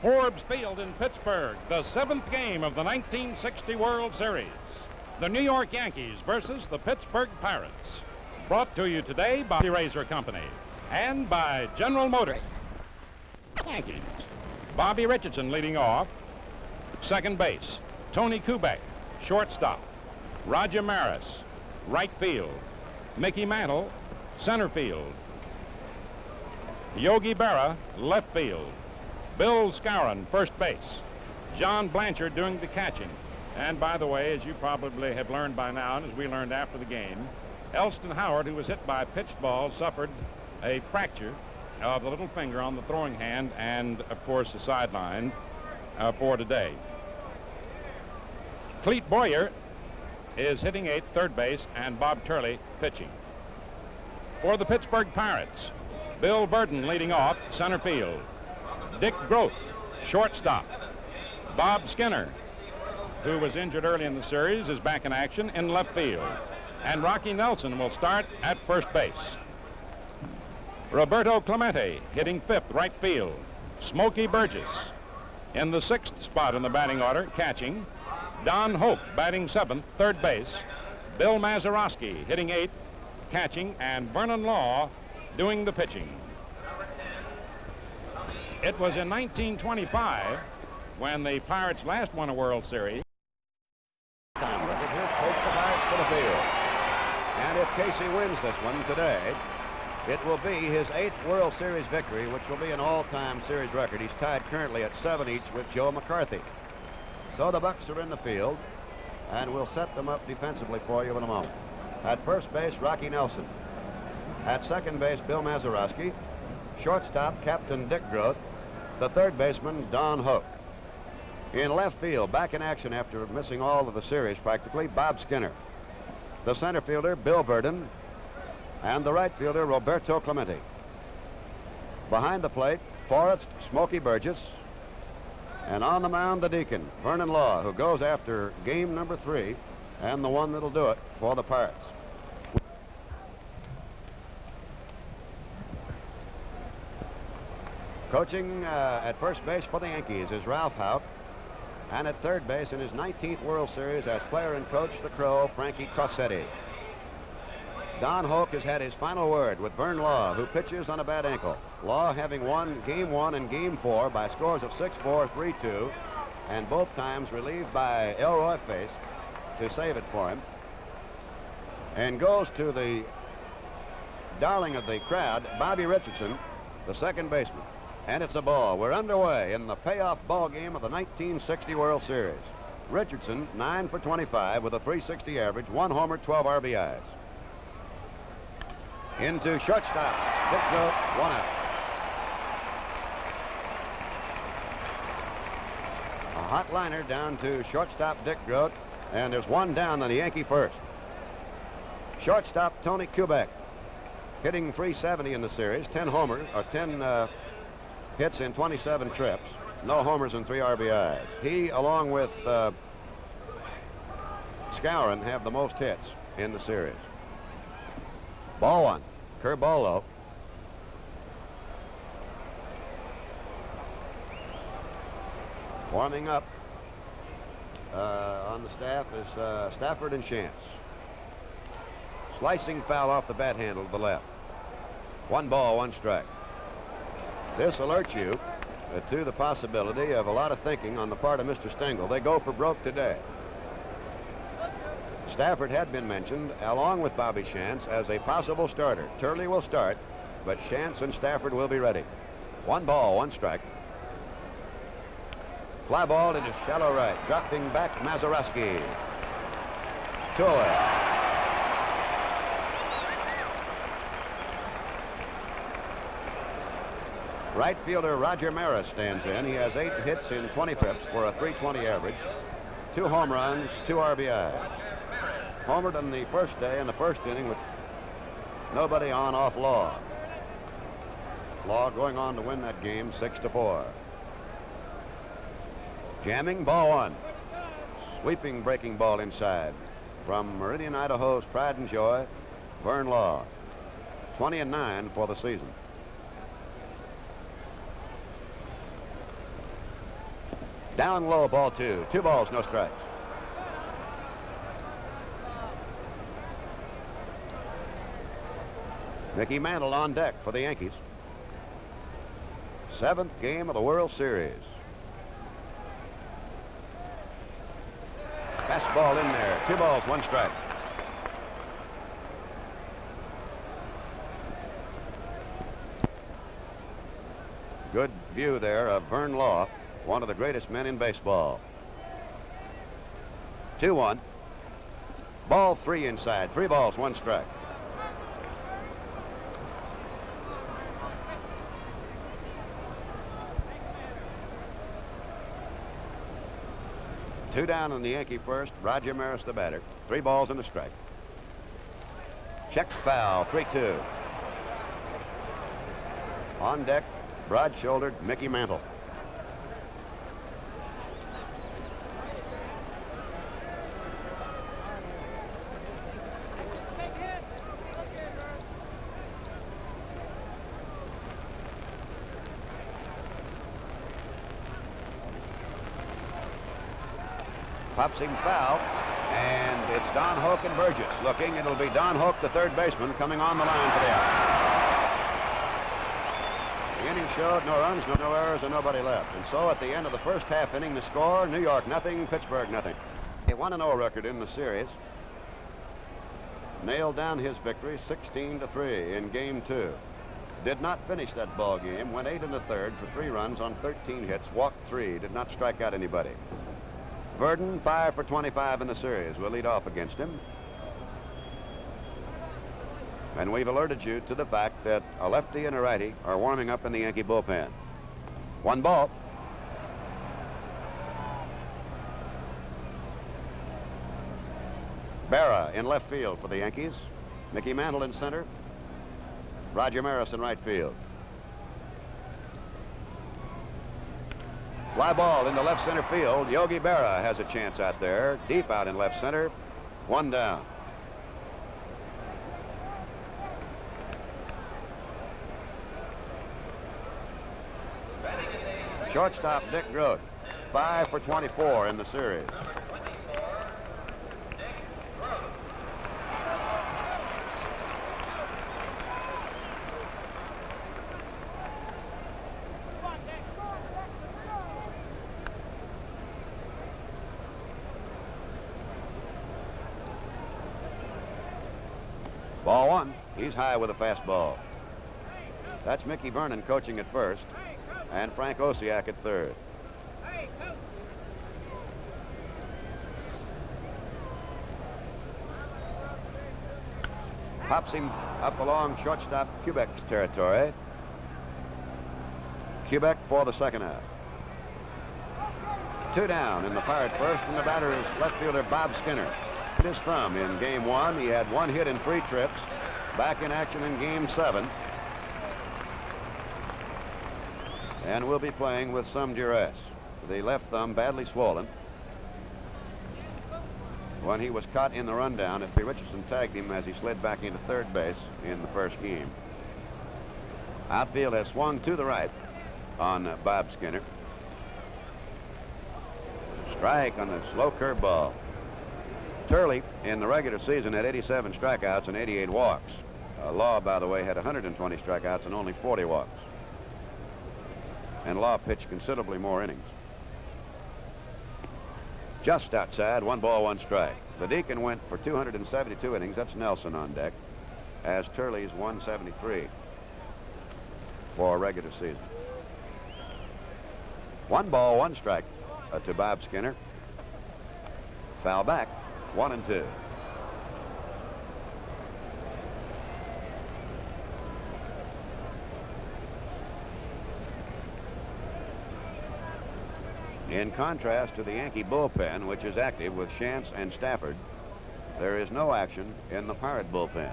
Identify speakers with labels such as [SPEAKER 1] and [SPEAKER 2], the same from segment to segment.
[SPEAKER 1] Forbes Field in Pittsburgh, the 7th game of the 1960 World Series. The New York Yankees versus the Pittsburgh Pirates. Brought to you today by the Razor Company and by General Motors. Yankees. Bobby Richardson leading off. Second base, Tony Kubek. Shortstop, Roger Maris. Right field, Mickey Mantle. Center field, Yogi Berra. Left field, Bill Skowron. First base, John Blanchard doing the catching. And by the way, as you probably have learned by now, and as we learned after the game, Elston Howard, who was hit by a pitched ball, suffered a fracture of the little finger on the throwing hand and, of course, the sideline for today. Clete Boyer is hitting eighth, third base, and Bob Turley pitching. For the Pittsburgh Pirates, Bill Burden leading off, center field. Dick Groth, shortstop. Bob Skinner, who was injured early in the series, is back in action in left field. And Rocky Nelson will start at first base. Roberto Clemente hitting fifth, right field. Smokey Burgess in the sixth spot in the batting order, catching. Don Hoke batting seventh, third base. Bill Mazeroski hitting eighth, catching, and Vernon Law doing the pitching. It was in 1925 when the Pirates last won a World Series.
[SPEAKER 2] Time record here takes the Pirates to the field. And if Casey wins this one today, it will be his 8th World Series victory, which will be an all-time series record. He's tied currently at 7 each with Joe McCarthy. So the Bucks are in the field, and we'll set them up defensively for you in a moment. At first base, Rocky Nelson. At second base, Bill Mazeroski. Shortstop, Captain Dick Groth. The third baseman, Don Hoke. In left field, back in action after missing all of the series practically, Bob Skinner. The center fielder, Bill Burden. And the right fielder, Roberto Clemente. Behind the plate, Forrest Smokey Burgess. And on the mound, the Deacon, Vernon Law, who goes after game number 3 and the one that'll do it for the Pirates. Coaching at first base for the Yankees is Ralph Houck. And at third base in his 19th World Series as player and coach, the Crow, Frankie Cossetti. Don Hoke has had his final word with Vern Law, who pitches on a bad ankle. Law having won Game 1 and Game 4 by scores of 6-4, 3-2, and both times relieved by Elroy Face to save it for him. And goes to the darling of the crowd, Bobby Richardson, the second baseman. And it's a ball. We're underway in the payoff ball game of the 1960 World Series. Richardson, 9 for 25 with a .360 average, 1 homer, 12 RBIs. Into shortstop, Dick Groth, 1 out. A hot liner down to shortstop Dick Groth, and there's one down on the Yankee first. Shortstop Tony Kubek, hitting .370 in the series, 10 homers, or 10 hits in 27 trips, no homers and 3 RBIs. He, along with Skowron, have the most hits in the series. Ball one. Curveball low. Warming up on the staff is Stafford and Chance. Slicing foul off the bat handle to the left. 1 ball, 1 strike. This alerts you to the possibility of a lot of thinking on the part of Mr. Stengel. They go for broke today. Stafford had been mentioned, along with Bobby Chance, as a possible starter. Turley will start, but Chance and Stafford will be ready. 1 ball, 1 strike. Fly ball into shallow right, dropping back Mazeroski. 2 away. Right fielder Roger Maris stands in. He has 8 hits in 20 trips for a .320 average, 2 home runs, 2 RBIs. Homered on the first day in the first inning with nobody on off Law. Law going on to win that game 6-4. Jamming, ball 1. Sweeping breaking ball inside from Meridian, Idaho's pride and joy, Vern Law. 20-9 for the season. Down low, ball two. 2 balls, no strikes. Mickey Mantle on deck for the Yankees. 7th game of the World Series. Fastball in there. 2 balls, 1 strike. Good view there of Vern Law, one of the greatest men in baseball. 2-1. Ball 3 inside. 3 balls, 1 strike. Two down on the Yankee first. Roger Maris the batter. 3 balls and a strike. Check foul. 3-2. On deck, broad-shouldered Mickey Mantle. Pops him foul, and it's Don Hoak and Burgess looking. It'll be Don Hoak, the third baseman, coming on the line for the out. The inning showed no runs, no errors, and nobody left. And so at the end of the first half inning, the score, New York nothing, Pittsburgh nothing. A 1-0 record in the series. Nailed down his victory 16-3 in game 2. Did not finish that ball game. Went 8 1/3 for 3 runs on 13 hits. Walked 3. Did not strike out anybody. Verdon 5 for 25 in the series. We'll lead off against him. And we've alerted you to the fact that a lefty and a righty are warming up in the Yankee bullpen. 1 ball. Berra in left field for the Yankees. Mickey Mantle in center. Roger Maris in right field. Fly ball into left center field. Yogi Berra has a chance out there. Deep out in left center. 1 down. Shortstop Dick Grote, 5 for 24 in the series. Ball 1. He's high with a fastball. That's Mickey Vernon coaching at first, and Frank Osiak at third. Pops him up along shortstop Kubek's territory. Kubek for the second out. 2 down in the Pirate first, and the batter is left fielder Bob Skinner. His thumb in game 1. He had 1 hit in 3 trips. Back in action in game 7. And will be playing with some duress. The left thumb badly swollen. When he was caught in the rundown, F.B. Richardson tagged him as he slid back into third base in the first game. Outfield has swung to the right on Bob Skinner. Strike on the slow curveball. Turley in the regular season had 87 strikeouts and 88 walks. Law, by the way, had 120 strikeouts and only 40 walks. And Law pitched considerably more innings. Just outside, 1 ball, 1 strike. The Deacon went for 272 innings. That's Nelson on deck, as Turley's 173 for a regular season. 1 ball, 1 strike to Bob Skinner. Foul back. 1-2. In contrast to the Yankee bullpen, which is active with Shantz and Stafford, there is no action in the Pirate bullpen.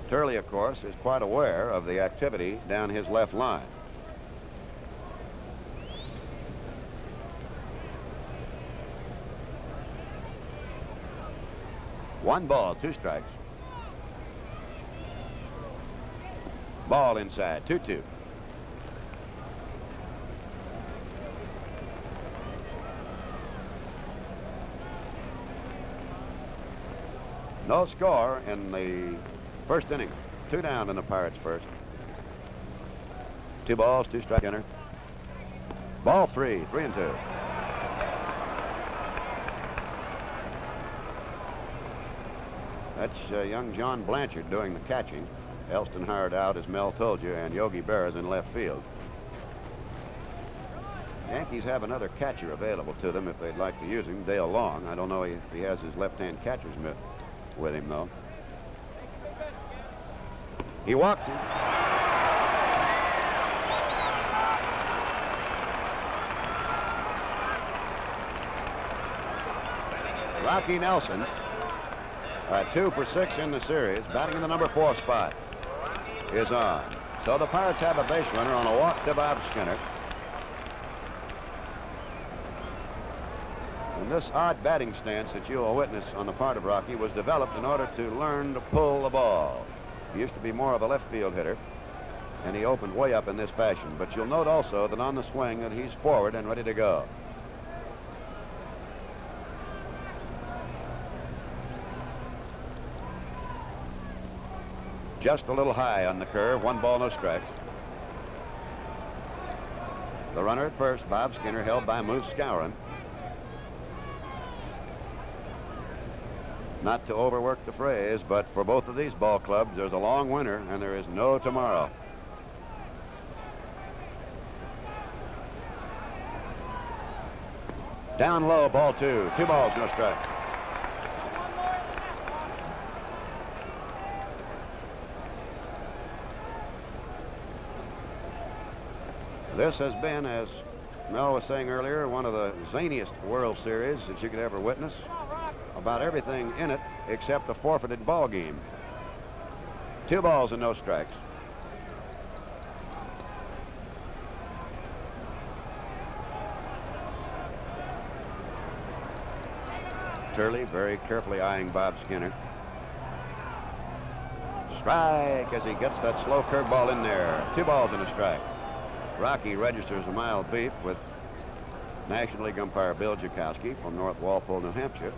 [SPEAKER 2] Turley, of course, is quite aware of the activity down his left line. One ball, 2 strikes. Ball inside, 2-2. No score in the first inning. 2 down in the Pirates' first. 2 balls, 2 strike enter. Ball 3, 3-2. That's young John Blanchard doing the catching. Elston Howard out, as Mel told you, and Yogi Berra is in left field. Yankees have another catcher available to them if they'd like to use him, Dale Long. I don't know if he has his left-hand catcher's mitt with him, though. He walks him. Rocky Nelson, 2 for 6 in the series, batting in the number 4 spot, is on. So the Pirates have a base runner on a walk to Bob Skinner. And this odd batting stance that you will witness on the part of Rocky was developed in order to learn to pull the ball. He used to be more of a left field hitter, and he opened way up in this fashion. But you'll note also that on the swing that he's forward and ready to go. Just a little high on the curve. 1 ball, no strikes. The runner at first, Bob Skinner, held by Moose Skowron. Not to overwork the phrase, but for both of these ball clubs, there's a long winter and there is no tomorrow. Down low, ball 2. 2 balls, no strike. This has been, as Mel was saying earlier, one of the zaniest World Series that you could ever witness. About everything in it except a forfeited ball game. 2 balls and no strikes. Turley very carefully eyeing Bob Skinner. Strike as he gets that slow curveball in there. 2 balls and a strike. Rocky registers a mild beef with National League umpire Bill Jakowski from North Walpole, New Hampshire,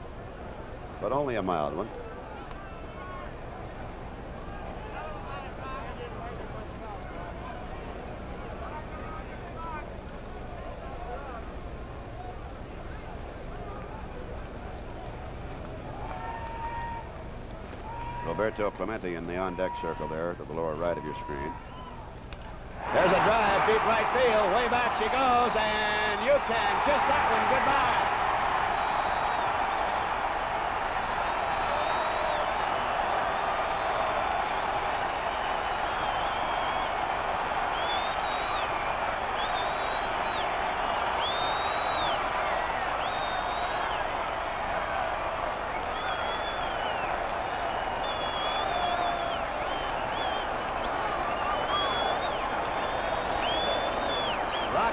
[SPEAKER 2] but only a mild one. Roberto Clemente in the on-deck circle there to the lower right of your screen. There's a drive, deep right field. Way back she goes, and you can kiss that one goodbye.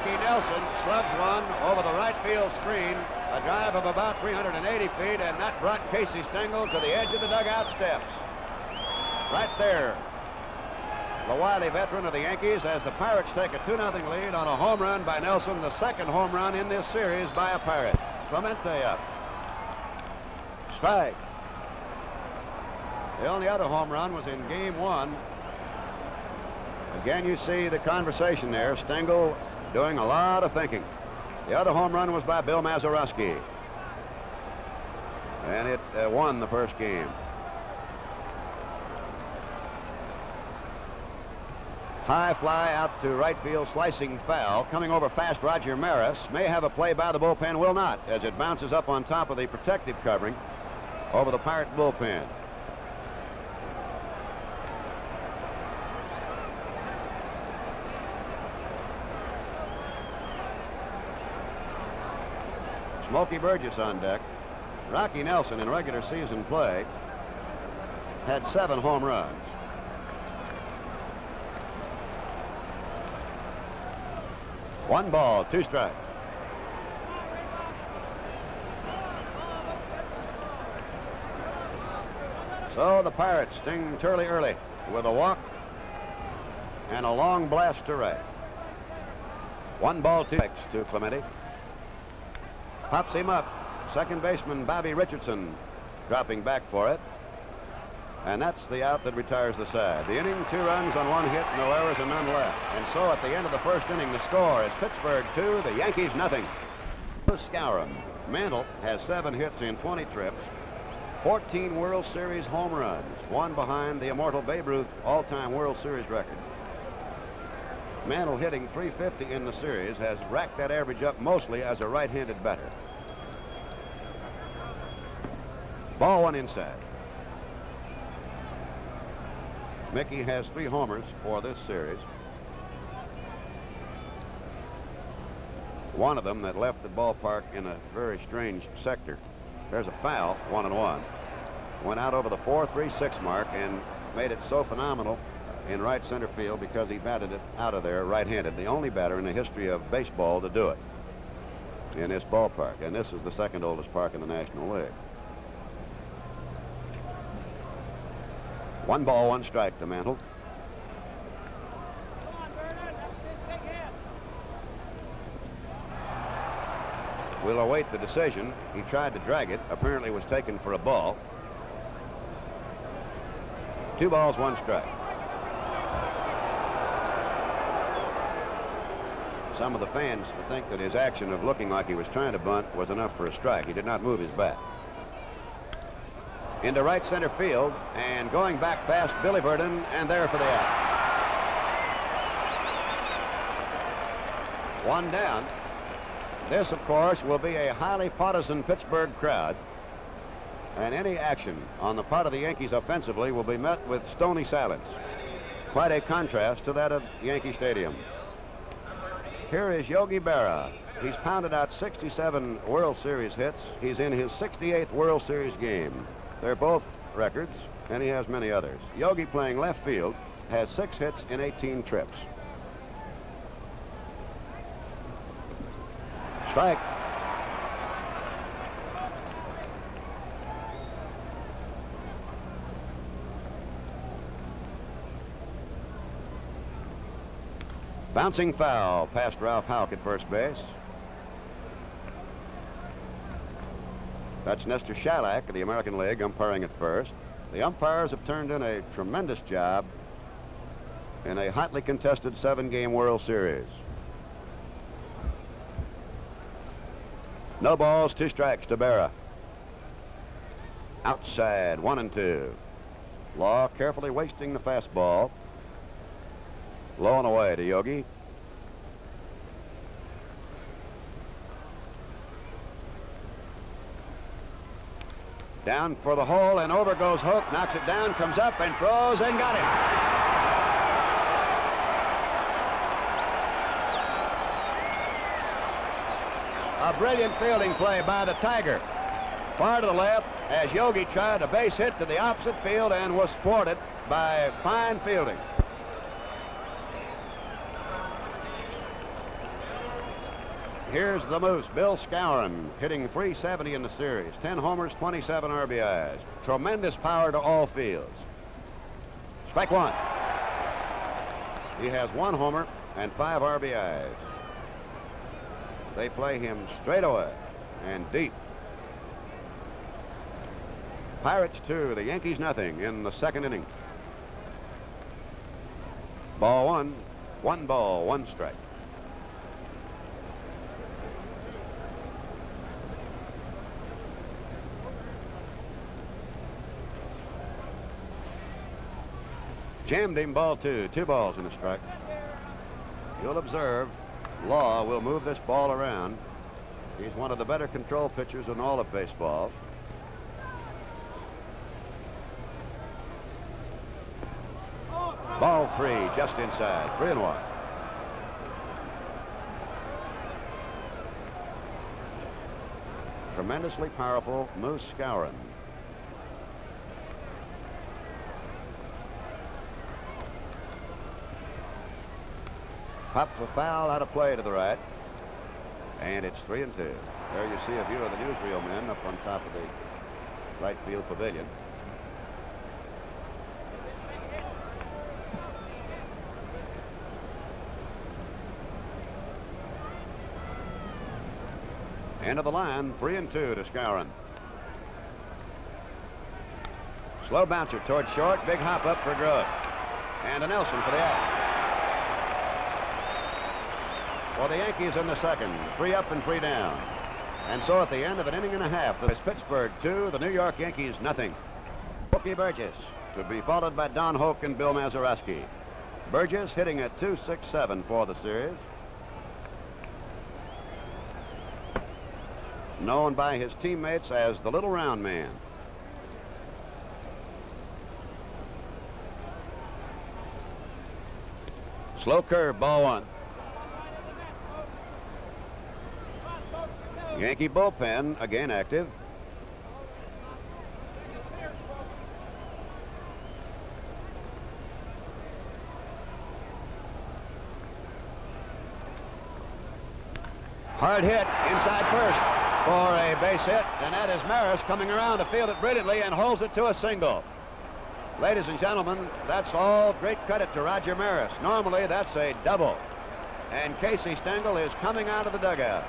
[SPEAKER 2] Nelson slugs one over the right field screen, a drive of about 380 feet, and that brought Casey Stengel to the edge of the dugout steps. Right there, the wily veteran of the Yankees, as the Pirates take a 2-0 lead on a home run by Nelson, the second home run in this series by a Pirate. Clemente up. Strike. The only other home run was in Game 1. Again, you see the conversation there. Stengel doing a lot of thinking. The other home run was by Bill Mazeroski, and it won the first game. High fly out to right field, slicing foul. Coming over fast, Roger Maris may have a play by the bullpen, will not, as it bounces up on top of the protective covering over the Pirate bullpen. Smokey Burgess on deck. Rocky Nelson in regular season play had 7 home runs. One ball, 2 strikes. So the Pirates sting Turley early with a walk and a long blast to right. 1 ball, 2 strikes to Clemente. Pops him up. Second baseman Bobby Richardson dropping back for it. And that's the out that retires the side. The inning, 2 runs on 1 hit, no errors and none left. And so at the end of the first inning, the score is Pittsburgh 2, the Yankees nothing. Skowron. Mantle has 7 hits in 20 trips, 14 World Series home runs, 1 behind the immortal Babe Ruth all-time World Series record. Mantle, hitting .350 in the series, has racked that average up mostly as a right-handed batter. Ball 1 inside. Mickey has 3 homers for this series. One of them that left the ballpark in a very strange sector. There's a foul, 1-1. Went out over the 4-3-6 mark and made it so phenomenal in right center field because he batted it out of there right-handed. The only batter in the history of baseball to do it in this ballpark. And this is the second oldest park in the National League. 1 ball, 1 strike to Mantle. We'll await the decision. He tried to drag it. Apparently was taken for a ball. 2 balls, 1 strike. Some of the fans think that his action of looking like he was trying to bunt was enough for a strike. He did not move his bat. Into right center field, and going back past Billy Burden, and there for the out. 1 down. This, of course, will be a highly partisan Pittsburgh crowd, and any action on the part of the Yankees offensively will be met with stony silence. Quite a contrast to that of Yankee Stadium. Here is Yogi Berra. He's pounded out 67 World Series hits. He's in his 68th World Series game. They're both records, and he has many others. Yogi, playing left field, has 6 hits in 18 trips. Strike. Bouncing foul past Ralph Houck at first base. That's Nestor Shalak of the American League umpiring at first. The umpires have turned in a tremendous job in a hotly contested 7-game World Series. No balls, 2 strikes to Berra. Outside, 1-2. Law carefully wasting the fastball. Low and away to Yogi. Down for the hole, and over goes Hook, knocks it down, comes up and throws and got it. A brilliant fielding play by the Tiger. Far to the left as Yogi tried a base hit to the opposite field and was thwarted by fine fielding. Here's the Moose, Bill Skowron, hitting .370 in the series. 10 homers, 27 RBIs. Tremendous power to all fields. Strike 1. He has 1 homer and 5 RBIs. They play him straight away and deep. Pirates 2, the Yankees nothing in the 2nd inning. Ball 1, 1 ball, 1 strike. Jammed him, ball 2, 2 balls and a strike. You'll observe Law will move this ball around. He's one of the better control pitchers in all of baseball. Ball 3, just inside, 3-1. Tremendously powerful Moose Skowron. Pops a foul out of play to the right. And it's 3-2. There you see a view of the newsreel men up on top of the right field pavilion. End of the line, 3-2 to Skowron. Slow bouncer toward short. Big hop up for Gross. And a Nelson for the out. For the Yankees in the second. 3 up and 3 down. And so at the end of an inning and a half, it's Pittsburgh 2, the New York Yankees nothing. Smokey Burgess to be followed by Don Hoke and Bill Mazeroski. Burgess hitting at .267 for the series. Known by his teammates as the Little Round Man. Slow curve, ball 1. Yankee bullpen again active. Hard hit inside first for a base hit, and that is Maris coming around to field it brilliantly and holds it to a single. Ladies and gentlemen, that's all great credit to Roger Maris. Normally, that's a double. And Casey Stengel is coming out of the dugout.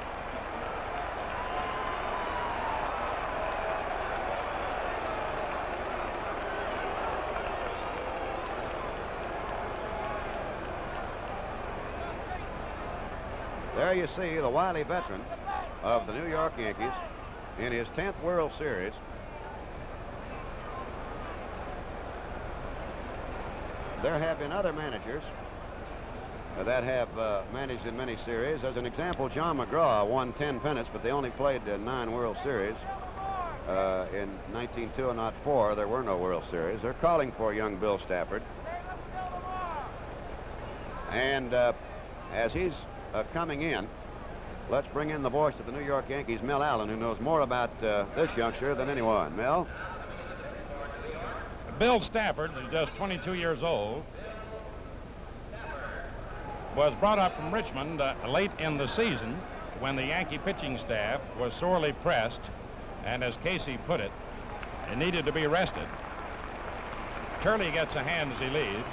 [SPEAKER 2] There you see the wily veteran of the New York Yankees in his 10th World Series. There have been other managers that have managed in many series. As an example, John McGraw won 10 pennants, but they only played 9 World Series. In 1902 and 04, there were no World Series. They're calling for young Bill Stafford. And as he's coming in, let's bring in the voice of the New York Yankees, Mel Allen, who knows more about this youngster than anyone. Mel?
[SPEAKER 1] Bill Stafford is just 22 years old. Was brought up from Richmond late in the season when the Yankee pitching staff was sorely pressed, and as Casey put it, it needed to be rested. Turley gets a hand as he leaves.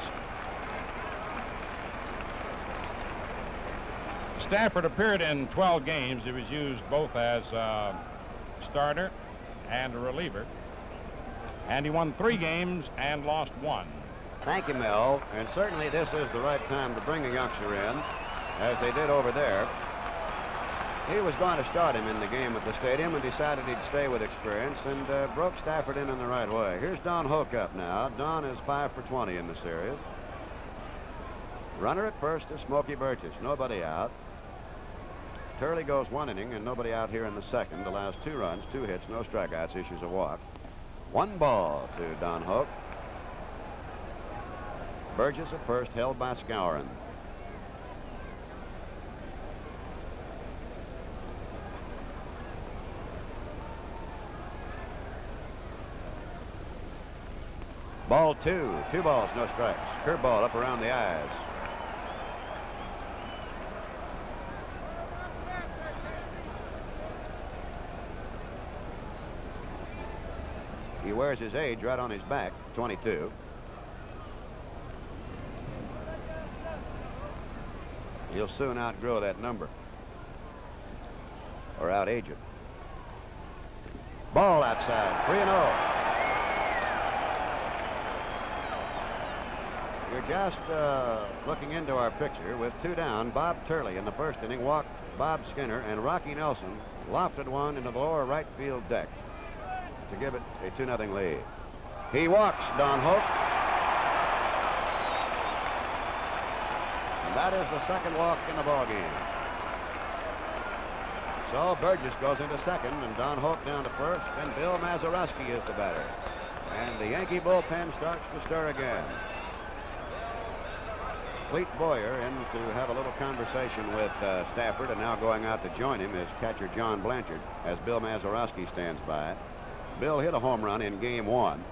[SPEAKER 1] Stafford appeared in 12 games. He was used both as a starter and a reliever. And he won 3 games and lost 1.
[SPEAKER 2] Thank you, Mel. And certainly this is the right time to bring a youngster in, as they did over there. He was going to start him in the game at the stadium and decided he'd stay with experience and broke Stafford in the right way. Here's Don Hoke up now. Don is 5 for 20 in the series. Runner at first is Smokey Burgess. Nobody out. Turley goes 1 inning and nobody out here in the second. Allows 2 runs, 2 hits, no strikeouts, issues a walk. 1 ball to Don Hoke. Burgess at first, held by Skowron. Ball 2. 2 balls, no strikes. Curveball up around the eyes. He wears his age right on his back, 22. He'll soon outgrow that number. Or out-age it. Ball outside, 3-0. You're just looking into our picture with 2 down. Bob Turley in the first inning walked Bob Skinner, and Rocky Nelson lofted one into the lower right field deck to give it a 2-0 lead. He walks Don Hoke. And that is the second walk in the ballgame. So Burgess goes into second, and Don Hoke down to first, and Bill Mazeroski is the batter. And the Yankee bullpen starts to stir again. Clete Boyer in to have a little conversation with Stafford, and now going out to join him is catcher John Blanchard as Bill Mazeroski stands by. Bill hit a home run in game 1.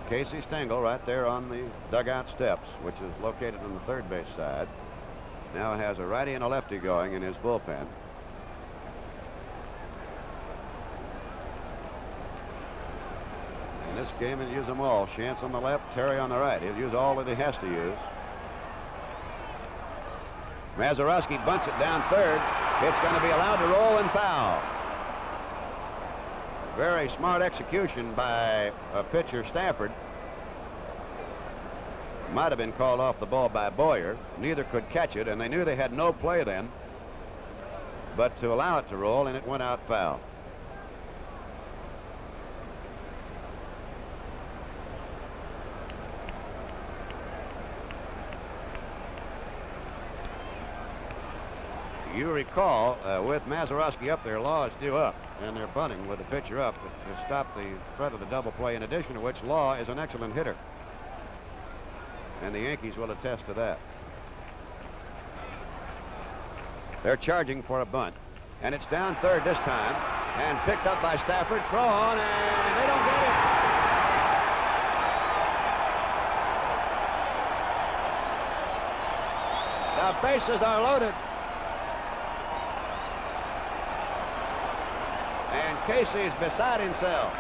[SPEAKER 2] Casey Stengel right there on the dugout steps, which is located on the third base side, now has a righty and a lefty going in his bullpen. In this game, he'll use them all. Chance on the left, Terry on the right. He'll use all that he has to use. Mazeroski bunts it down third. It's going to be allowed to roll and foul. Very smart execution by pitcher Stafford. Might have been called off the ball by Boyer. Neither could catch it, and they knew they had no play then but to allow it to roll, and it went out foul. You recall, with Mazeroski up there, Law is due up, and they're bunting with the pitcher up to stop the threat of the double play, in addition to which Law is an excellent hitter. And the Yankees will attest to that. They're charging for a bunt, and it's down third this time, and picked up by Stafford, thrown, and they don't get it. The bases are loaded. And Casey's beside himself.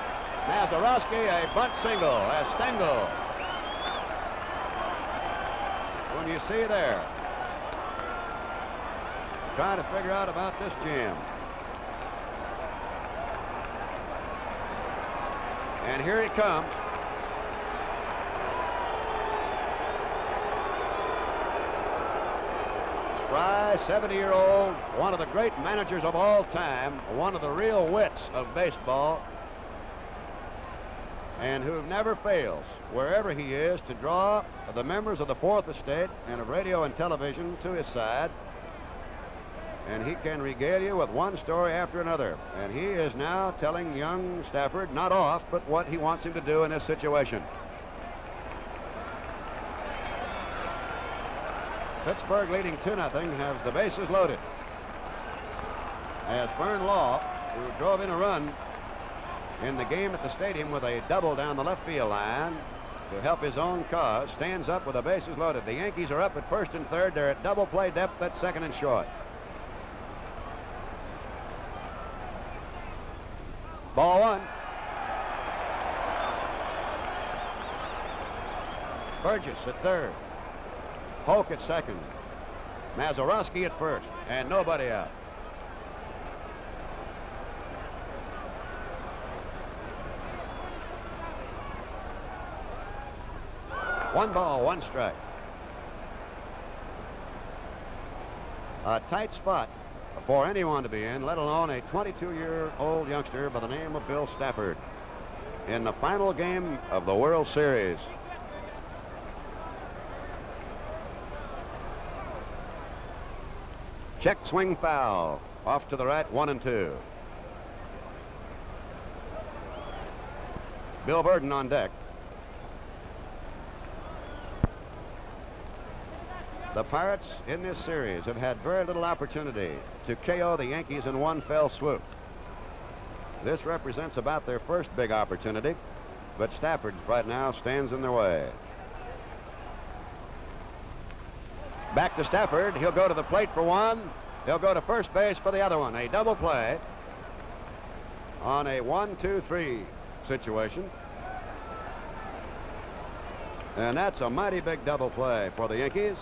[SPEAKER 2] Mazeroski, a bunt single as Stengel. When you see there, trying to figure out about this jam. And here he comes. Spry, 70-year-old, one of the great managers of all time, one of the real wits of baseball, and who never fails, wherever he is, to draw the members of the Fourth Estate and of radio and television to his side. And he can regale you with one story after another. And he is now telling young Stafford, not off, but what he wants him to do in this situation. Pittsburgh leading 2-0, has the bases loaded. As Vern Law, who drove in a run in the game at the stadium with a double down the left field line to help his own cause, stands up with the bases loaded. The Yankees are up at first and third. They're at double play depth at second and short. Ball one. Burgess at third. Polk at second. Mazeroski at first. And nobody out. One ball, one strike. A tight spot for anyone to be in, let alone a 22-year-old youngster by the name of Bill Stafford in the final game of the World Series. Check swing foul. Off to the right, 1-2. Bill Burden on deck. The Pirates in this series have had very little opportunity to KO the Yankees in one fell swoop. This represents about their first big opportunity, but Stafford right now stands in their way. Back to Stafford. He'll go to the plate for one. He'll go to first base for the other one. A double play on a 1-2-3 situation. And that's a mighty big double play for the Yankees.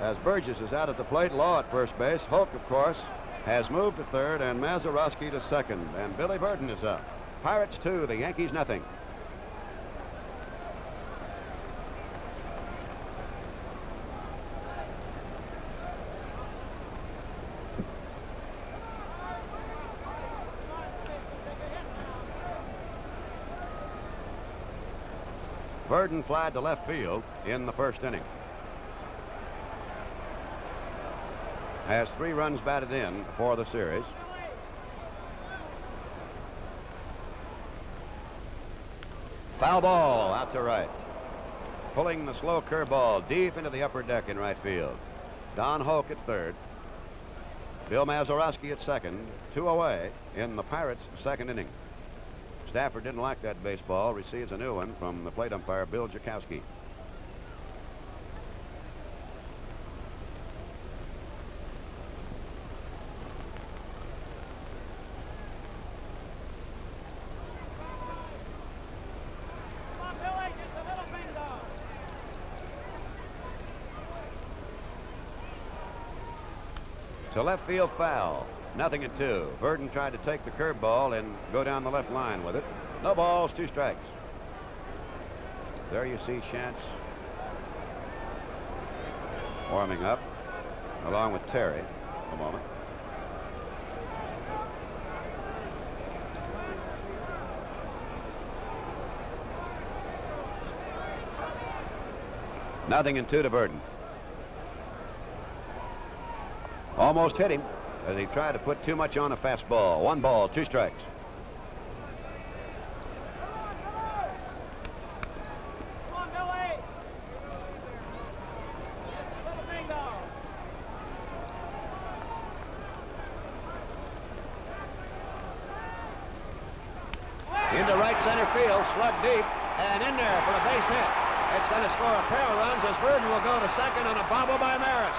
[SPEAKER 2] As Burgess is out at the plate, Law at first base. Hoke, of course, has moved to third, and Mazeroski to second. And Billy Burden is up. Pirates 2, the Yankees nothing. Burden flied to left field in the first inning. Has 3 runs batted in for the series. Foul ball out to right. Pulling the slow curveball deep into the upper deck in right field. Don Hoke at third. Bill Mazeroski at second. 2 away in the Pirates' second inning. Stafford didn't like that baseball. Receives a new one from the plate umpire, Bill Jakowski. To left field foul. 0-2. Verdon tried to take the curveball and go down the left line with it. No balls, 2 strikes. There you see Shantz warming up along with Terry a moment. Nothing and 2 to Verdon. Almost hit him as he tried to put too much on a fastball. 1 ball, 2 strikes. Into right center field, slug deep, and in there for a base hit. It's going to score a pair of runs as Verdon will go to second on a bobble by Maris.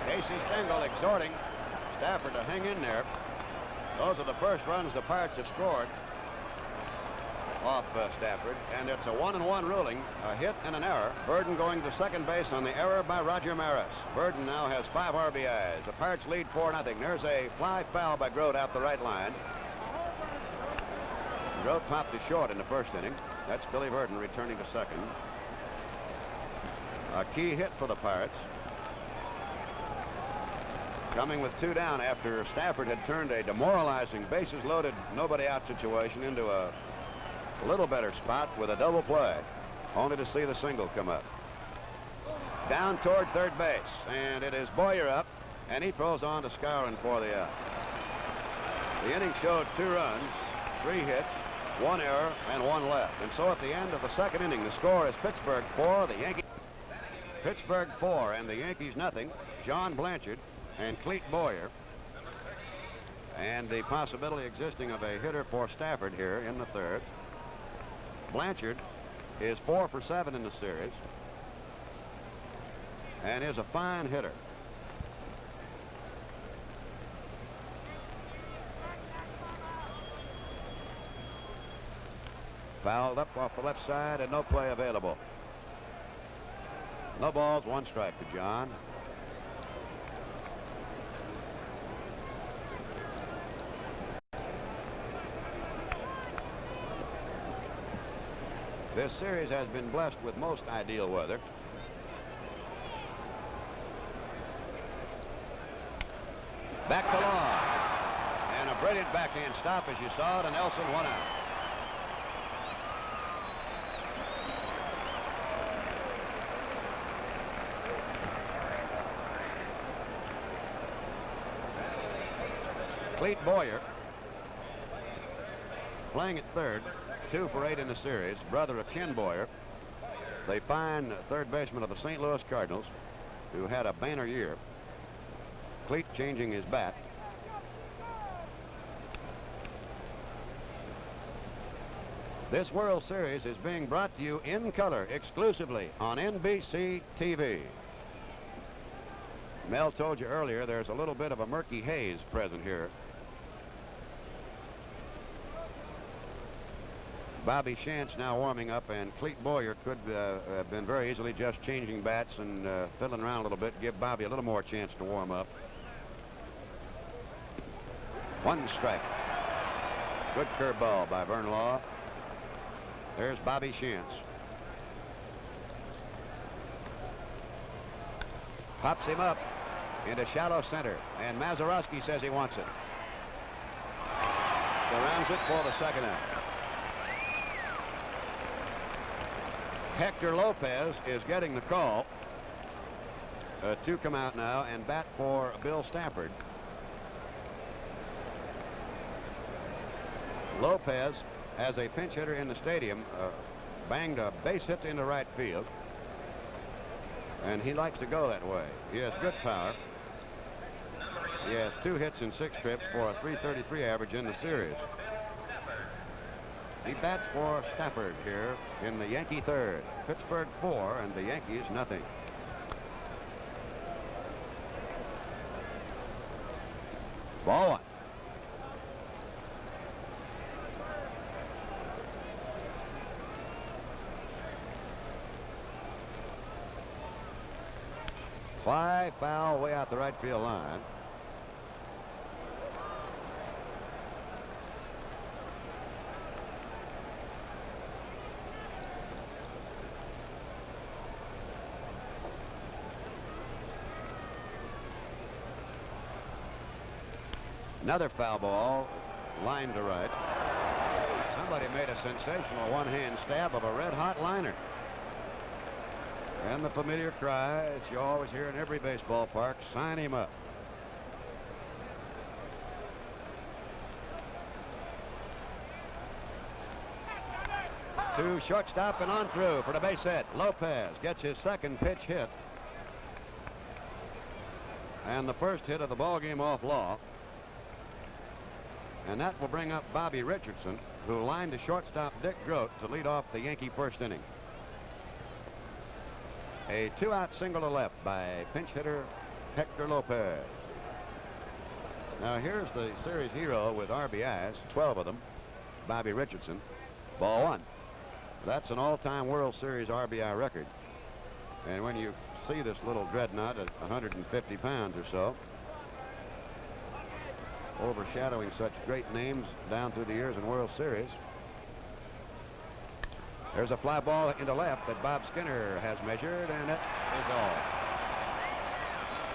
[SPEAKER 2] Casey Stengel exhorting Stafford to hang in there. Those are the first runs the Pirates have scored off Stafford, and it's a 1-1 ruling, a hit and an error. Verdon going to second base on the error by Roger Maris. Verdon now has 5 RBIs. The Pirates lead 4-0. There's a fly foul by Grote out the right line. Grote popped to short in the first inning. That's Billy Verdon returning to second. A key hit for the Pirates. Coming with 2 down after Stafford had turned a demoralizing bases loaded, nobody out situation into a little better spot with a double play, only to see the single come up. Down toward third base, and it is Boyer up, and he throws on to Skowron for the out. The inning showed 2 runs, 3 hits, 1 error, and 1 left. And so at the end of the second inning, the score is Pittsburgh 4, the Yankees. Pittsburgh 4 and the Yankees nothing. John Blanchard and Clete Boyer, and the possibility existing of a hitter for Stafford here in the third. Blanchard is 4 for 7 in the series and is a fine hitter. Fouled up off the left side and no play available. No balls, 1 strike to John. This series has been blessed with most ideal weather. Back to Law. And a brilliant backhand stop, as you saw, to Nelson, 1 out. Clete Boyer playing at third. 2 for 8 in the series. Brother of Ken Boyer, the fine third baseman of the St. Louis Cardinals, who had a banner year. Clete changing his bat. This World Series is being brought to you in color exclusively on NBC TV. Mel told you earlier there's a little bit of a murky haze present here. Bobby Shantz now warming up, and Clete Boyer could have been very easily just changing bats and fiddling around a little bit, give Bobby a little more chance to warm up. 1 strike. Good curveball by Vern Law. There's Bobby Shantz. Pops him up into shallow center, and Mazeroski says he wants it. Surrounds it for the second out. Hector Lopez is getting the call. 2 come out now and bat for Bill Stafford. Lopez, as a pinch hitter in the stadium, banged a base hit into right field, and he likes to go that way. He has good power. He has 2 hits and 6 trips for a .333 average in the series. He bats for Stafford here in the Yankee third. Pittsburgh 4 and the Yankees nothing. Ball 1. Fly foul way out the right field line. Another foul ball, line to right. Somebody made a sensational one-hand stab of a red-hot liner. And the familiar cry, as you always hear in every baseball park, sign him up. To shortstop and on through for the base hit. Lopez gets his second pitch hit. And the first hit of the ball game off Law. And that will bring up Bobby Richardson, who lined to shortstop Dick Groat to lead off the Yankee first inning. A two-out single to left by pinch hitter Hector Lopez. Now here's the series hero with RBIs, 12 of them, Bobby Richardson. Ball 1. That's an all-time World Series RBI record. And when you see this little dreadnought at 150 pounds or so, overshadowing such great names down through the years in World Series. There's a fly ball into left that Bob Skinner has measured, and it is all.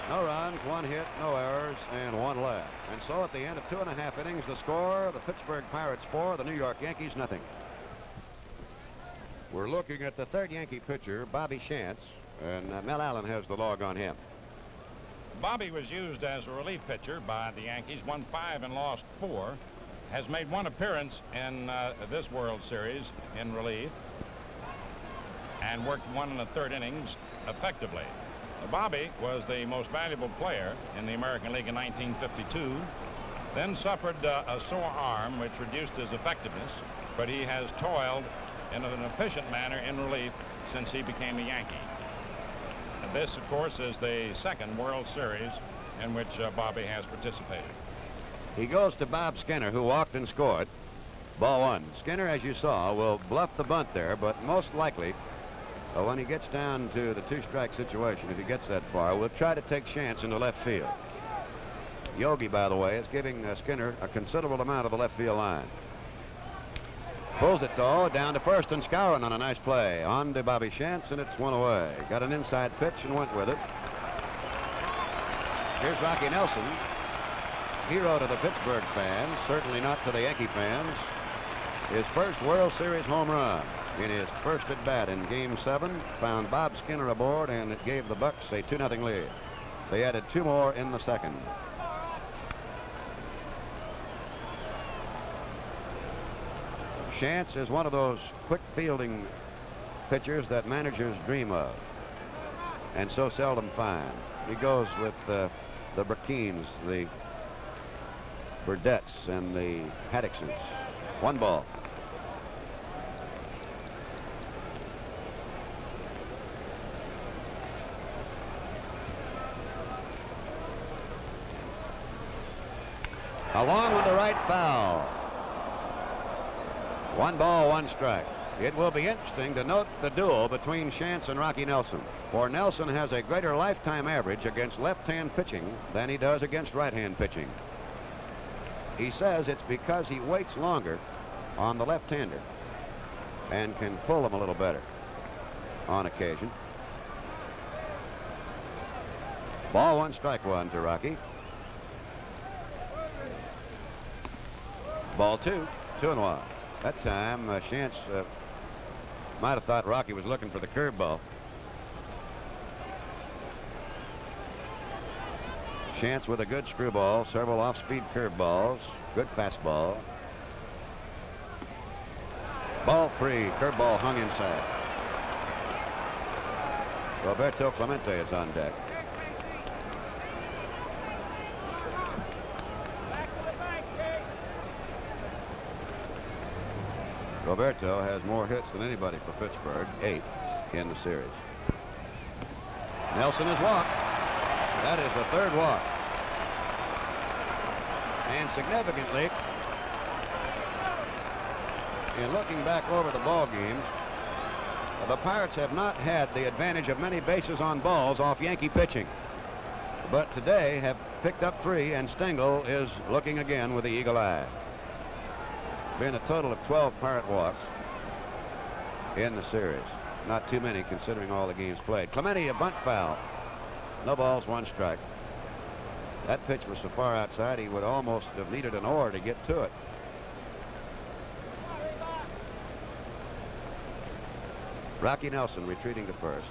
[SPEAKER 2] No runs, one hit, no errors, and one left. And so at the end of 2.5 innings, the score, the Pittsburgh Pirates 4, the New York Yankees nothing. We're looking at the third Yankee pitcher, Bobby Shantz, and Mel Allen has the log on him.
[SPEAKER 1] Bobby was used as a relief pitcher by the Yankees, won 5 and lost 4, has made 1 appearance in this World Series in relief, and worked 1 1/3 innings effectively. Bobby was the most valuable player in the American League in 1952, then suffered a sore arm which reduced his effectiveness, but he has toiled in an efficient manner in relief since he became a Yankee. This, of course, is the second World Series in which Bobby has participated.
[SPEAKER 2] He goes to Bob Skinner, who walked and scored. Ball 1. Skinner, as you saw, will bluff the bunt there, but most likely, when he gets down to the 2-strike situation, if he gets that far, will try to take chance into left field. Yogi, by the way, is giving Skinner a considerable amount of the left field line. Pulls it, though, down to first, and Skowron on a nice play. On to Bobby Shantz, and it's 1 away. Got an inside pitch and went with it. Here's Rocky Nelson, hero to the Pittsburgh fans, certainly not to the Yankee fans. His first World Series home run in his first at bat in Game 7 found Bob Skinner aboard, and it gave the Bucks a 2-0 lead. They added 2 more in the second. Shantz is one of those quick fielding pitchers that managers dream of and so seldom find. He goes with the Burkeens, the Burdett's, and the Haddocksons. 1 ball. A long one to right, foul. 1 ball, 1 strike. It will be interesting to note the duel between Shantz and Rocky Nelson, for Nelson has a greater lifetime average against left-hand pitching than he does against right-hand pitching. He says it's because he waits longer on the left-hander and can pull him a little better on occasion. Ball 1, strike 1 to Rocky. Ball 2, 2-1. That time, Shantz might have thought Rocky was looking for the curveball. Shantz with a good screwball, several off-speed curveballs, good fastball. Ball 3, curveball hung inside. Roberto Clemente is on deck. Roberto has more hits than anybody for Pittsburgh, 8 in the series. Nelson is walked. That is the third walk. And significantly, in looking back over the ball games, the Pirates have not had the advantage of many bases on balls off Yankee pitching. But today have picked up 3, and Stengel is looking again with the eagle eye. Been a total of 12 Pirate walks in the series. Not too many considering all the games played. Clemente, a bunt foul. No balls, 1 strike. That pitch was so far outside he would almost have needed an oar to get to it. Rocky Nelson retreating to first.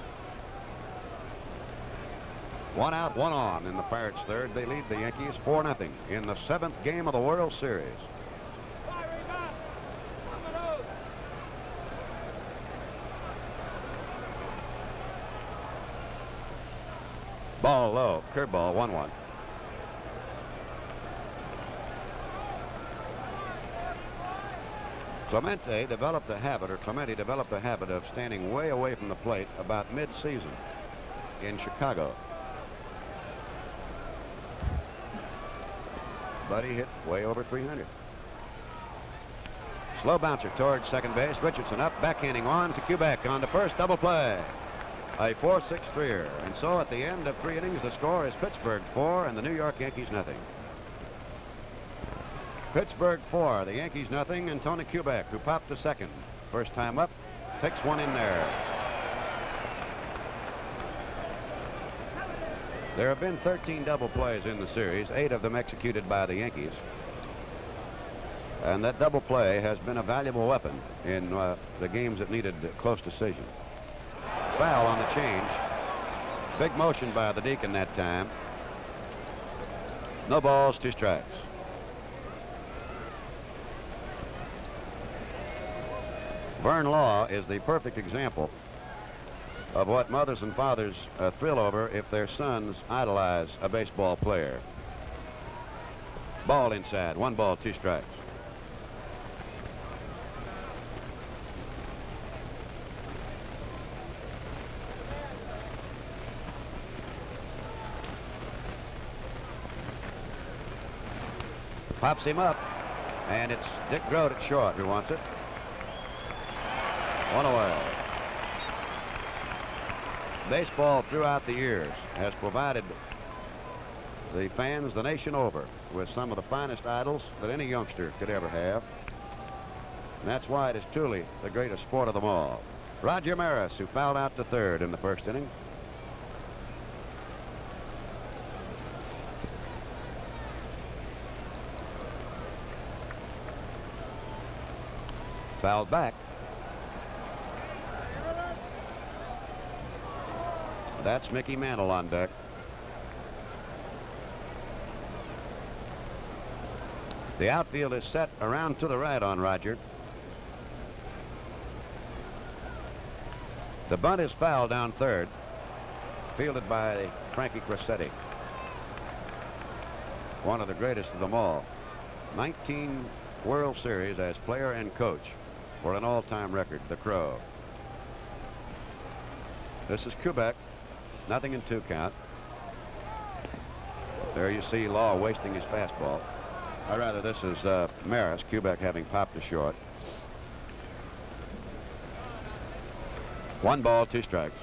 [SPEAKER 2] 1 out, 1 on in the Pirates' third. They lead the Yankees 4-0 in the 7th game of the World Series. Ball low, curveball, 1-1. Clemente developed the habit of standing way away from the plate about mid-season in Chicago. But he hit way over 300. Slow bouncer towards second base. Richardson up, backhanding on to Quebec on the first double play. A 4-6 3-er. And so at the end of 3 innings, the score is Pittsburgh 4 and the New York Yankees nothing. Pittsburgh 4, the Yankees nothing, and Tony Quebec, who popped to second. First time up, takes one in there. There have been 13 double plays in the series, 8 of them executed by the Yankees. And that double play has been a valuable weapon in the games that needed close decision. Foul on the change. Big motion by the Deacon that time. No balls, 2 strikes. Vern Law is the perfect example of what mothers and fathers thrill over if their sons idolize a baseball player. Ball inside, 1 ball, 2 strikes. Pops him up, and it's Dick Groat at short who wants it. 1 away. Baseball throughout the years has provided the fans the nation over with some of the finest idols that any youngster could ever have. And that's why it is truly the greatest sport of them all. Roger Maris, who fouled out to third in the first inning. Fouled back. That's Mickey Mantle on deck. The outfield is set around to the right on Roger. The bunt is foul down third, fielded by Frankie Crosetti, one of the greatest of them all. 19 World Series as player and coach for an all-time record, the Crow. This is Quebec. Nothing in 2 count. There you see Law wasting his fastball. Or rather, this is Maris, Quebec having popped to short. 1 ball, 2 strikes.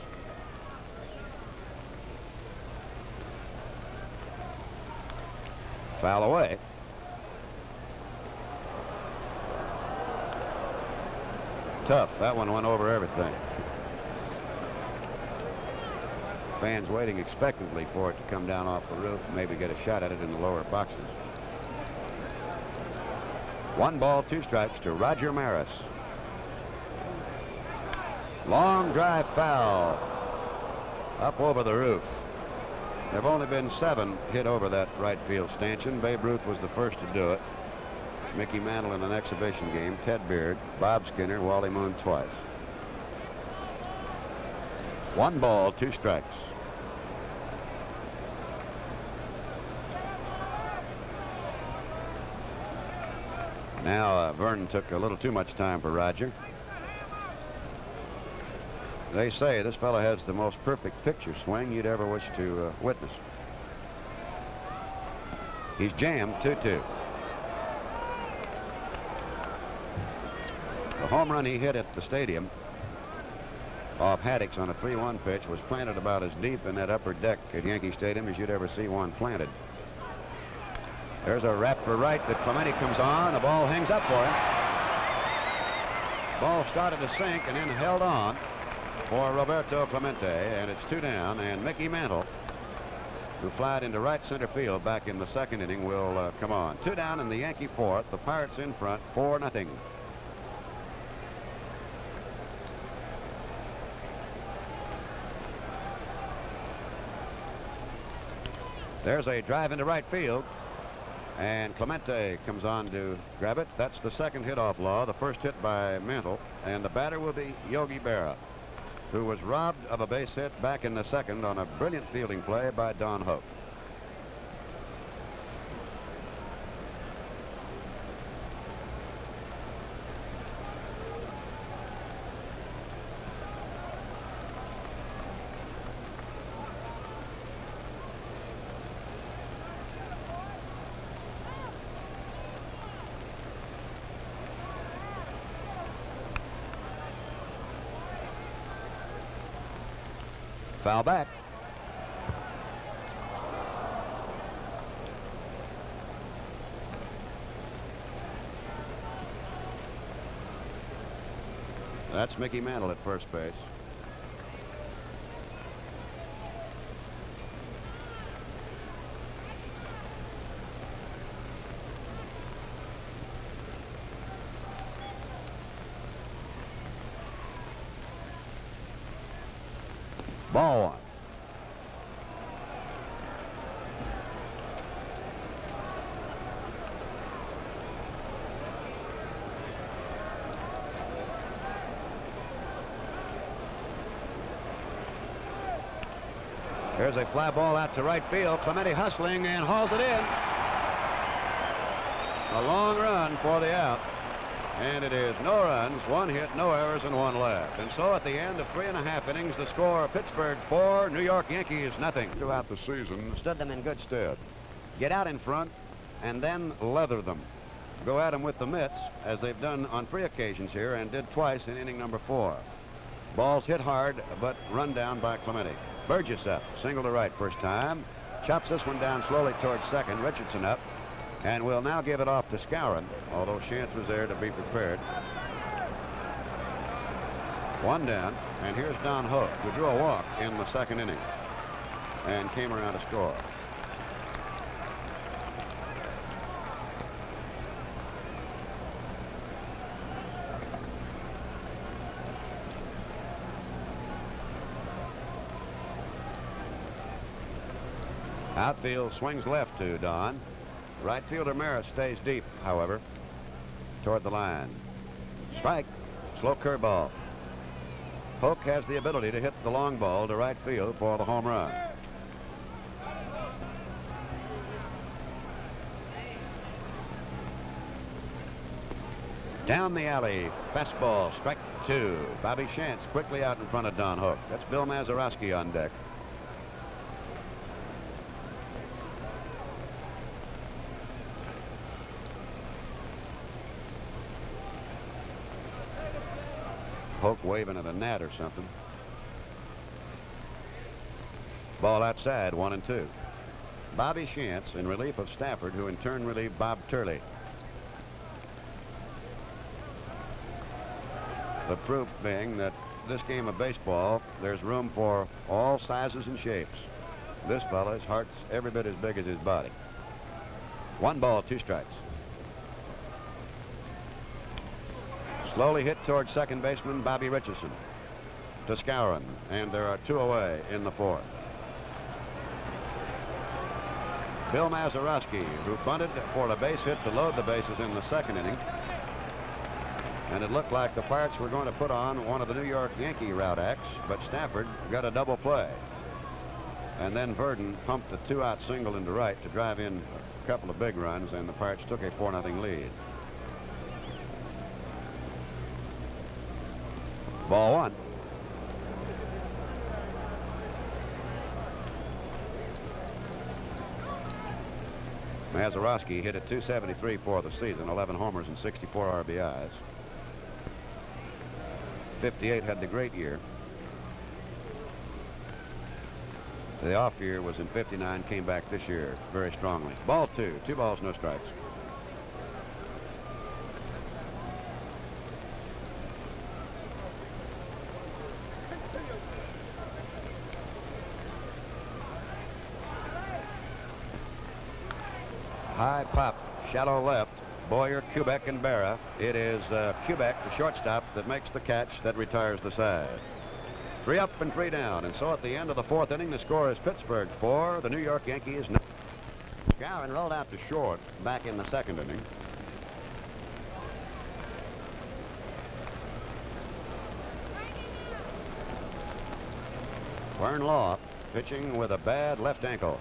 [SPEAKER 2] Foul away. Tough. That one went over everything. Fans waiting expectantly for it to come down off the roof, maybe get a shot at it in the lower boxes. 1 ball, 2 strikes to Roger Maris. Long drive foul up over the roof. There have only been 7 hit over that right field stanchion. Babe Ruth was the first to do it. Mickey Mantle in an exhibition game, Ted Beard, Bob Skinner, Wally Moon twice. 1 ball, 2 strikes. Now Vernon took a little too much time for Roger. They say this fellow has the most perfect picture swing you'd ever wish to witness. He's jammed 2-2. The home run he hit at the stadium off Haddix on a 3-1 pitch was planted about as deep in that upper deck at Yankee Stadium as you'd ever see one planted. There's a rap for right that Clemente comes on. The ball hangs up for him. Ball started to sink and then held on for Roberto Clemente, and it's 2 down. And Mickey Mantle, who flied into right center field back in the second inning, will come on. 2 down in the Yankee fourth. The Pirates in front, 4-0. There's a drive into right field, and Clemente comes on to grab it. That's the second hit off Law, the first hit by Mantle, and the batter will be Yogi Berra, who was robbed of a base hit back in the second on a brilliant fielding play by Don Hope. Foul back. That's Mickey Mantle at first base. Ball one. There's a fly ball out to right field. Clemente hustling and hauls it in. A long run for the out. And it is no runs, 1 hit, no errors, and 1 left. And so at the end of 3.5 innings, the score: Pittsburgh 4, New York Yankees nothing. Throughout the season, stood them in good stead. Get out in front and then leather them. Go at them with the mitts, as they've done on 3 occasions here and did twice in inning number 4. Balls hit hard, but run down by Clemente. Burgess up, single to right first time. Chops this one down slowly towards second. Richardson up. And we'll now give it off to Skowron, although Chance was there to be prepared. 1 down, and here's Don Hook, who drew a walk in the second inning and came around to score. Outfield swings left to Don. Right fielder Maris stays deep, however, toward the line. Strike. Slow curveball. Hook has the ability to hit the long ball to right field for the home run. Down the alley. Fastball. Strike 2. Bobby Chance quickly out in front of Don Hook. That's Bill Mazeroski on deck. Hook waving at a gnat or something. Ball outside, 1-2. Bobby Chance in relief of Stafford, who in turn relieved Bob Turley. The proof being that this game of baseball, there's room for all sizes and shapes. This fella's heart's every bit as big as his body. 1 ball, 2 strikes. Slowly hit towards second baseman Bobby Richardson. To Skowron, and there are 2 away in the 4th. Bill Mazeroski, who bunted for a base hit to load the bases in the second inning. And it looked like the Pirates were going to put on one of the New York Yankee route acts, but Stafford got a double play. And then Verdon pumped a 2-out single into right to drive in a couple of big runs, and the Pirates took a 4-0 lead. Ball one. Mazeroski hit at .273 for the season, 11 homers and 64 RBIs. 58 had the great year. The off year was in 59, came back this year very strongly. Ball two. 2 balls, no strikes. High pop, shallow left. Boyer, Kubek, and Berra. It is Kubek, the shortstop, that makes the catch that retires the side. 3 up and 3 down. And so at the end of the 4th inning, the score is Pittsburgh 4, the New York Yankees 9. Skowron rolled out to short back in the 2nd inning. Vern Law pitching with a bad left ankle.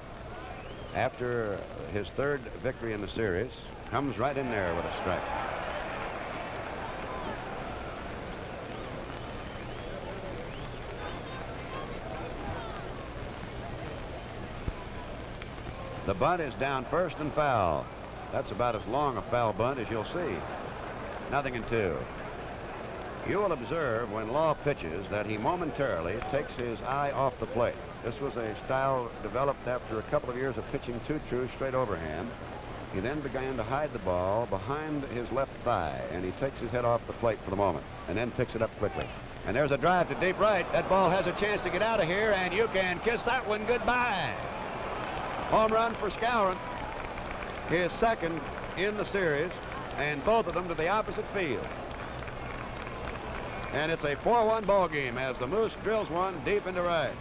[SPEAKER 2] After his 3rd victory in the series, comes right in there with a strike. The bunt is down first and foul. That's about as long a foul bunt as you'll see. 0-2. You will observe when Law pitches that he momentarily takes his eye off the plate. This was a style developed after a couple of years of pitching 2 true straight overhand. He then began to hide the ball behind his left thigh, and he takes his head off the plate for the moment and then picks it up quickly. And there's a drive to deep right. That ball has a chance to get out of here, and you can kiss that one goodbye. Home run for Skowron, his 2nd in the series, and both of them to the opposite field. And it's a 4-1 ball game as the Moose drills one deep into right.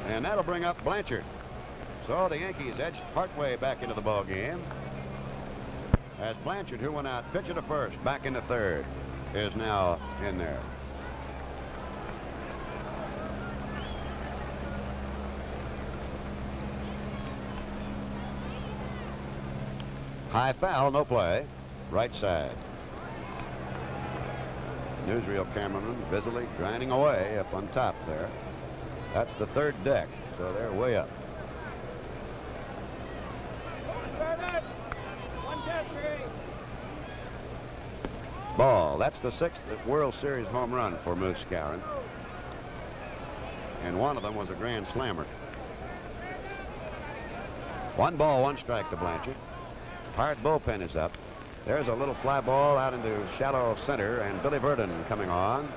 [SPEAKER 2] And that'll bring up Blanchard. So the Yankees edge partway back into the ball game as Blanchard, who went out pitcher to first, back into 3rd, is now in there. High foul, no play. Right side. Newsreel cameraman busily grinding away up on top there. That's the 3rd deck, so they're way up. Ball. That's the 6th World Series home run for Moose Skowron. And one of them was a grand slammer. 1 ball, 1 strike to Blanchard. Hard bullpen is up. There's a little fly ball out into shallow center, and Billy Verdon coming on.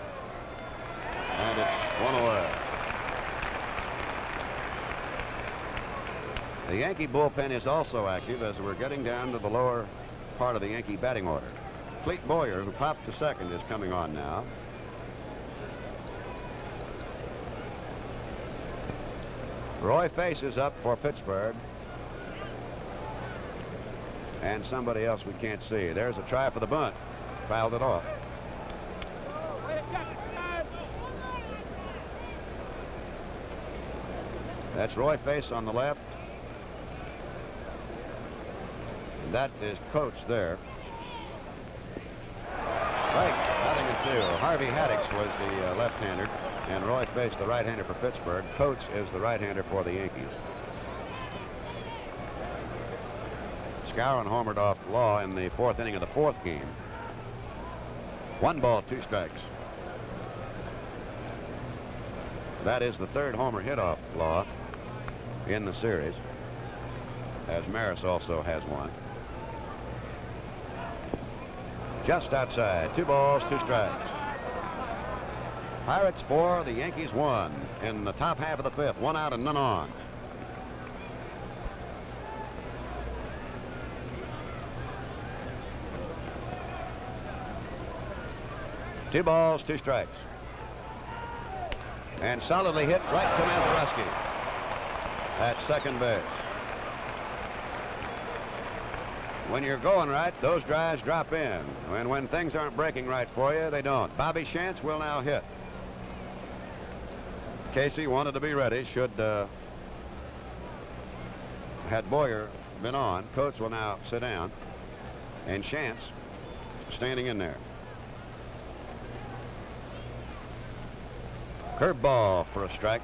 [SPEAKER 2] And it's 1 away. The Yankee bullpen is also active as we're getting down to the lower part of the Yankee batting order. Cleet Boyer, who popped to 2nd, is coming on now. Roy Face is up for Pittsburgh. And somebody else we can't see. There's a try for the bunt. Fouled it off. That's Roy Face on the left. That is Coates there. Strike, 0-2. Harvey Haddix was the left-hander, and Roy Face the right-hander for Pittsburgh. Coates is the right-hander for the Yankees. Skowron homered off Law in the 4th inning of the 4th game. 1 ball, 2 strikes. That is the 3rd homer hit off Law in the series, as Maris also has one. Just outside. 2 balls, 2 strikes. Pirates 4, the Yankees 1 in the top half of the 5th. 1 out and none on. Two balls, 2 strikes. And solidly hit right to Mazeroski at 2nd base. When you're going right, those drives drop in. And when things aren't breaking right for you, they don't. Bobby Shantz will now hit. Casey wanted to be ready should had Boyer been on. Coates will now sit down. And Chance standing in there. Curveball for a strike.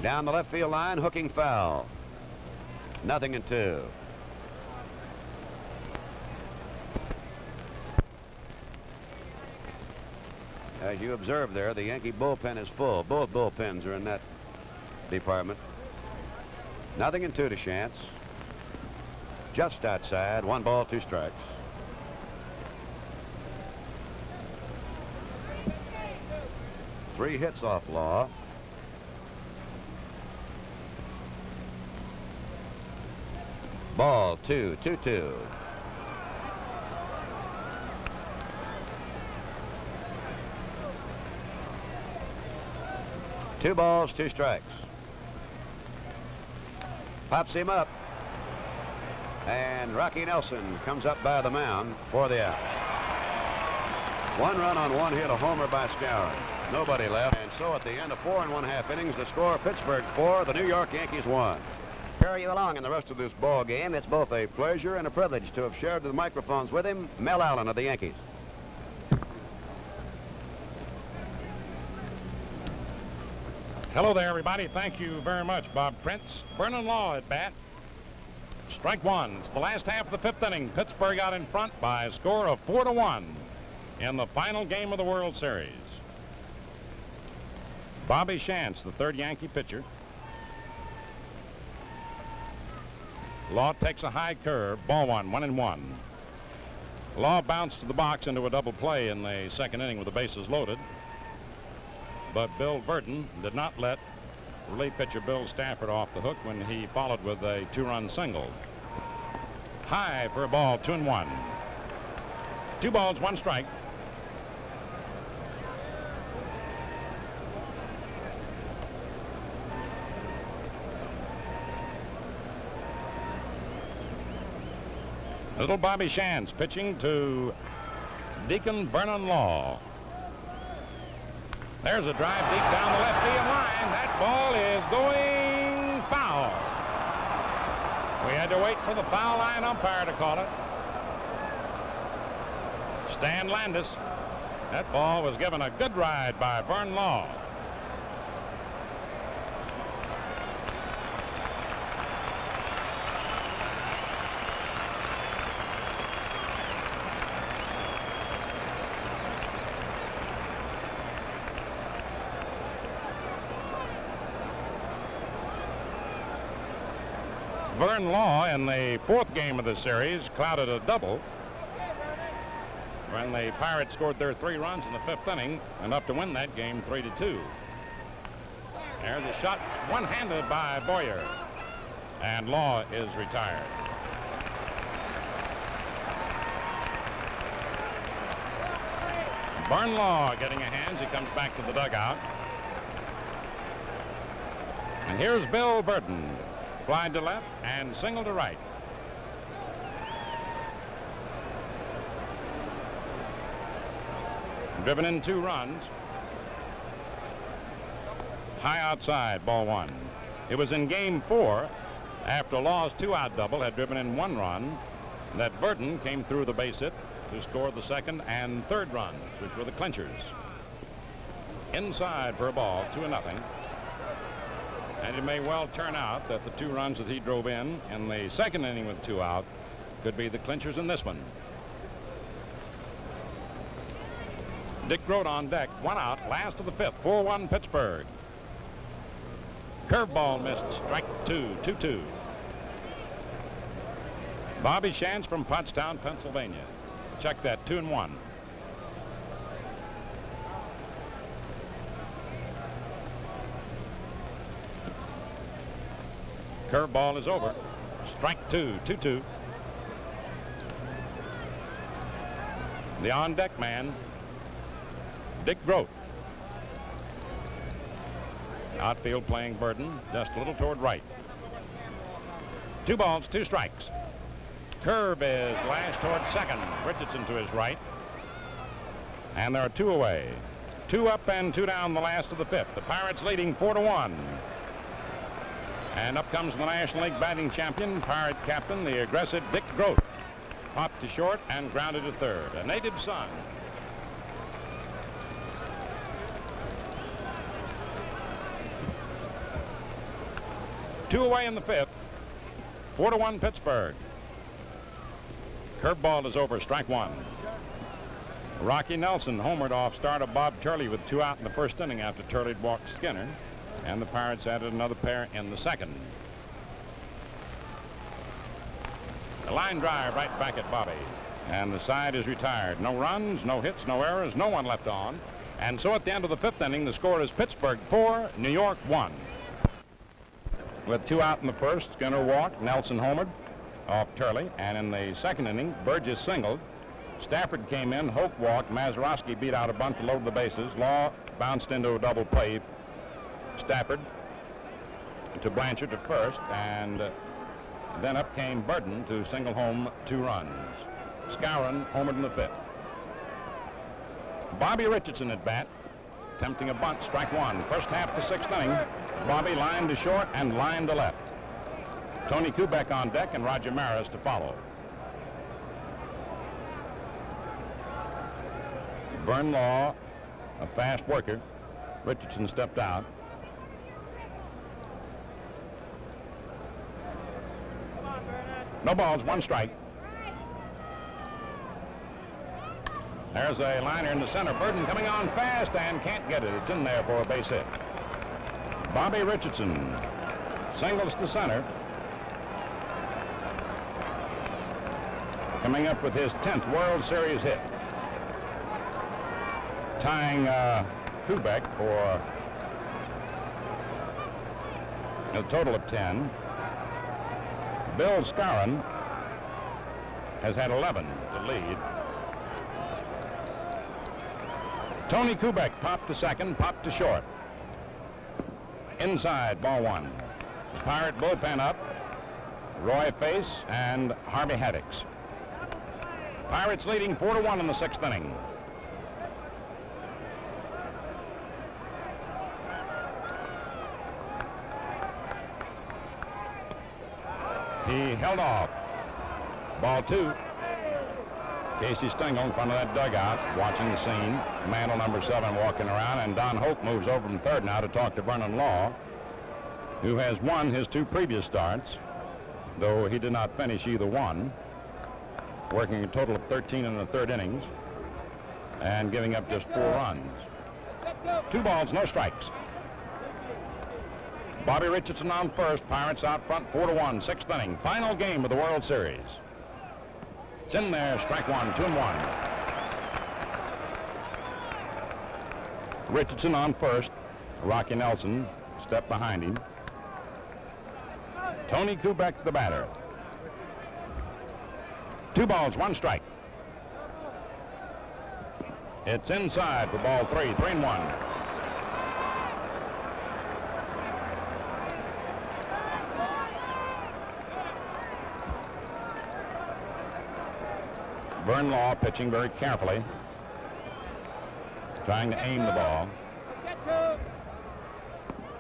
[SPEAKER 2] Down the left field line, hooking foul. 0-2. As you observe there, the Yankee bullpen is full. Both bullpens are in that department. 0-2 to Chance. Just outside. 1 ball, 2 strikes. Three hits off Law. Ball 2-2. Two balls, 2 strikes. Pops him up. And Rocky Nelson comes up by the mound for the out. 1 run on 1 hit, a homer by Skowron. Nobody left. And so at the end of 4 1/2 innings, the score: Pittsburgh 4, the New York Yankees 1. Carry you along in the rest of this ball game. It's both a pleasure and a privilege to have shared the microphones with him, Mel Allen of the Yankees.
[SPEAKER 1] Hello there, everybody. Thank you very much, Bob Prince. Vernon Law at bat. Strike 1. It's the last half of the 5th inning. Pittsburgh out in front by a score of 4-1 in the final game of the World Series. Bobby Chance, the 3rd Yankee pitcher. Law takes a high curve. Ball 1, 1-1. Law bounced to the box into a double play in the 2nd inning with the bases loaded. But Bill Burton did not let relief pitcher Bill Stafford off the hook when he followed with a 2-run single. High for a ball, 2-1. 2 balls, 1 strike. Little Bobby Chance pitching to Deacon Vernon Law. There's a drive deep down the left field line. That ball is going foul. We had to wait for the foul line umpire to call it. Stan Landis. That ball was given a good ride by Vern Law. Vern Law in the 4th game of the series clouded a double when the Pirates scored their 3 runs in the 5th inning, enough to win that game 3-2. There's a shot one-handed by Boyer, and Law is retired. Vern Law getting a hands. He comes back to the dugout. And here's Bill Burton. Fly to left and single to right. Driven in 2 runs. High outside, ball 1. It was in game 4, after Law's 2-out double had driven in 1 run, that Burton came through the base hit to score the 2nd and 3rd runs, which were the clinchers. Inside for a ball, 2-0. And it may well turn out that the 2 runs that he drove in the 2nd inning with 2 out could be the clinchers in this one. Dick Grote on deck, 1 out, last of the 5th, 4-1 Pittsburgh. Curveball missed, strike 2, 2-2. Bobby Chance from Pottstown, Pennsylvania. Check that, 2-1. Curveball is over. Strike 2, 2-2. The on-deck man, Dick Grote. Outfield playing Burton, just a little toward right. 2 balls, 2 strikes. Curve is lashed toward second. Richardson to his right. And there are 2 away. 2 up and 2 down the last of the 5th. The Pirates leading 4-1. And up comes the National League batting champion, Pirate captain, the aggressive Dick Groat. Popped to short and grounded to third. A native son. Two away in the 5th. 4-1 Pittsburgh. Curveball is over, strike 1. Rocky Nelson homered off start of Bob Turley with 2 out in the 1st inning after Turley had walked Skinner, and the Pirates added another pair in the 2nd. A line drive right back at Bobby, and the side is retired. No runs, no hits, no errors, no one left on. And so at the end of the 5th inning, the score is Pittsburgh 4, New York 1. With 2 out in the 1st, Skinner walked, Nelson homered off Turley, and in the 2nd inning, Burgess singled. Stafford came in, Hoke walked, Mazeroski beat out a bunt to load the bases. Law bounced into a double play. Stafford to Blanchard to first, and then up came Burton to single home 2 runs. Skowron homered in the 5th. Bobby Richardson at bat, attempting a bunt, strike 1. First half the 6th inning, Bobby lined to short and lined to left. Tony Kubek on deck and Roger Maris to follow. Vern Law, a fast worker. Richardson stepped out. No balls, 1 strike. There's a liner in the center. Burton coming on fast and can't get it. It's in there for a base hit. Bobby Richardson singles to center. Coming up with his 10th World Series hit. Tying Kubek for a total of 10. Bill Skowron has had 11 to lead. Tony Kubek popped to second, popped to short. Inside, ball 1. Pirate bullpen up. Roy Face and Harvey Haddix. Pirates leading 4-1 in the 6th inning. He held off. Ball 2. Casey Stengel in front of that dugout watching the scene. Mantle number 7 walking around, and Don Hope moves over from third now to talk to Vernon Law, who has won his 2 previous starts, though he did not finish either one, working a total of 13 in the 3rd innings and giving up just 4 runs. 2 balls, no strikes. Bobby Richardson on first. Pirates out front 4-1, 6th inning. Final game of the World Series. It's in there, strike 1, 2-1. Richardson on first. Rocky Nelson step behind him. Tony Kubek the batter. 2 balls, 1 strike. It's inside for ball 3, 3-1. Vern Law pitching very carefully, trying to aim the ball.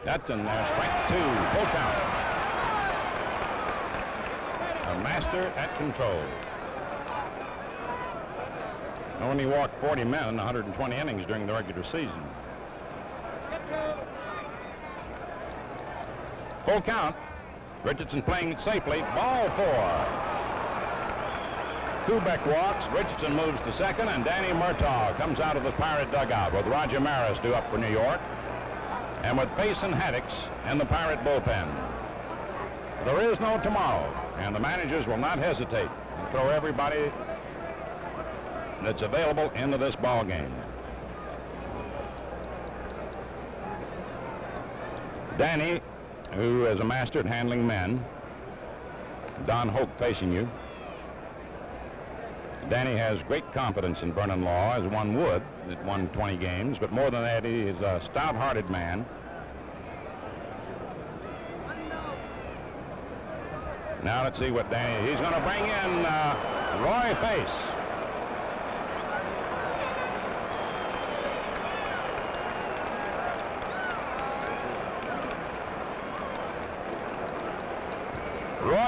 [SPEAKER 1] That's in there, strike 2, full count. A master at control. Only walked 40 men in 120 innings during the regular season. Full count. Richardson playing it safely. Ball 4. Kubek walks, Richardson moves to second, and Danny Murtaugh comes out of the Pirate dugout with Roger Maris due up for New York, and with Pace and Haddix in the Pirate bullpen. There is no tomorrow, and the managers will not hesitate to throw everybody that's available into this ball game. Danny, who is a master at handling men. Don Hope facing you. Danny has great confidence in Vernon Law, as one would, that won 20 games, but more than that, he is a stout-hearted man. Now let's see what Danny, he's going to bring in Roy Face.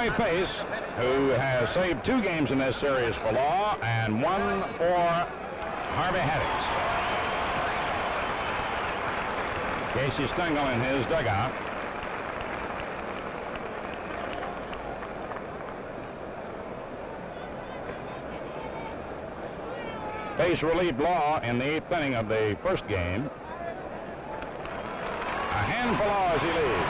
[SPEAKER 1] Roy Pace, who has saved 2 games in this series for Law and 1 for Harvey Haddix. Casey Stengel in his dugout. Pace relieved Law in the 8th inning of the first game. A hand for Law as he leaves.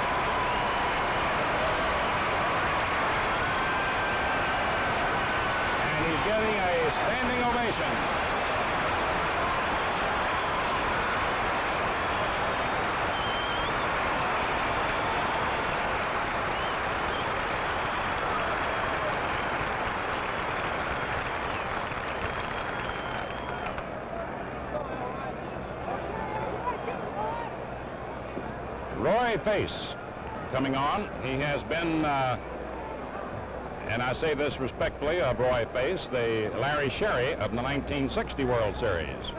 [SPEAKER 1] And he's getting a standing ovation. Roy Pace coming on. He has been, and I say this respectfully of Roy Pace, the Larry Sherry of the 1960 World Series.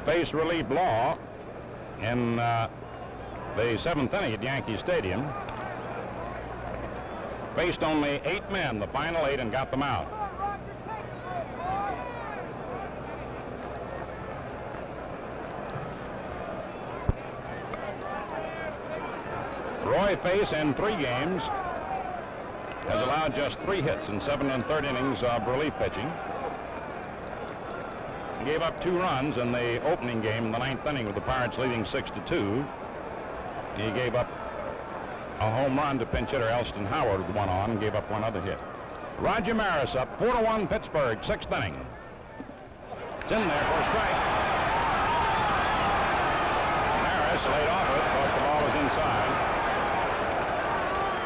[SPEAKER 1] Pace relieved Law in the 7th inning at Yankee Stadium. Faced only 8 men, the final 8, and got them out. Roy Pace in 3 games has allowed just 3 hits in 7 1/3 innings of relief pitching. He gave up 2 runs in the opening game in the 9th inning with the Pirates leading 6-2. He gave up a home run to pinch hitter Elston Howard with 1 on, and gave up 1 other hit. Roger Maris up 4-1 Pittsburgh, 6th inning. It's in there for a strike. Maris laid off it, thought the ball was inside.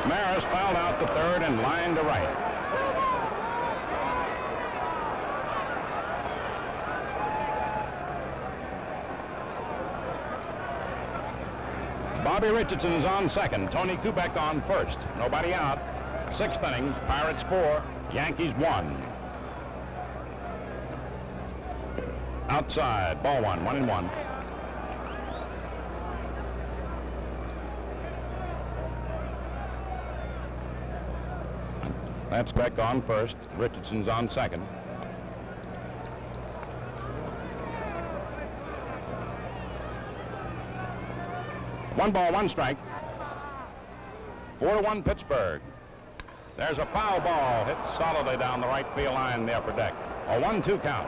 [SPEAKER 1] Maris fouled out to third and lined to right. Bobby Richardson is on second. Tony Kubek on first. Nobody out. 6th inning. Pirates 4, Yankees 1. Outside. Ball 1. 1-1. That's Beck on first. Richardson's on second. One ball, 1 strike. 4-1 Pittsburgh. There's a foul ball hit solidly down the right field line in the upper deck. A 1-2 count.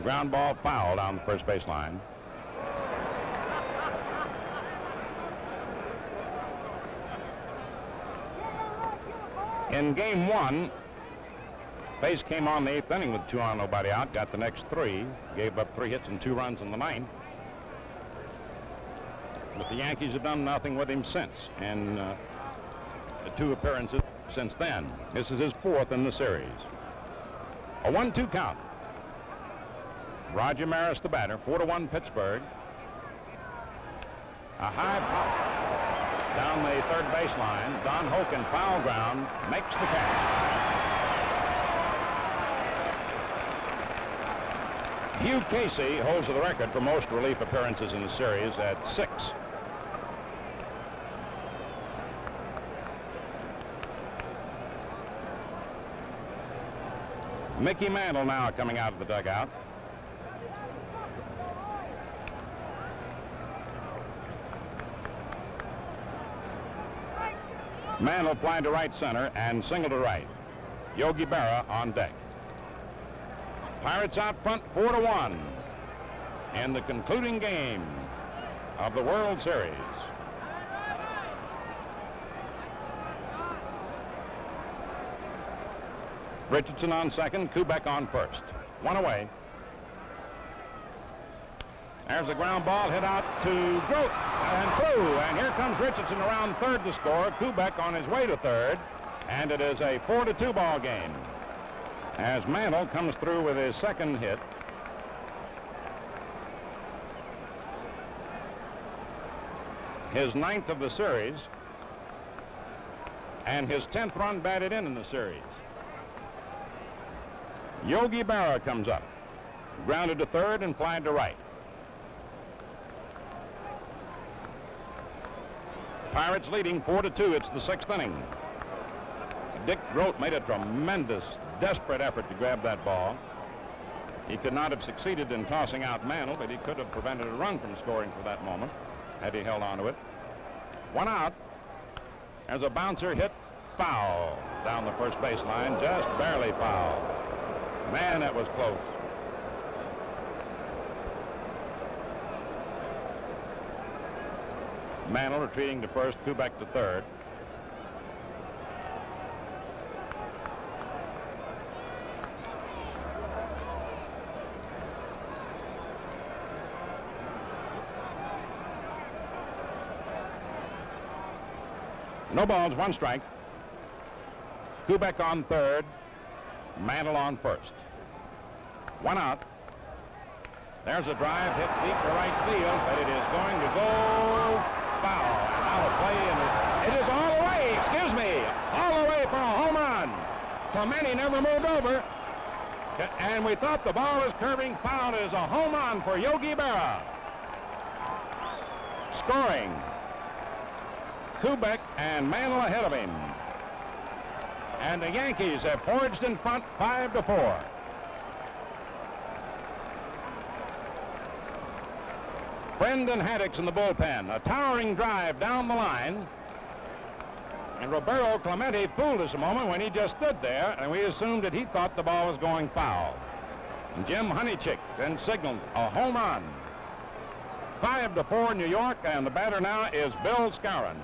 [SPEAKER 1] Ground ball foul down the first base line. In game 1, Pace came on the 8th inning with 2 on, nobody out, got the next 3, gave up 3 hits and 2 runs in the 9th. But the Yankees have done nothing with him since, and the 2 appearances since then. This is his 4th in the series. A 1-2 count. Roger Maris, the batter. 4-1 Pittsburgh. A high pop down the third baseline. Don Hoken, foul ground, makes the catch. Hugh Casey holds the record for most relief appearances in the series at 6. Mickey Mantle now coming out of the dugout. Mantle flying to right center and single to right. Yogi Berra on deck. Pirates out front 4-1 in the concluding game of the World Series. Richardson on second, Kubek on first. 1 away. There's a ground ball hit out to Grote and through. And here comes Richardson around third to score. Kubek on his way to third. And it is a 4-2 ball game as Mantle comes through with his second hit. His 9th of the series. And his 10th run batted in the series. Yogi Berra comes up. Grounded to third and flied to right. Pirates leading 4-2. It's the 6th inning. Dick Grote made a tremendous, desperate effort to grab that ball. He could not have succeeded in tossing out Mantle, but he could have prevented a run from scoring for that moment had he held on to it. 1 out. There's a bouncer hit foul down the first baseline, just barely foul. Man, that was close. Mantle retreating to first, Kubek to third. No balls, 1 strike. Kubek on third, Mantle on first. 1 out. There's a drive hit deep to right field, but it is going to go foul. And out of play, and it is all the way, all the way for a home run. Clemente never moved over, and we thought the ball was curving foul. It is a home run for Yogi Berra. Scoring. Kubek and Mantle ahead of him. And the Yankees have forged in front 5-4. Brendan Haddock's in the bullpen. A towering drive down the line. And Roberto Clemente fooled us a moment when he just stood there, and we assumed that he thought the ball was going foul. And Jim Honeychick then signaled a home run. 5-4 New York, and the batter now is Bill Skowron.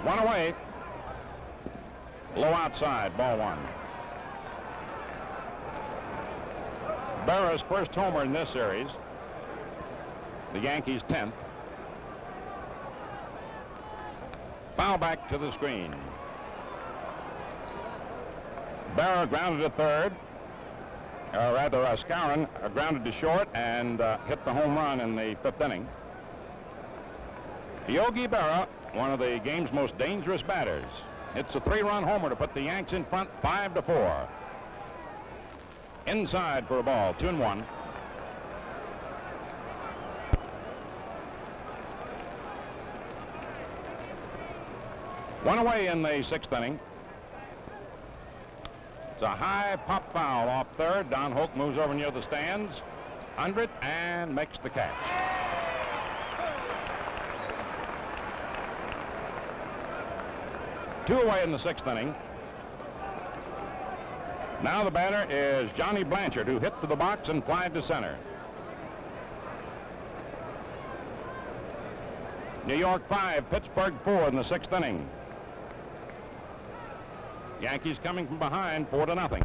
[SPEAKER 1] One away. Low outside, ball 1. Berra's first homer in this series. The Yankees' 10th. Foul back to the screen. Berra grounded to third. Skowron grounded to short and hit the home run in the 5th inning. Yogi Berra, one of the game's most dangerous batters. It's a 3-run homer to put the Yanks in front 5-4. Inside for a ball, 2-1. One away in the 6th inning. It's a high pop foul off third. Don Hoke moves over near the stands, under it, and makes the catch. Two away in the 6th inning. Now the batter is Johnny Blanchard, who hit to the box and flied to center. New York 5, Pittsburgh 4 in the 6th inning. Yankees coming from behind 4-0.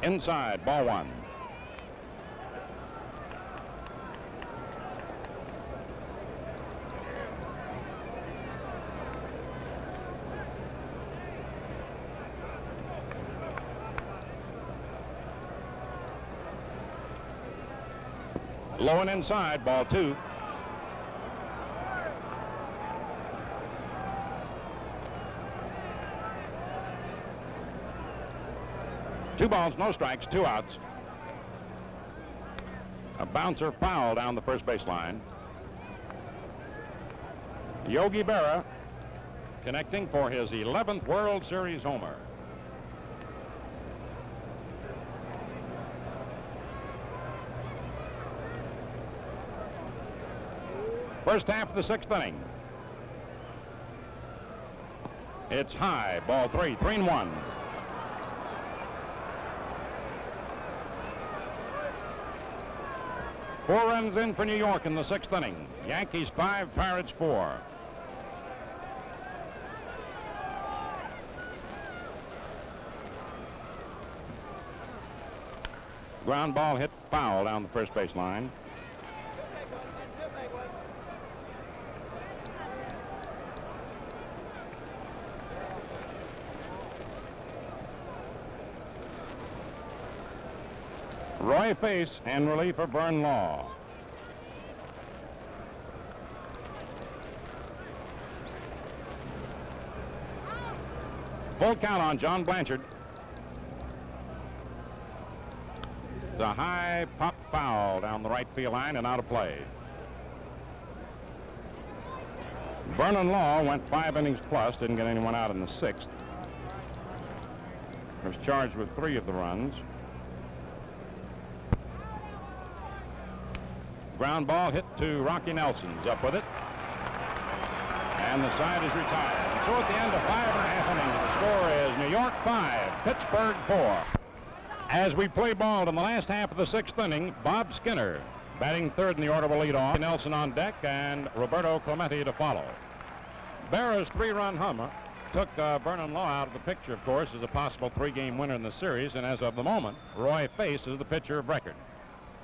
[SPEAKER 1] Inside, ball 1. Low and inside, ball 2. Two balls, no strikes, 2 outs. A bouncer foul down the first baseline. Yogi Berra connecting for his 11th World Series homer. First half of the 6th inning. It's high, ball 3, 3-1. Four runs in for New York in the 6th inning. Yankees 5, Pirates 4. Ground ball hit foul down the first base line. Roy Face in relief of Vern Law. Full count on John Blanchard. It's a high pop foul down the right field line and out of play. Vernon Law went 5 innings plus, didn't get anyone out in the 6th. Was charged with 3 of the runs. Ground ball hit to Rocky Nelson's up with it. And the side is retired. And so at the end of 5.5 innings, the score is New York 5, Pittsburgh 4. As we play ball in the last half of the 6th inning, Bob Skinner batting third in the order will lead off. Nelson on deck and Roberto Clemente to follow. Berra's 3-run homer took Vernon Law out of the picture, of course, as a possible 3-game winner in the series. And as of the moment, Roy Face is the pitcher of record.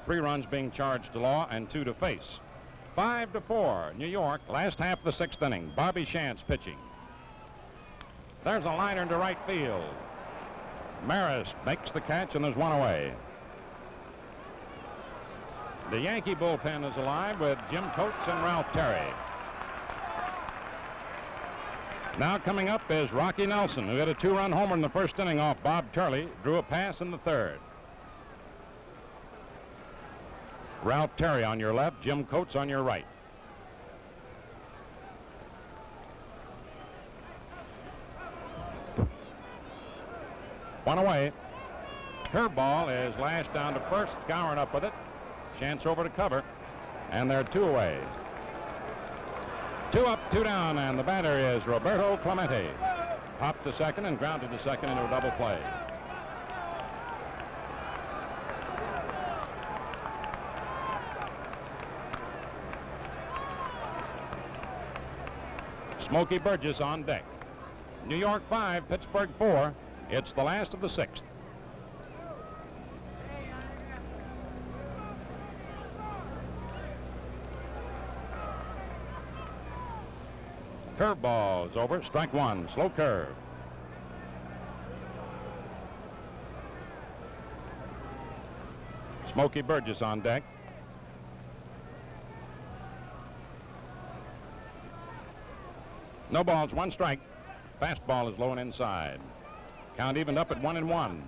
[SPEAKER 1] 3 runs being charged to Law and 2 to Face. 5-4, New York, last half of the 6th inning. Bobby Shantz pitching. There's a liner into right field. Maris makes the catch, and there's one away. The Yankee bullpen is alive with Jim Coates and Ralph Terry. Now coming up is Rocky Nelson, who hit a 2-run homer in the first inning off Bob Turley, drew a pass in the 3rd. Ralph Terry on your left, Jim Coates on your right. One away. Curveball is lashed down to first, Gowan up with it. Shantz over to cover, and they're 2 away. 2 up, 2 down, and the batter is Roberto Clemente. Popped to second and grounded to second into a double play. Smokey Burgess on deck. New York 5, Pittsburgh 4. It's the last of the 6th. Curveball is over, strike 1, slow curve. Smokey Burgess on deck. No balls, 1 strike. Fastball is low and inside. Count evened up at 1-1.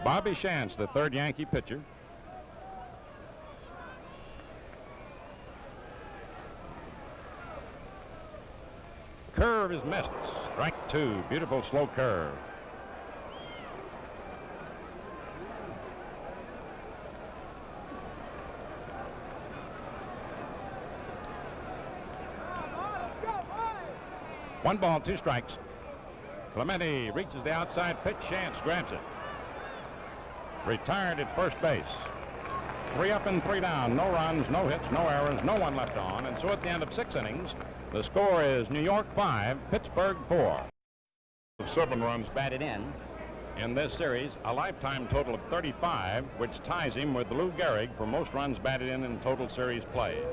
[SPEAKER 1] Bobby Shantz, the 3rd Yankee pitcher. Curve is missed. Strike 2. Beautiful slow curve. One ball, 2 strikes. Clemente reaches the outside pitch. Shantz grabs it. Retired at first base. 3 up and 3 down. No runs, no hits, no errors, no one left on. And so at the end of 6 innings, the score is New York 5, Pittsburgh 4. 7 runs batted in this series, a lifetime total of 35, which ties him with Lou Gehrig for most runs batted in total series play.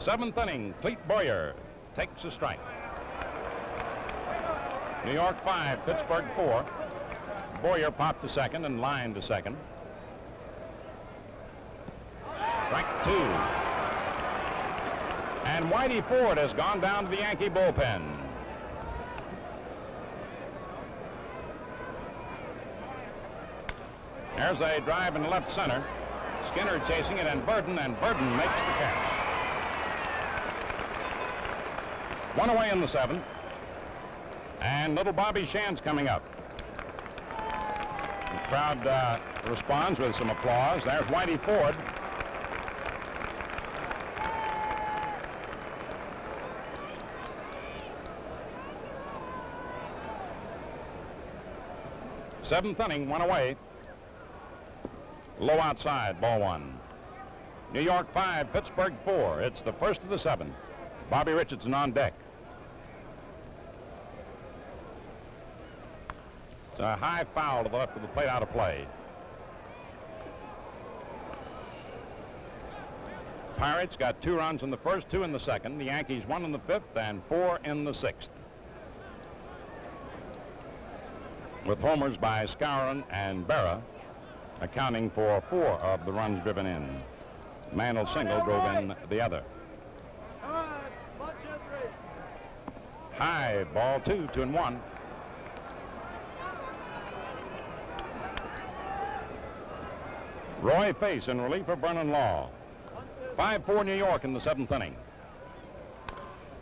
[SPEAKER 1] 7th inning, Clete Boyer takes a strike. New York 5, Pittsburgh 4. Boyer popped to second and lined to second. Strike 2. And Whitey Ford has gone down to the Yankee bullpen. There's a drive in left center. Skinner chasing it, and Burden makes the catch. 1 away in the 7th. And little Bobby Shantz coming up. The crowd responds with some applause. There's Whitey Ford. Seventh inning, 1 away. Low outside, ball 1. New York 5, Pittsburgh 4. It's the first of the 7. Bobby Richardson on deck. It's a high foul to the left of the plate, out of play. Pirates got 2 runs in the first, 2 in the second. The Yankees 1 in the fifth and 4 in the sixth, with homers by Skowron and Berra accounting for 4 of the runs driven in. Mantle single drove in the other. High ball 2, 2-1. Roy Face in relief of Vernon Law. 5-4 New York in the 7th inning.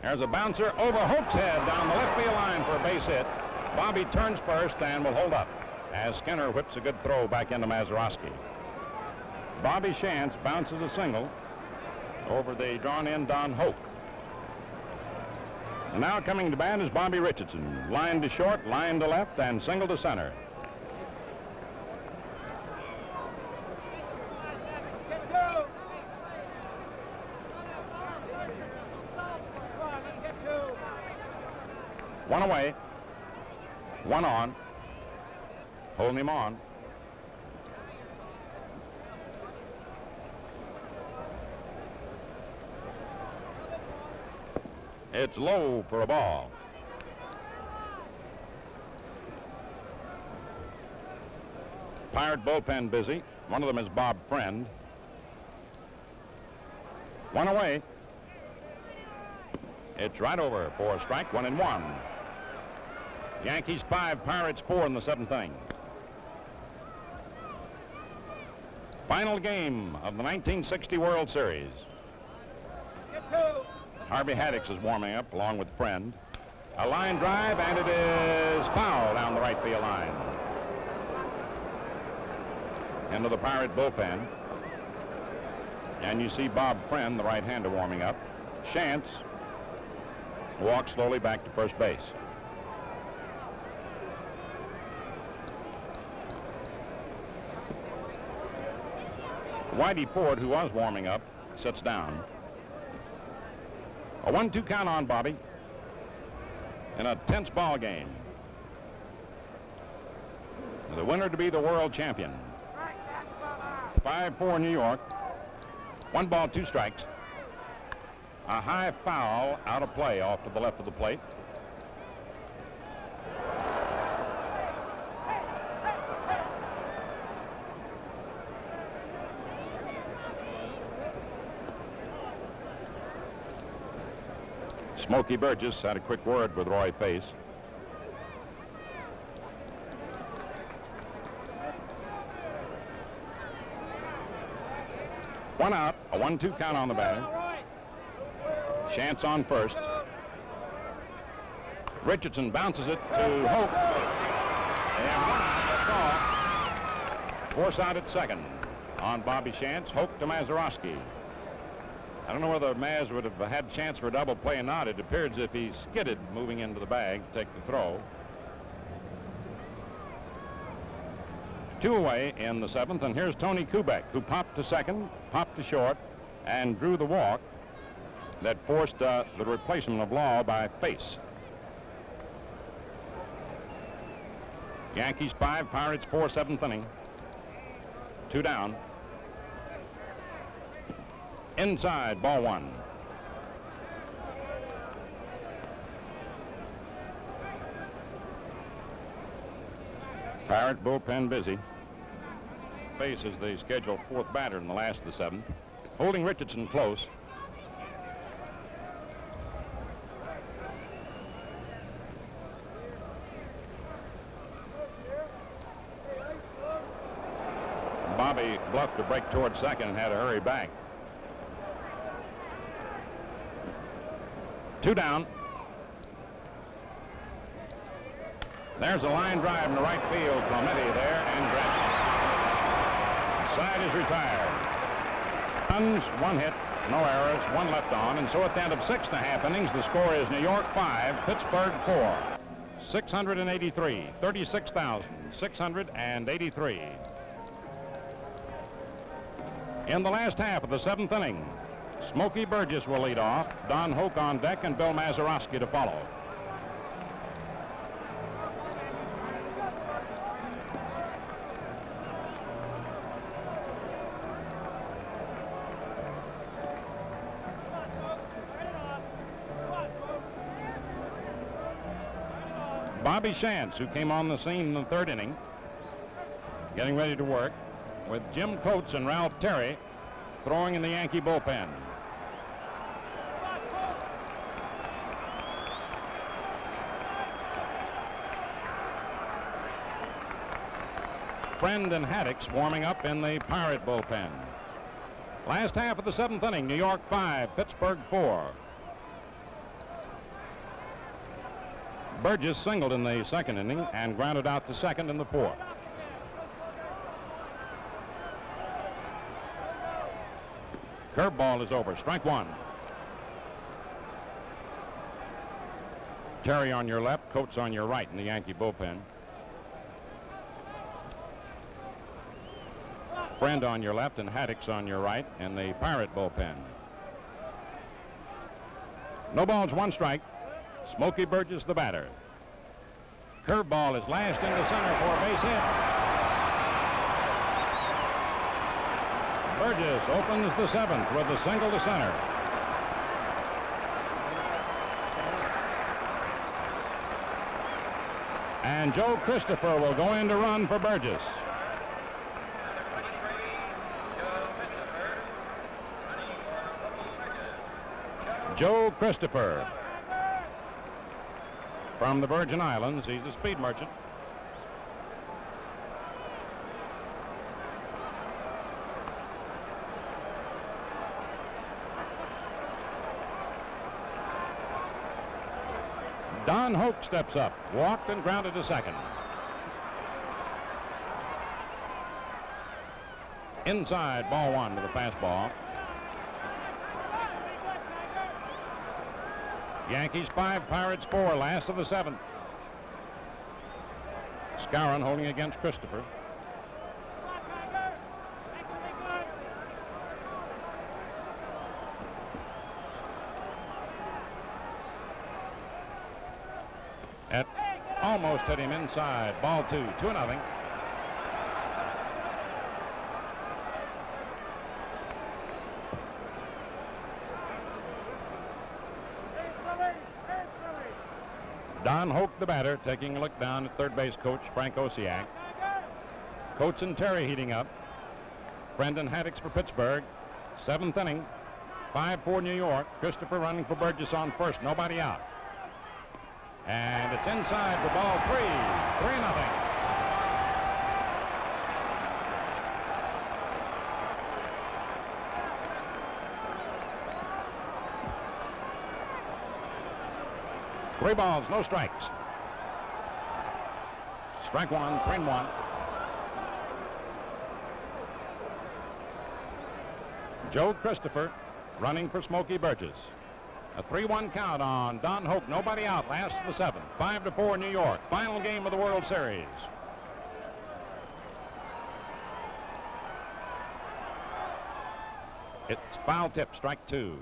[SPEAKER 1] There's a bouncer over Hope's head down the left field line for a base hit. Bobby turns first and will hold up as Skinner whips a good throw back into Mazeroski. Bobby Shantz bounces a single over the drawn-in Don Hope. And now coming to bat is Bobby Richardson. Line to short, line to left, and single to center. One away, one on, holding him on. It's low for a ball. Pirate bullpen busy. One of them is Bob Friend. One away. It's right over for a strike, 1-1. Yankees 5, Pirates 4 in the 7th inning. Final game of the 1960 World Series. Harvey Haddix is warming up along with Friend. A line drive, and it is foul down the right field line. Into the Pirate bullpen. And you see Bob Friend, the right-hander, warming up. Shantz walks slowly back to first base. Whitey Ford, who was warming up, sits down. A 1-2 count on Bobby in a tense ball game. The winner to be the world champion. 5-4 New York. 1 ball, 2 strikes. A high foul out of play off to the left of the plate. Smokey Burgess had a quick word with Roy Face. One out, a 1-2 count on the batter. Shantz on first. Richardson bounces it to Hope. And 1 out, that's all. Force out at second on Bobby Shantz. Hope to Mazeroski. I don't know whether Maz would have had a chance for a double play or not. It appears as if he skidded moving into the bag to take the throw. 2 away in the 7th, and here's Tony Kubek, who popped to second, popped to short, and drew the walk that forced the replacement of Law by Face. Yankees 5, Pirates 4, 7th inning. 2 down. Inside, ball 1. Pirate bullpen busy. Face is the scheduled 4th batter in the last of the 7th. Holding Richardson close. Bobby bluffed to break towards second and had to hurry back. 2 down. There's a line drive in the right field. Clemente there and Grant. Side is retired. Runs, 1 hit, no errors, 1 left on, and so at the end of 6.5 innings, the score is New York 5, Pittsburgh 4. 683, 36,683. In the last half of the 7th inning, Smokey Burgess will lead off, Don Hoke on deck, and Bill Mazeroski to follow. Bobby Shantz, who came on the scene in the third inning, getting ready to work, with Jim Coates and Ralph Terry throwing in the Yankee bullpen. Friend and Haddix warming up in the Pirate bullpen. Last half of the seventh inning, New York 5, Pittsburgh 4. Burgess singled in the second inning and grounded out to second in the fourth. Curveball is over, strike one. Terry on your left, Coates on your right in the Yankee bullpen. Friend on your left and Haddix on your right in the Pirate bullpen. No balls, one strike. Smokey Burgess the batter. Curveball is lashed into center for a base hit. Burgess opens the seventh with a single to center. And Joe Christopher will go in to run for Burgess. Joe Christopher from the Virgin Islands. He's a speed merchant. Don Hoke steps up, walked and grounded to second. Inside, ball one with a fastball. Yankees 5, Pirates 4, last of the seventh. Skowron holding against Christopher. It almost hit him inside. Ball two, 2-0. Don Hoke, the batter, taking a look down at third base coach Frank Osiak. Coates and Terry heating up. Brendan Haddix for Pittsburgh. Seventh inning, 5-4 New York. Christopher running for Burgess on first, nobody out. And it's inside for ball three, 3-0. Three balls, no strikes. Strike one, 3-1. Joe Christopher running for Smokey Burgess. A 3-1 count on Don Hope. Nobody out. Last of the seventh. 5-4 New York. Final game of the World Series. It's foul tip, strike two.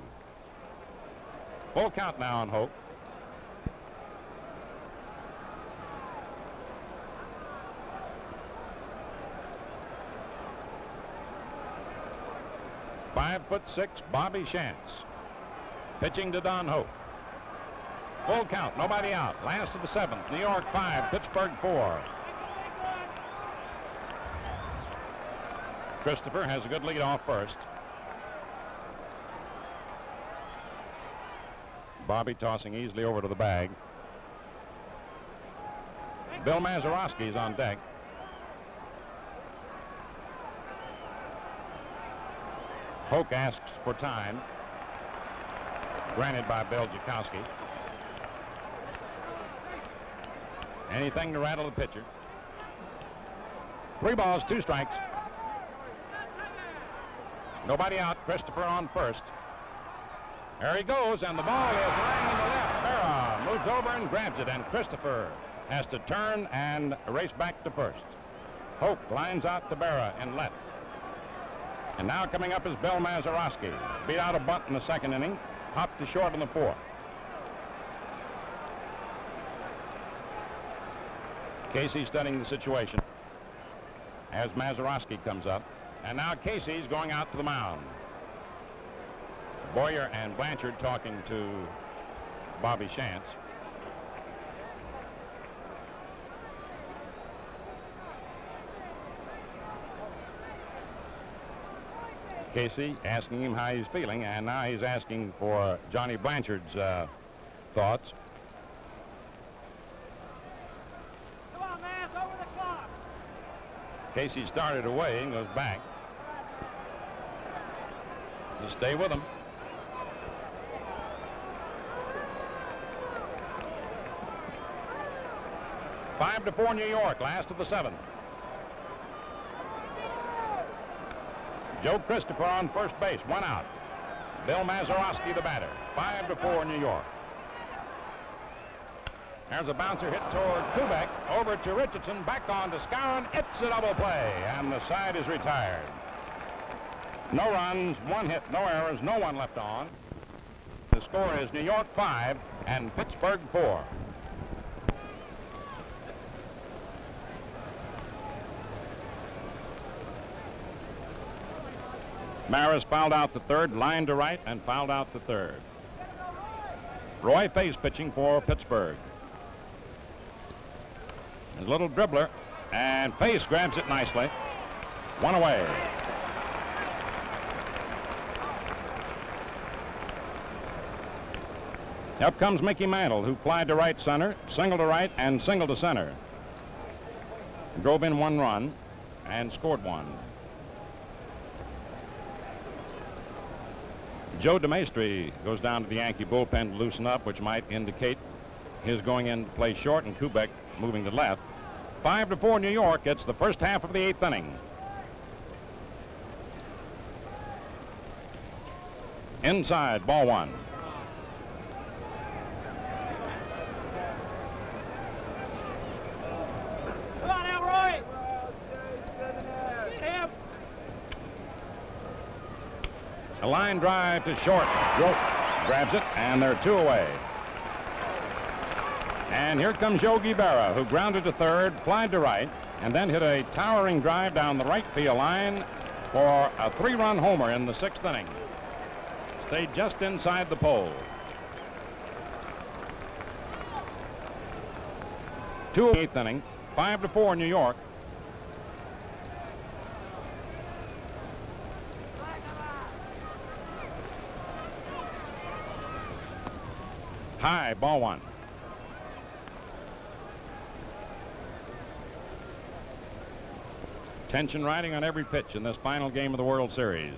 [SPEAKER 1] Full count now on Hope. .6", Bobby Shantz. Pitching to Don Hope. Full count, nobody out. Last of the seventh. New York 5, Pittsburgh 4. Christopher has a good lead off first. Bobby tossing easily over to the bag. Bill Mazeroski is on deck. Hoke asks for time. Granted by Bill Jakowski. Anything to rattle the pitcher. 3 balls, 2 strikes. Nobody out. Christopher on first. There he goes, and the ball is lying in the left. Berra moves over and grabs it, and Christopher has to turn and race back to first. Hoke lines out to Berra in left. And now coming up is Bill Mazeroski. Beat out a bunt in the second inning. Hopped to short in the fourth. Casey studying the situation as Mazeroski comes up. And now Casey's going out to the mound. Boyer and Blanchard talking to Bobby Shantz. Casey asking him how he's feeling, and now he's asking for Johnny Blanchard's thoughts.
[SPEAKER 3] Come on, man, it's over the clock.
[SPEAKER 1] Casey started away and goes back. Just stay with him. Five to 4 New York, last of the 7th. Joe Christopher on first base, 1 out. Bill Mazeroski the batter. 5 to 4 New York. There's a bouncer hit toward Kubek, over to Richardson, back on to Skowron. It's a double play, and the side is retired. No runs, 1 hit, no errors, no one left on. The score is New York 5 and Pittsburgh 4. Maris fouled out the third, line to right, and fouled out the third. Roy Face pitching for Pittsburgh. His little dribbler, and Face grabs it nicely. 1 away. Up comes Mickey Mantle, who flied to right center, single to right, and single to center. Drove in 1 run and scored 1. Joe DeMaestri goes down to the Yankee bullpen to loosen up, which might indicate his going in to play short, and Kubek moving to left. 5 to 4 New York. It's the first half of the 8th inning. Inside, ball 1.
[SPEAKER 3] Come on now, Roy. Get him.
[SPEAKER 1] A line drive to short. Joe grabs it, and they're 2 away. And here comes Yogi Berra, who grounded to third, flied to right, and then hit a towering drive down the right field line for a 3-run homer in the 6th inning. Stayed just inside the pole. 2 8th inning, 5 to 4 New York. High, ball 1. Tension riding on every pitch in this final game of the World Series.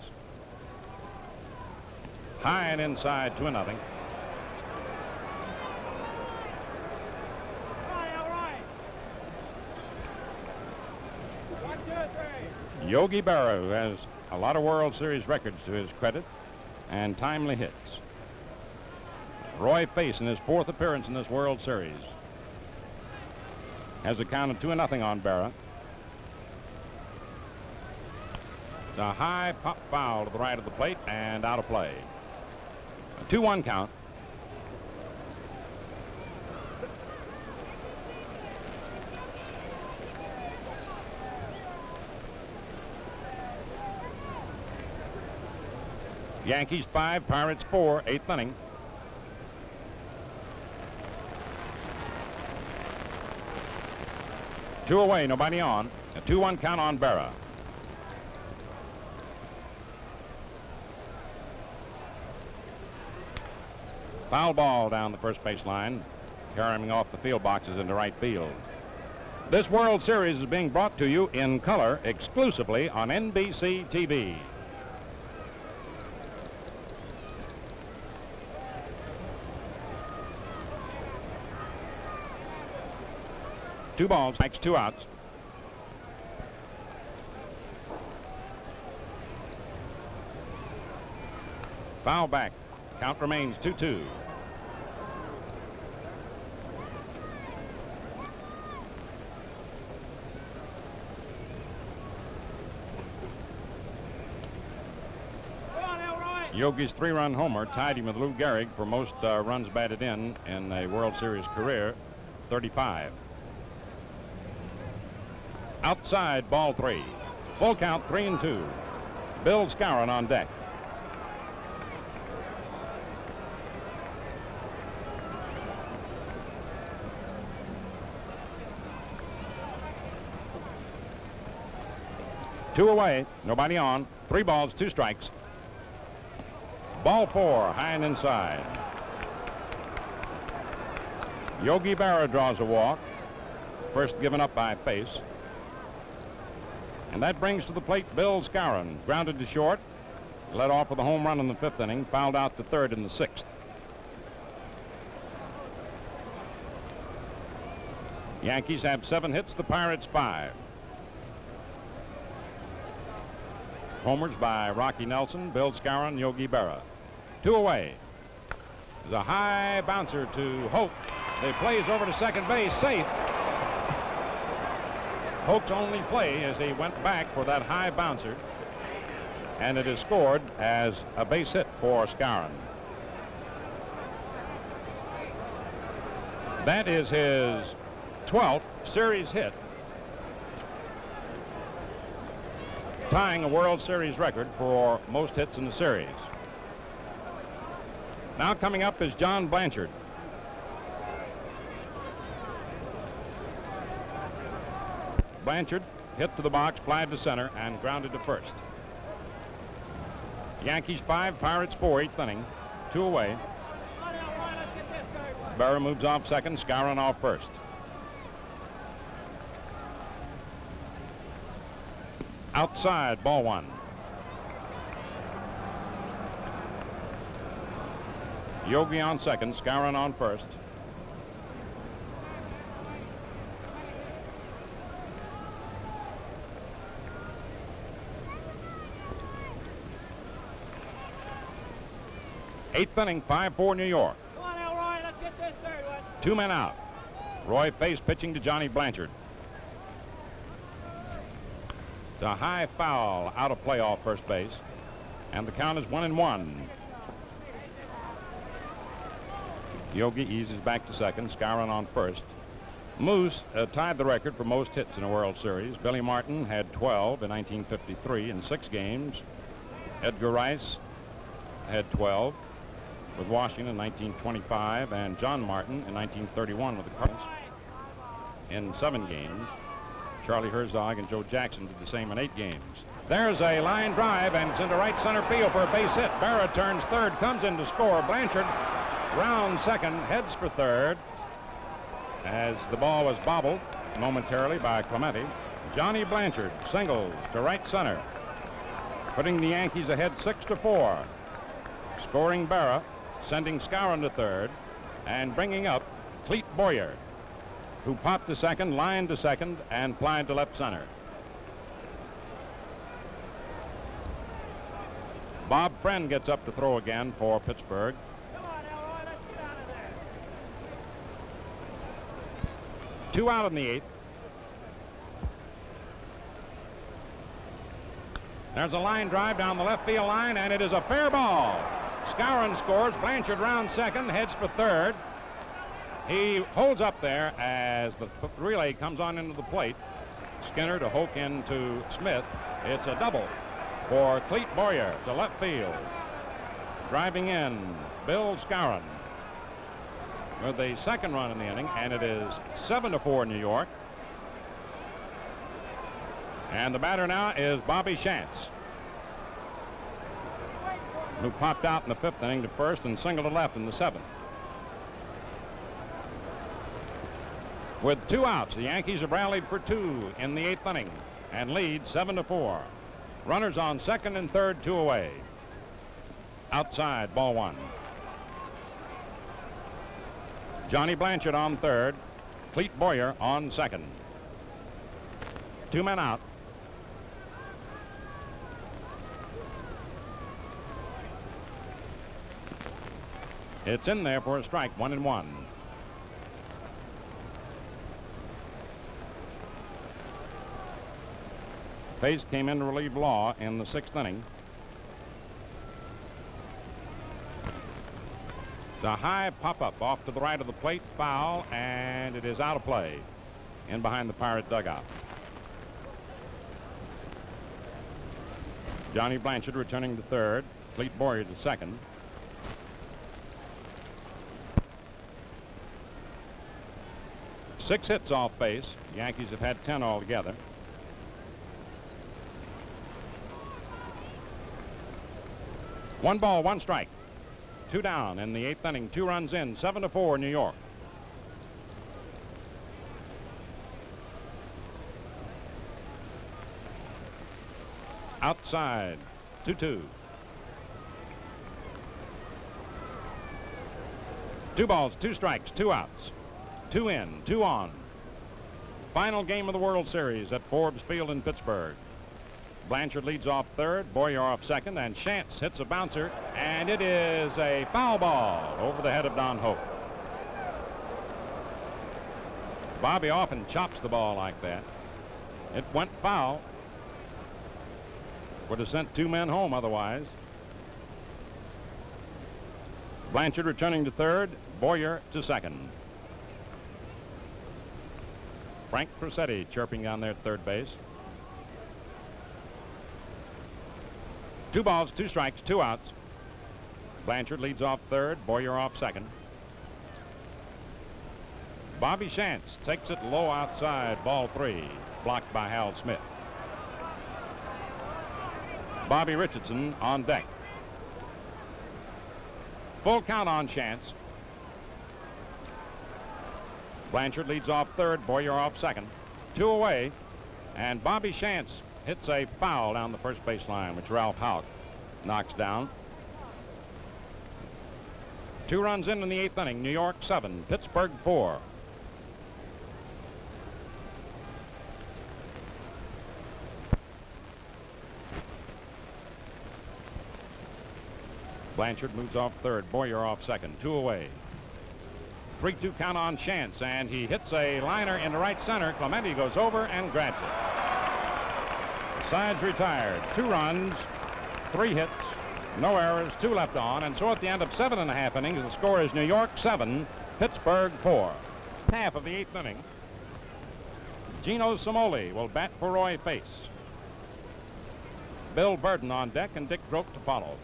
[SPEAKER 1] High and inside, 2-0.
[SPEAKER 3] Come on now, Roy. 1, 2, 3.
[SPEAKER 1] Yogi Berra, who has a lot of World Series records to his credit, and timely hits. Roy Face, in his 4th appearance in this World Series, has a count of 2-0 on Berra. It's a high pop foul to the right of the plate and out of play. A 2-1 count. Yankees 5, Pirates 4, 8th inning. Two away, nobody on. A 2-1 count on Berra. Foul ball down the first base line, carrying off the field boxes into right field. This World Series is being brought to you in color exclusively on NBC TV. Two balls, makes 2 outs. Foul back. Count remains 2-2. Yogi's 3-run homer tied him with Lou Gehrig for most runs batted in a World Series career, 35. Outside, ball 3. Full count, 3-2. Bill Skowron on deck. Two away, nobody on. 3 balls, 2 strikes. Ball 4, high and inside. Yogi Berra draws a walk. First given up by Face. And that brings to the plate Bill Skowron. Grounded to short. Led off with a home run in the 5th inning. Fouled out to 3rd in the 6th. Yankees have 7 hits. The Pirates 5. Homers by Rocky Nelson, Bill Skowron, Yogi Berra. 2 away. There's a high bouncer to Hoke. The play's over to second base, safe. Hoke's only play as he went back for that high bouncer, and it is scored as a base hit for Skowron. That is his 12th series hit, tying a World Series record for most hits in the series. Now coming up is John Blanchard. Blanchard hit to the box, flied to center, and grounded to first. Yankees 5, Pirates 4, 8th inning. 2 away. Berra moves off second, Skowron off first. Outside, ball 1. Yogi on second, Skowron on first. Eighth inning, 5-4 New York.
[SPEAKER 3] Come on now, Roy, let's get this third one.
[SPEAKER 1] 2 men out. Roy Face pitching to Johnny Blanchard. It's a high foul out of play off first base, and the count is 1-1. Yogi eases back to second, Skowron on first. Moose tied the record for most hits in a World Series. Billy Martin had 12 in 1953 in 6 games. Edgar Rice had 12 with Washington in 1925, and John Martin in 1931 with the Cardinals in 7 games. Charlie Herzog and Joe Jackson did the same in 8 games. There's a line drive, and it's into right center field for a base hit. Berra turns third, comes in to score. Blanchard round second, heads for third as the ball was bobbled momentarily by Clemente. Johnny Blanchard singles to right center, putting the Yankees ahead 6-4. Scoring Berra, sending Skowron to third, and bringing up Clete Boyer, who popped to second, lined to second, and flied to left center. Bob Friend gets up to throw again for Pittsburgh.
[SPEAKER 3] Come on now, Roy, let's get out of there.
[SPEAKER 1] 2 out in the 8th. There's a line drive down the left field line, and it is a fair ball. Skowron scores. Blanchard round second, heads for third. He holds up there as the relay comes on into the plate. Skinner to Hoke into Smith. It's a double for Clete Boyer to left field. Driving in, Bill Skowron with the second run in the inning, and it is 7-4 New York. And the batter now is Bobby Shantz, who popped out in the 5th inning to first and singled to left in the 7th. With 2 outs, the Yankees have rallied for 2 in the 8th inning and lead 7-4. Runners on second and third, 2 away. Outside, ball 1. Johnny Blanchard on third, Clete Boyer on second. 2 men out. It's in there for a strike, 1-1. Pace came in to relieve Law in the 6th inning. It's a high pop-up off to the right of the plate, foul, and it is out of play in behind the Pirate dugout. Johnny Blanchard returning to third, Clete Boyer to second. Six hits off base. The Yankees have had 10 altogether. One ball, one strike. Two down in the eighth inning. 2 runs in, 7-4 New York. Outside, 2-2. 2 balls, 2 strikes, 2 outs. 2 in, 2 on. Final game of the World Series at Forbes Field in Pittsburgh. Blanchard leads off third, Boyer off second, and Chance hits a bouncer, and it is a foul ball over the head of Don Hope. Bobby often chops the ball like that. It went foul. Would have sent 2 men home otherwise. Blanchard returning to third, Boyer to second. Frank Crosetti chirping down there at third base. 2 balls, 2 strikes, 2 outs. Blanchard leads off third, Boyer off second. Bobby Chance takes it low outside, ball 3, blocked by Hal Smith. Bobby Richardson on deck. Full count on Chance. Blanchard leads off third, Boyer off second. 2 away, and Bobby Chance hits a foul down the first base line, which Ralph Houck knocks down. 2 runs in the eighth inning. New York 7, Pittsburgh 4. Blanchard moves off third, Boyer off second. 2 away. 3-2 count on Chance, and he hits a liner into right center. Clemente goes over and grabs it. The side's retired. 2 runs, 3 hits, no errors, 2 left on, and so at the end of 7.5 innings, the score is New York 7, Pittsburgh 4. Half of the 8th inning. Gino Cimoli will bat for Roy Face. Bill Burden on deck and Dick Grope to follow.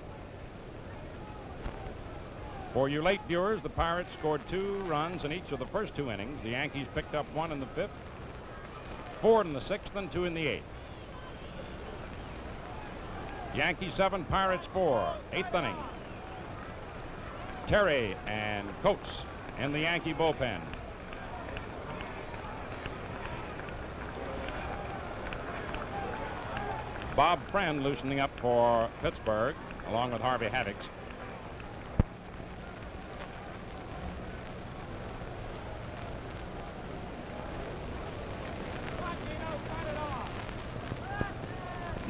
[SPEAKER 1] For you late viewers, the Pirates scored 2 runs in each of the first 2 innings. The Yankees picked up 1 in the 5th, 4 in the 6th, and 2 in the 8th. Yankees 7, Pirates 4, 8th inning. Terry and Coates in the Yankee bullpen. Bob Friend loosening up for Pittsburgh, along with Harvey Haddix.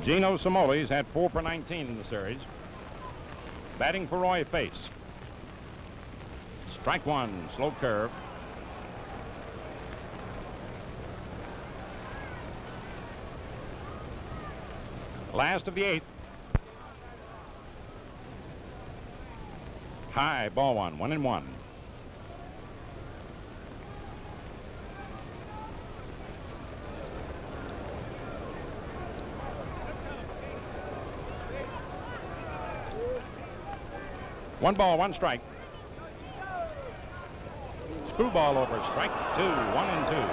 [SPEAKER 1] Gino Cimoli's had 4 for 19 in the series. Batting for Roy Face. Strike 1, slow curve. Last of the 8th. High, ball 1, 1-1. One ball, 1 strike. Screwball over strike 2, 1-2.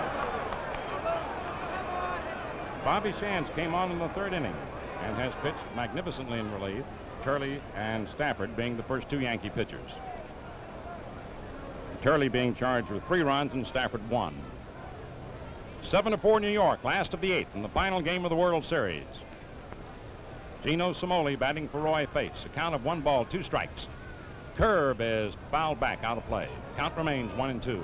[SPEAKER 1] Bobby Chance came on in the 3rd inning and has pitched magnificently in relief, Turley and Stafford being the first 2 Yankee pitchers. Turley being charged with 3 runs and Stafford 1. 7-4 New York, last of the 8th in the final game of the World Series. Gino Cimoli batting for Roy Face. A count of 1 ball, 2 strikes. Curve is fouled back out of play. Count remains 1-2.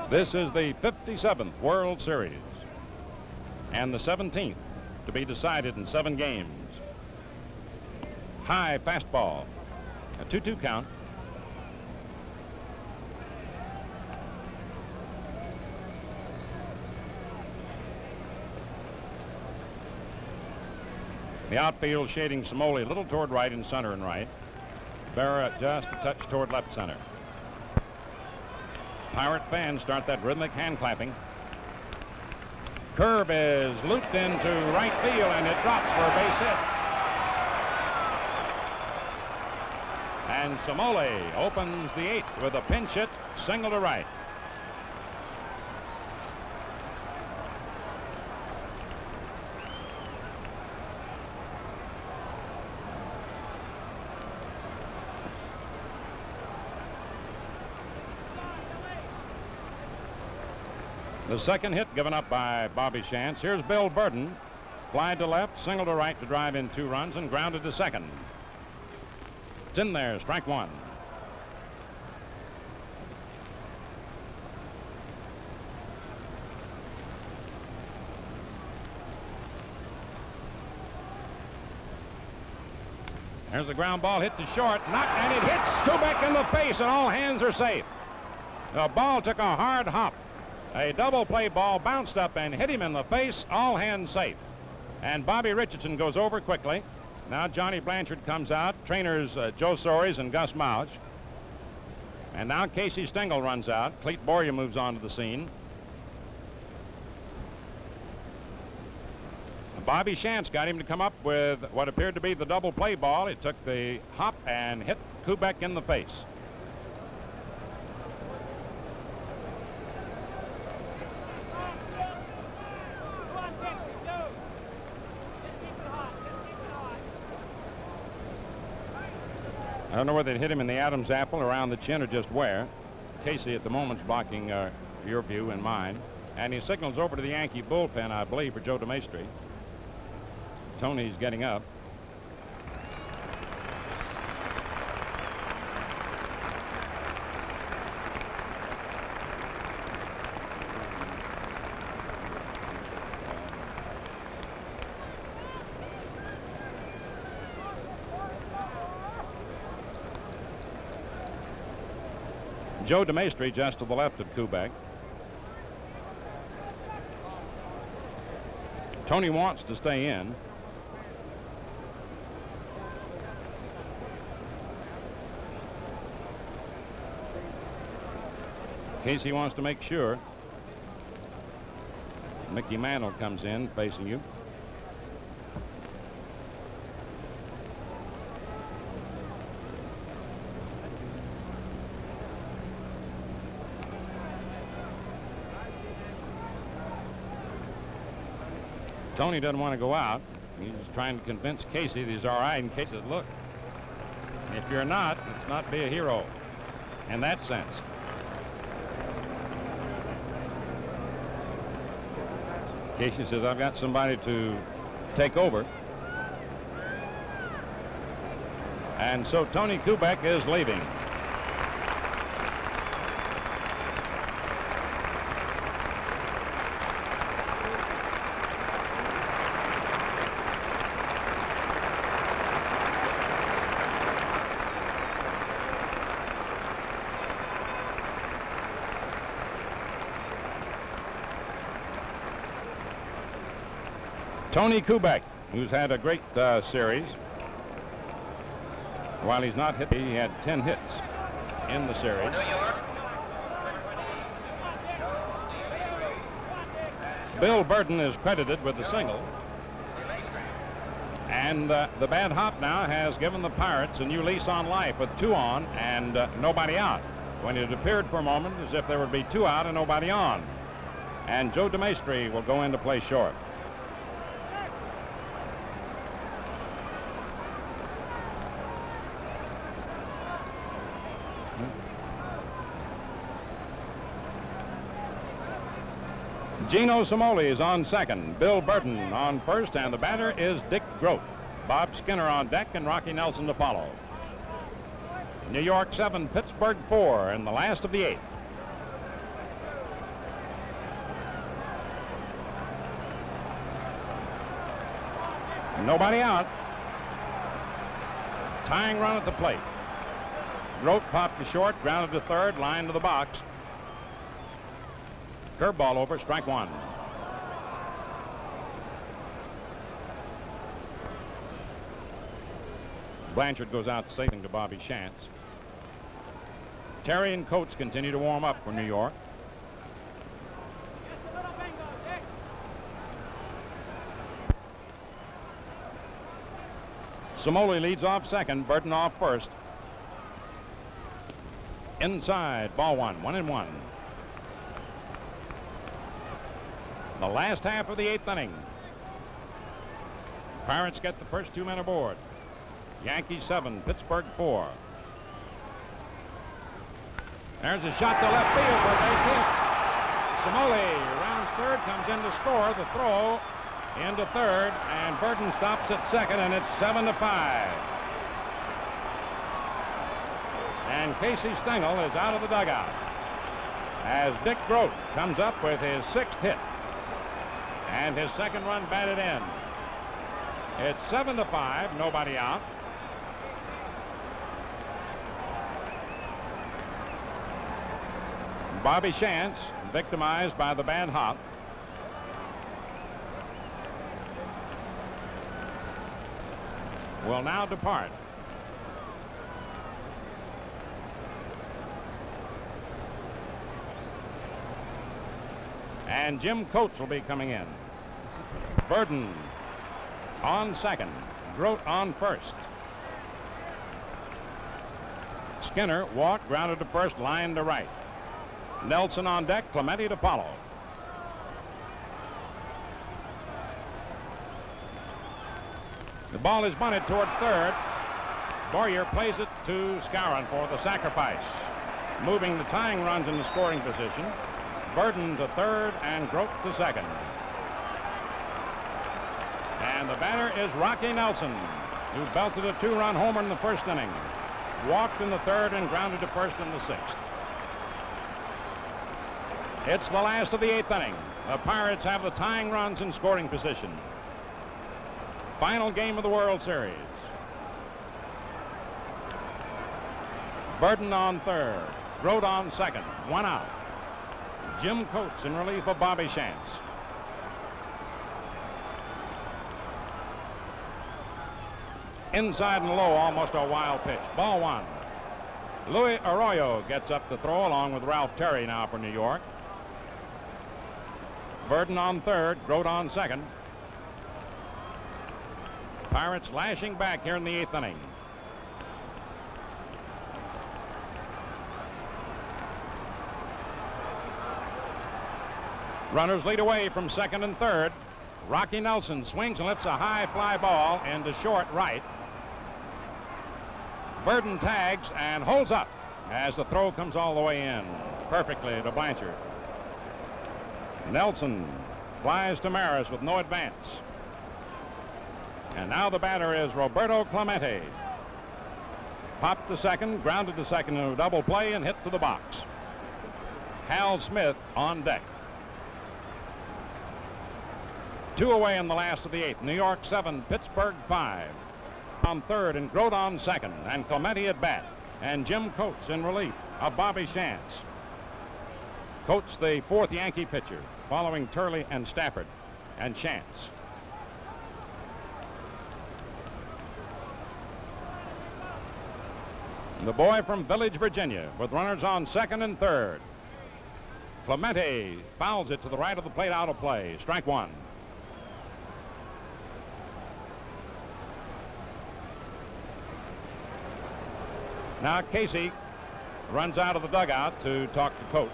[SPEAKER 1] This is the 57th World Series and the 17th to be decided in 7 games. High fastball. A 2-2 count. The outfield shading Cimoli a little toward right and center and right. Berra just a touch toward left center. Pirate fans start that rhythmic hand clapping. Curve is looped into right field and it drops for a base hit. And Somoli opens the 8th with a pinch hit, single to right. The second hit given up by Bobby Shantz. Here's Bill Burton. Fly to left, single to right to drive in 2 runs and grounded to second. It's in there, strike 1. There's the ground ball hit to short, knocked, and it hits Kubek in the face, and all hands are safe. The ball took a hard hop. A double play ball bounced up and hit him in the face, all hands safe. And Bobby Richardson goes over quickly. Now Johnny Blanchard comes out, trainers Joe Soares and Gus Mouch. And now Casey Stengel runs out. Clete Boria moves on to the scene. Bobby Shantz got him to come up with what appeared to be the double play ball. It took the hop and hit Kubek in the face. I don't know whether it hit him in the Adam's apple, around the chin, or just where. Casey at the moment's blocking your view and mine. And he signals over to the Yankee bullpen, I believe, for Joe DeMaestri. Tony's getting up. Joe DeMaestri just to the left of Kubek. Tony wants to stay in. Casey wants to make sure. Mickey Mantle comes in facing you. Tony doesn't want to go out. He's trying to convince Casey that he's all right, and Casey says, look, if you're not, let's not be a hero in that sense. Casey says, I've got somebody to take over. And so Tony Kubek is leaving. Tony Kubek, who's had a great series. While he's not hit, he had 10 hits in the series. Bill Burton is credited with the single. And the bad hop now has given the Pirates a new lease on life with 2 on and nobody out, when it appeared for a moment as if there would be 2 out and nobody on. And Joe DeMaestri will go in to play short. Gino Somoli is on second, Bill Burton on first, and the batter is Dick Grote. Bob Skinner on deck and Rocky Nelson to follow. New York 7, Pittsburgh 4 in the last of the 8th. Nobody out. Tying run at the plate. Grote popped to short, grounded to third, line to the box. Curveball over, strike 1. Blanchard goes out to say something to Bobby Shantz. Terry and Coates continue to warm up for New York. Somoli leads off second, Burton off first. Inside, ball one, 1-1. The last half of the 8th inning. Pirates get the first 2 men aboard. Yankees 7, Pittsburgh 4. There's a shot to left field for a base hit. Samoli rounds third, comes in to score. The throw into third, and Burton stops at second, and it's 7-5. And Casey Stengel is out of the dugout as Dick Grote comes up with his 6th hit and his 2nd run batted in. It's 7-5, nobody out. Bobby Shantz victimized by the bad hop. Will now depart. And Jim Coates will be coming in. Burton on second. Grote on first. Skinner walked, grounded to first, line to right. Nelson on deck, Clemente to follow. The ball is bunted toward third. Boyer plays it to Skowron for the sacrifice, moving the tying runs in the scoring position. Burton to third and Grote to second. And the batter is Rocky Nelson, who belted a 2-run homer in the first inning, walked in the third and grounded to first in the 6th. It's the last of the 8th inning. The Pirates have the tying runs in scoring position. Final game of the World Series. Burton on third, Grote on second, 1 out. Jim Coates in relief of Bobby Shantz. Inside and low, almost a wild pitch. Ball 1. Luis Arroyo gets up to throw along with Ralph Terry now for New York. Burton on third, Grote on second. Pirates lashing back here in the 8th inning. Runners lead away from second and third. Rocky Nelson swings and lifts a high fly ball into short right. Burton tags and holds up as the throw comes all the way in perfectly to Blanchard. Nelson flies to Maris with no advance. And now the batter is Roberto Clemente. Popped to second, grounded to second in a double play, and hit to the box. Hal Smith on deck. 2 away in the last of the 8th. New York 7, Pittsburgh 5. On third and Grote on second, and Clemente at bat, and Jim Coates in relief of Bobby Shantz. Coates, the 4th Yankee pitcher, following Turley and Stafford and Shantz. The boy from Village, Virginia, with runners on second and third. Clemente fouls it to the right of the plate, out of play. Strike 1. Now Casey runs out of the dugout to talk to Coates.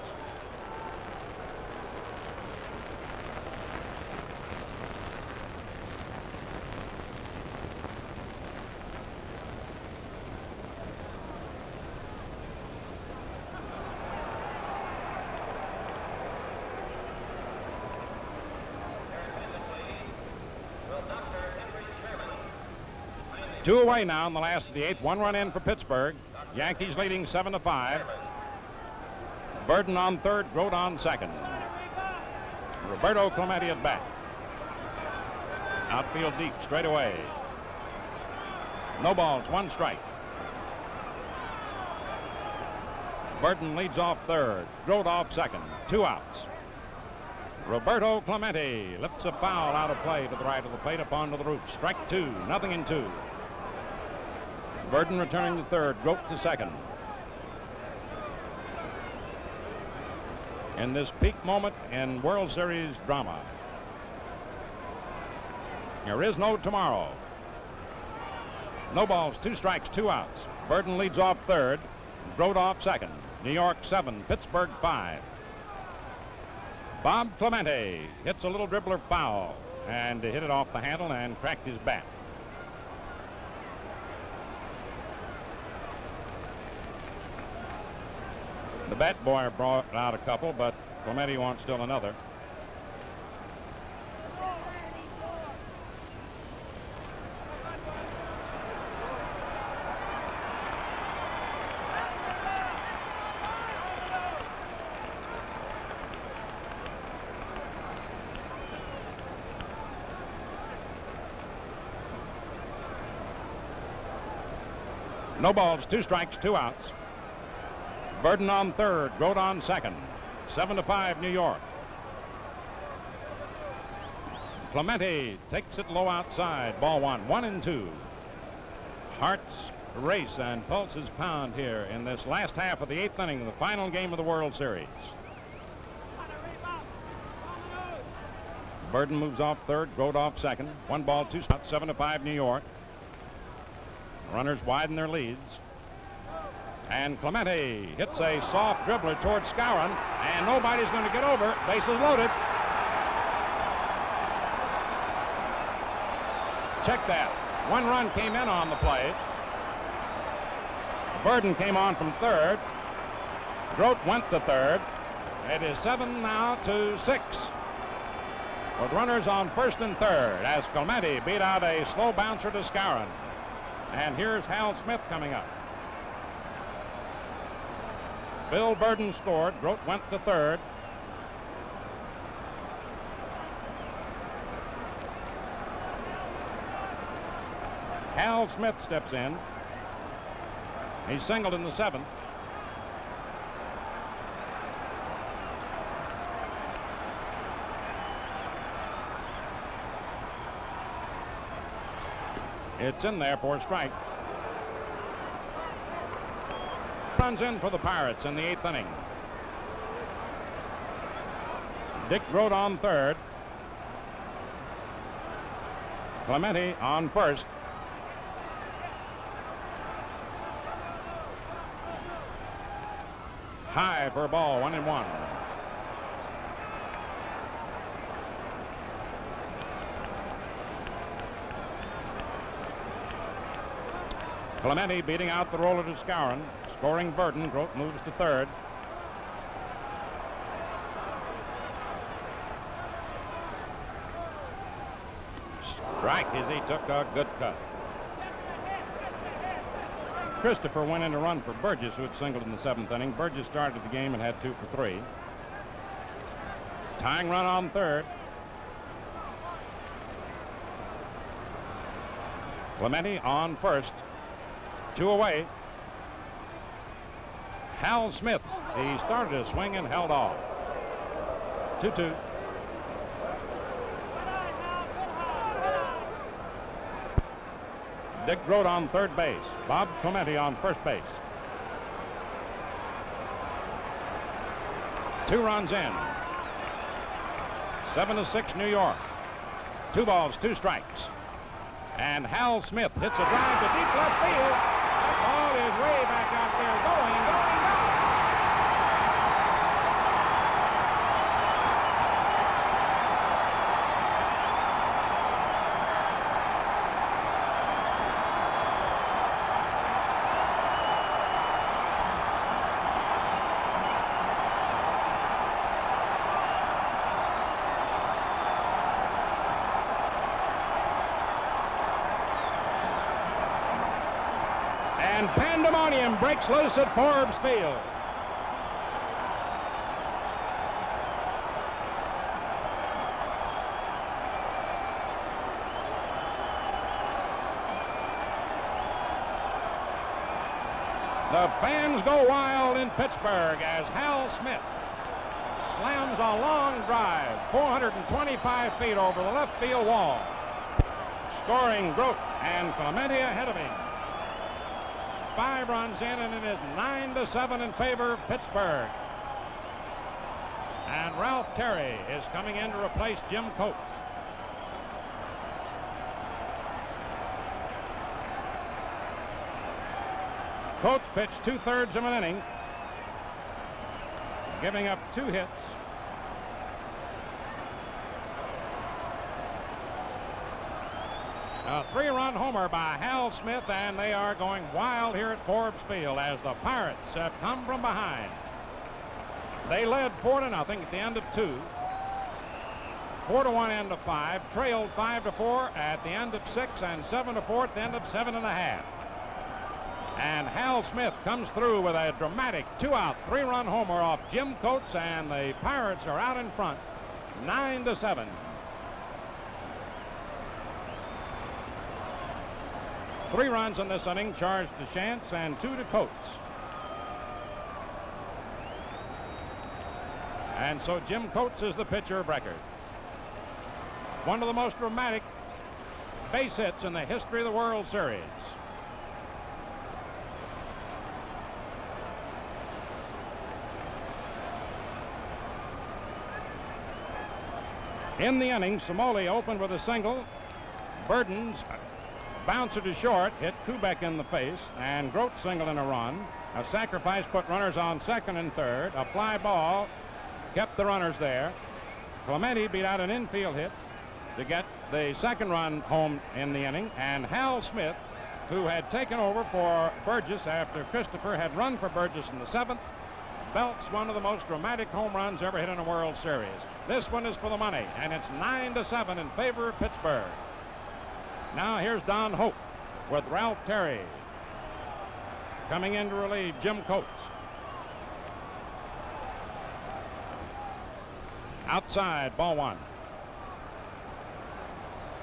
[SPEAKER 1] Two away now in the last of the 8th. 1 run in for Pittsburgh. Yankees leading 7-5. Burton on third, Grote on second. Roberto Clemente at bat. Outfield deep, straight away. No balls, 1 strike. Burton leads off third, Grote off second, 2 outs. Roberto Clemente lifts a foul out of play to the right of the plate up onto the roof. Strike 2, 0-2. Burton returning to third, Grote to second. In this peak moment in World Series drama. There is no tomorrow. No balls, 2 strikes, 2 outs. Burton leads off third, Grote off second. New York 7, Pittsburgh 5. Bob Clemente hits a little dribbler foul and hit it off the handle and cracked his bat. The bat boy brought out a couple, but Clemente wants still another. No balls, 2 strikes, 2 outs. Burden on third, Grote on second. 7-5 New York. Clemente takes it low outside. Ball 1, 1-2. Hearts race and pulses pound here in this last half of the 8th inning, the final game of the World Series. Burden moves off third, Grote off second. 1 ball, 2 strikes, 7-5 New York. Runners widen their leads. And Clemente hits a soft dribbler towards Skowron, and nobody's going to get over. Bases loaded. Check that. 1 run came in on the play. Burden came on from third. Grote went to third. It is 7 now to 6. With runners on first and third as Clemente beat out a slow bouncer to Skowron. And here's Hal Smith coming up. Bill Burden scored. Grote went to third. Hal Smith steps in. He's singled in the 7th. It's in there for a strike. Runs in for the Pirates in the 8th inning. Dick Grote on third. Clemente on first. High for a ball, 1-1. Clemente beating out the roller to Skowron. Scoring Burden. Grote moves to third. Strike as he took a good cut. Christopher went in to run for Burgess, who had singled in the 7th inning. Burgess started the game and had 2 for 3. Tying run on third. Clemente on first. 2 away. Hal Smith. He started a swing and held off. 2-2. Dick Grote on third base. Bob Clemente on first base. 2 runs in. 7-6 New York. 2 balls, 2 strikes. And Hal Smith hits a drive to deep left field. That ball is way back out there, going. And pandemonium breaks loose at Forbes Field. The fans go wild in Pittsburgh as Hal Smith slams a long drive, 425 feet over the left field wall, scoring Grote and Clemente ahead of him. 5 runs in, and it is 9-7 in favor of Pittsburgh. And Ralph Terry is coming in to replace Jim Coates. Coates pitched 2/3 of an inning. giving up 2 hits. A 3-run homer by Hal Smith, and they are going wild here at Forbes Field as the Pirates have come from behind. They led 4-0 at the end of 2. 4-1 end of 5, trailed 5-4 at the end of 6, and 7-4 at the end of 7.5. And Hal Smith comes through with a dramatic 2-out, 3-run homer off Jim Coates, and the Pirates are out in front, 9-7. Three runs in this inning, charged to Chance and 2 to Coates. And so Jim Coates is the pitcher of record. One of the most dramatic base hits in the history of the World Series. In the inning, Somoli opened with a single. Burden's bouncer to short hit Kubek in the face, and Grote singled in a run. A sacrifice put runners on second and third. A fly ball kept the runners there. Clemente beat out an infield hit to get the second run home in the inning, and Hal Smith, who had taken over for Burgess after Christopher had run for Burgess in the 7th, belts one of the most dramatic home runs ever hit in a World Series. This one is for the money, and it's 9-7 in favor of Pittsburgh. Now here's Don Hope with Ralph Terry coming in to relieve Jim Coates. Outside, ball 1.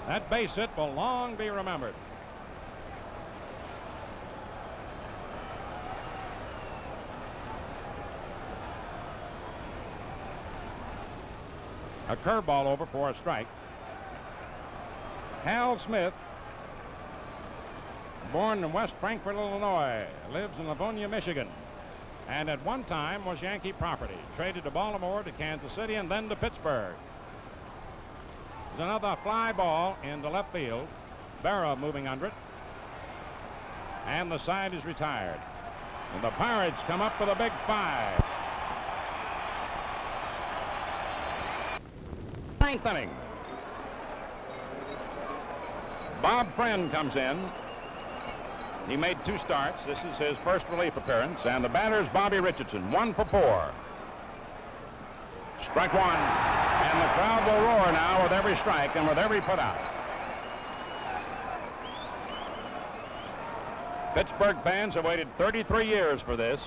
[SPEAKER 1] That base hit will long be remembered. A curveball over for a strike. Hal Smith, born in West Frankfort, Illinois, lives in Livonia, Michigan, and at one time was Yankee property. Traded to Baltimore, to Kansas City, and then to Pittsburgh. There's another fly ball into left field. Berra moving under it, and the side is retired. And the Pirates come up with a big 5. 9th inning. Bob Friend comes in. He made 2 starts. This is his first relief appearance, and the batter's Bobby Richardson, 1 for 4. Strike 1, and the crowd will roar now with every strike and with every putout. Pittsburgh fans have waited 33 years for this.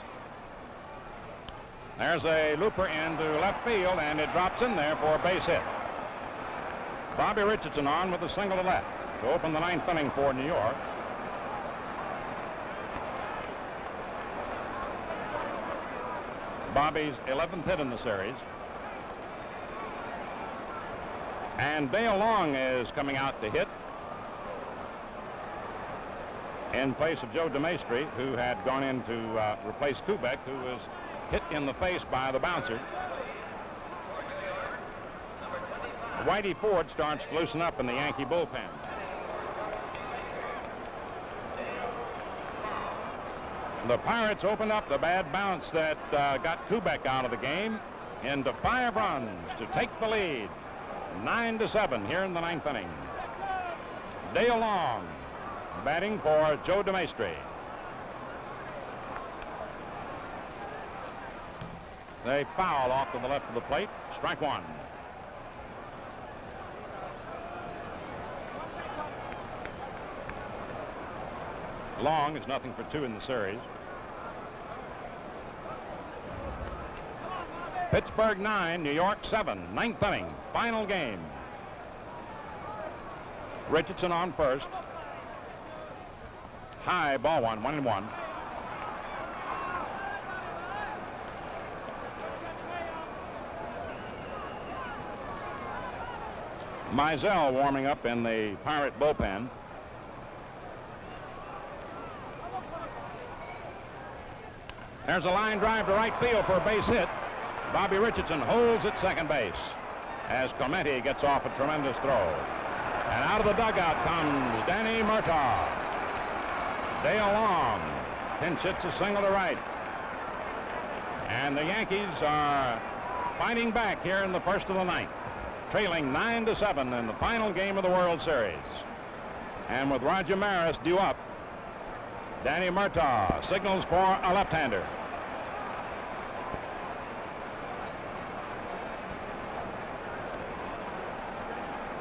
[SPEAKER 1] There's a looper into left field, and it drops in there for a base hit. Bobby Richardson on with a single to left to open the 9th inning for New York. Bobby's 11th hit in the series. And Dale Long is coming out to hit in place of Joe DeMaestri, who had gone in to replace Kubek, who was hit in the face by the bouncer. Whitey Ford starts to loosen up in the Yankee bullpen. The Pirates opened up the bad bounce that got Kubek out of the game into 5 runs to take the lead. 9-7 here in the 9th inning. Dale Long batting for Joe DeMaestri. They foul off to the left of the plate. Strike 1. Long is nothing for 2 in the series. Pittsburgh 9, New York 7, 9th inning, final game. Richardson on first. High, ball 1, 1-1. Mizell warming up in the Pirate bullpen. There's a line drive to right field for a base hit. Bobby Richardson holds at second base as Clemente gets off a tremendous throw. And out of the dugout comes Danny Murtaugh. Dale Long pinch hits a single to right. And the Yankees are fighting back here in the first of the ninth, trailing 9-7 in the final game of the World Series. And with Roger Maris due up, Danny Murtaugh signals for a left-hander.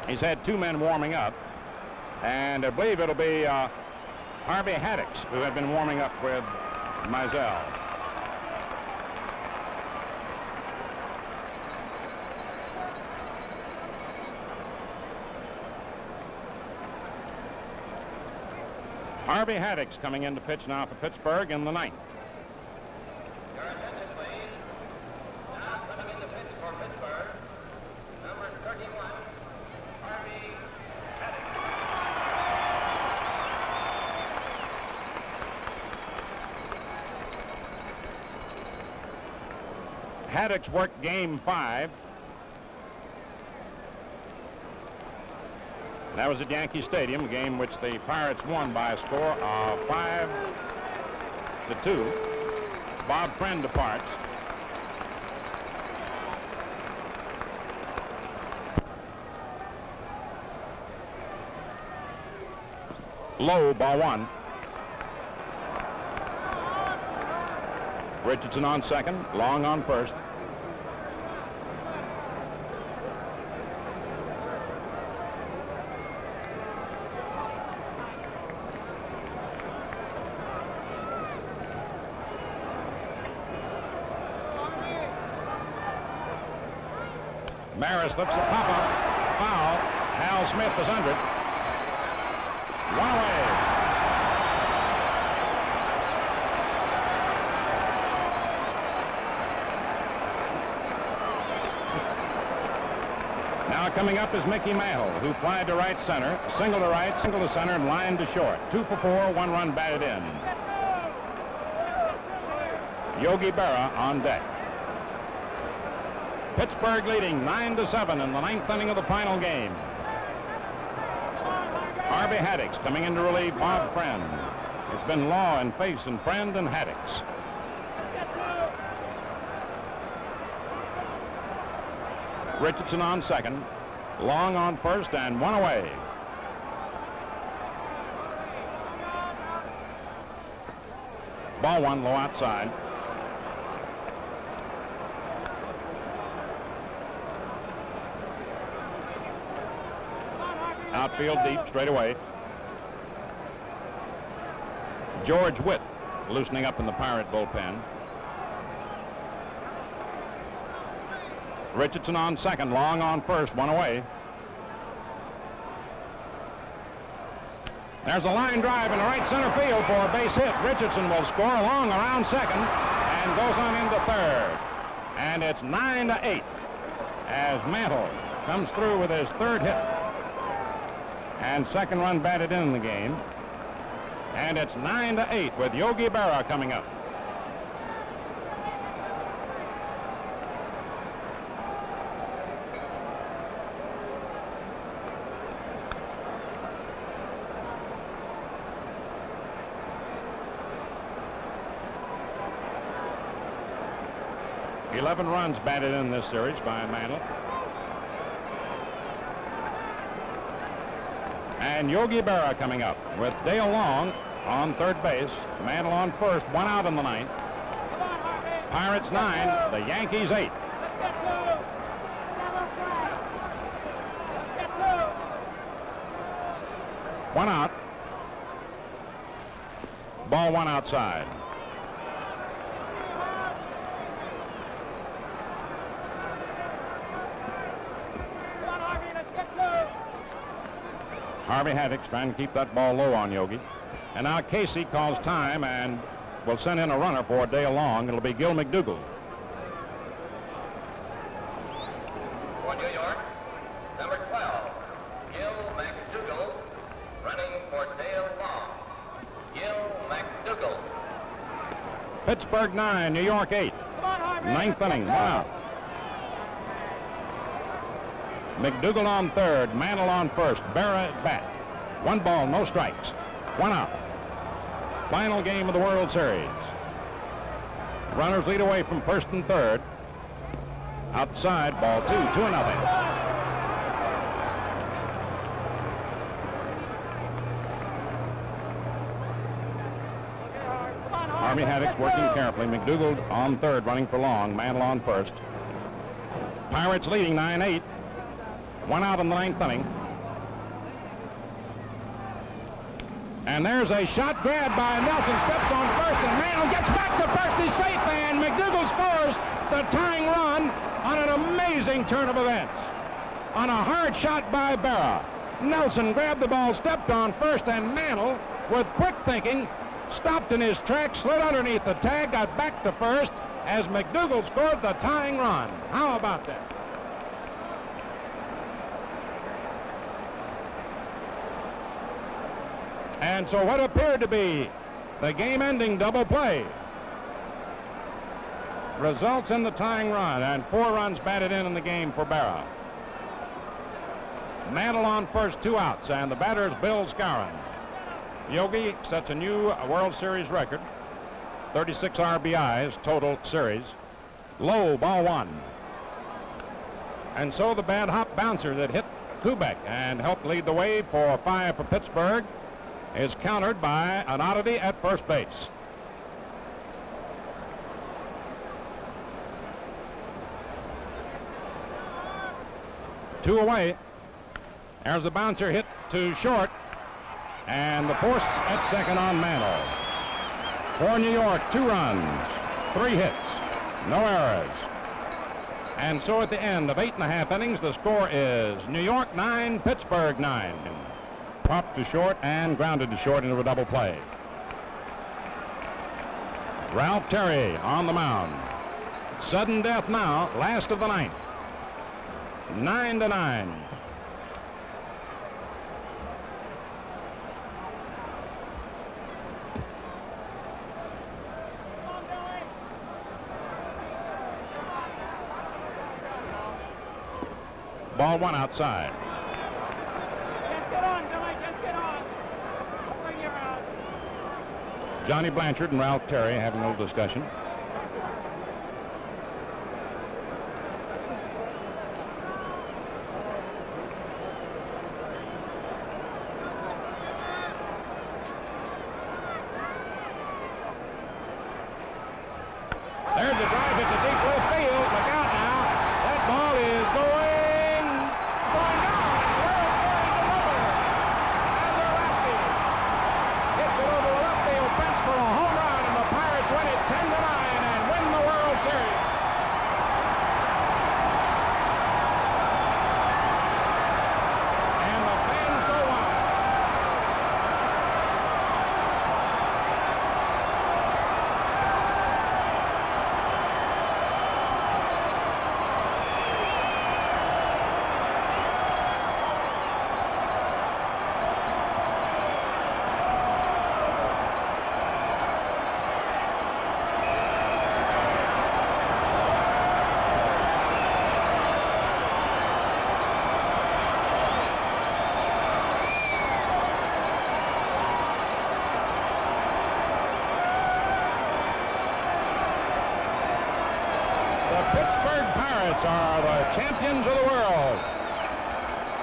[SPEAKER 1] He's had two men warming up, and I believe it'll be Harvey Haddix who had been warming up with Mizell. Harvey Haddix coming in to pitch now for Pittsburgh in the ninth.
[SPEAKER 4] Your attention, please. Now coming in to pitch for Pittsburgh, number 31, Harvey
[SPEAKER 1] Haddix worked game 5. That was at Yankee Stadium, a game which the Pirates won by a score of 5-2. Bob Friend departs. Low, ball 1. Richardson on second, Long on first. Maris looks at pop-up. Foul. Hal Smith is under it. One away. Now coming up is Mickey Mantle, who flied to right center, single to right, single to center, and line to short. 2 for 4, 1 run batted in. Yogi Berra on deck. Pittsburgh leading 9-7 in the ninth inning of the final game. Harvey Haddix coming in to relieve Bob Friend. It's been Law and Face and Friend and Haddix. Richardson on second, Long on first, and 1 away. Ball 1, low outside. Outfield deep, straight away. George Witt loosening up in the Pirate bullpen. Richardson on second, Long on first, 1 away. There's a line drive in the right center field for a base hit. Richardson will score. Long around second and goes on into third. And it's 9-8 as Mantle comes through with his third hit. And second run batted in the game. And it's 9-8 with Yogi Berra coming up. Eleven runs batted in this series by Mantle. And Yogi Berra coming up with Dale Long on third base, Mantle on first, 1 out in the ninth. Pirates 9, the Yankees 8. One out. Ball 1 outside. Harvey Haddix trying to keep that ball low on Yogi. And now Casey calls time and will send in a runner for Dale Long. It'll be Gil McDougall.
[SPEAKER 4] For New York, number 12, Gil McDougall, running for Dale Long. Gil McDougall.
[SPEAKER 1] Pittsburgh 9, New York 8. Ninth inning, 1 out. McDougall on third, Mantle on first, Berra at bat. 1 ball, no strikes. 1 out. Final game of the World Series. Runners lead away from first and third. Outside, ball 2-0. Army Haddock's working carefully. McDougald on third, running for long. Mantle on first. Pirates leading 9-8. 1 out in the ninth inning. And there's a shot grab by Nelson. Steps on first, and Mantle gets back to first. He's safe, and McDougald scores the tying run on an amazing turn of events. On a hard shot by Berra. Nelson grabbed the ball, stepped on first, and Mantle, with quick thinking, stopped in his tracks, slid underneath the tag, got back to first as McDougald scored the tying run. How about that? And so what appeared to be the game-ending double play results in the tying run, and 4 runs batted in the game for Berra. Mantle on first, 2 outs, and the batter is Bill Skowron. Yogi sets a new World Series record, 36 RBIs total series. Low, ball 1. And so the bad hop bouncer that hit Kubek and helped lead the way for 5 for Pittsburgh is countered by an oddity at first base. Two away. There's the bouncer hit to short, and the post at second on Mantle. For New York, 2 runs, 3 hits, no errors. And so at the end of 8.5 innings, the score is New York 9, Pittsburgh 9. Popped to short and grounded to short into a double play. Ralph Terry on the mound. Sudden death now, last of the ninth. 9-9. Ball 1 outside.
[SPEAKER 3] Just get on, Billy, just get on. Bring your out.
[SPEAKER 1] Johnny Blanchard and Ralph Terry having a little discussion. There's the drive hit to deep left field. Look out now. That ball is going down. World Series delivered. Mazeroski hits it over the left field fence for a home run, and the Pirates win it 10-9 and win the World Series. And the fans go wild. Are the champions of the world,